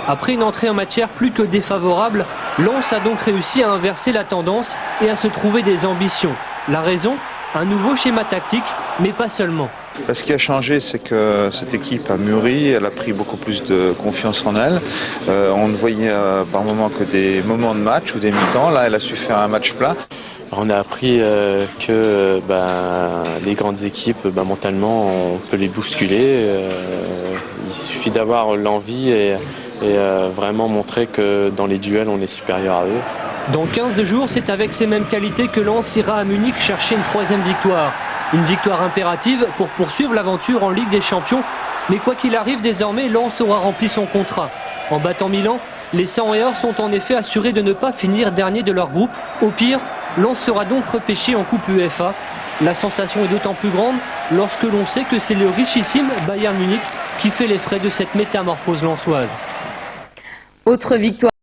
Après une entrée en matière plus que défavorable, Lens a donc réussi à inverser la tendance et à se trouver des ambitions. La raison ? Un nouveau schéma tactique, mais pas seulement. Ce qui a changé, c'est que cette équipe a mûri, elle a pris beaucoup plus de confiance en elle. On ne voyait par moments que des moments de match ou des mi-temps. Là, elle a su faire un match plat. On a appris que les grandes équipes, mentalement, on peut les bousculer. Il suffit d'avoir l'envie et vraiment montrer que dans les duels, on est supérieur à eux. Dans 15 jours, c'est avec ces mêmes qualités que Lens ira à Munich chercher une 3e victoire. Une victoire impérative pour poursuivre l'aventure en Ligue des Champions. Mais quoi qu'il arrive, désormais, Lens aura rempli son contrat. En battant Milan, les 100 et or sont en effet assurés de ne pas finir dernier de leur groupe. Au pire, Lens sera donc repêché en Coupe UEFA. La sensation est d'autant plus grande lorsque l'on sait que c'est le richissime Bayern Munich qui fait les frais de cette métamorphose lensoise. Autre victoire.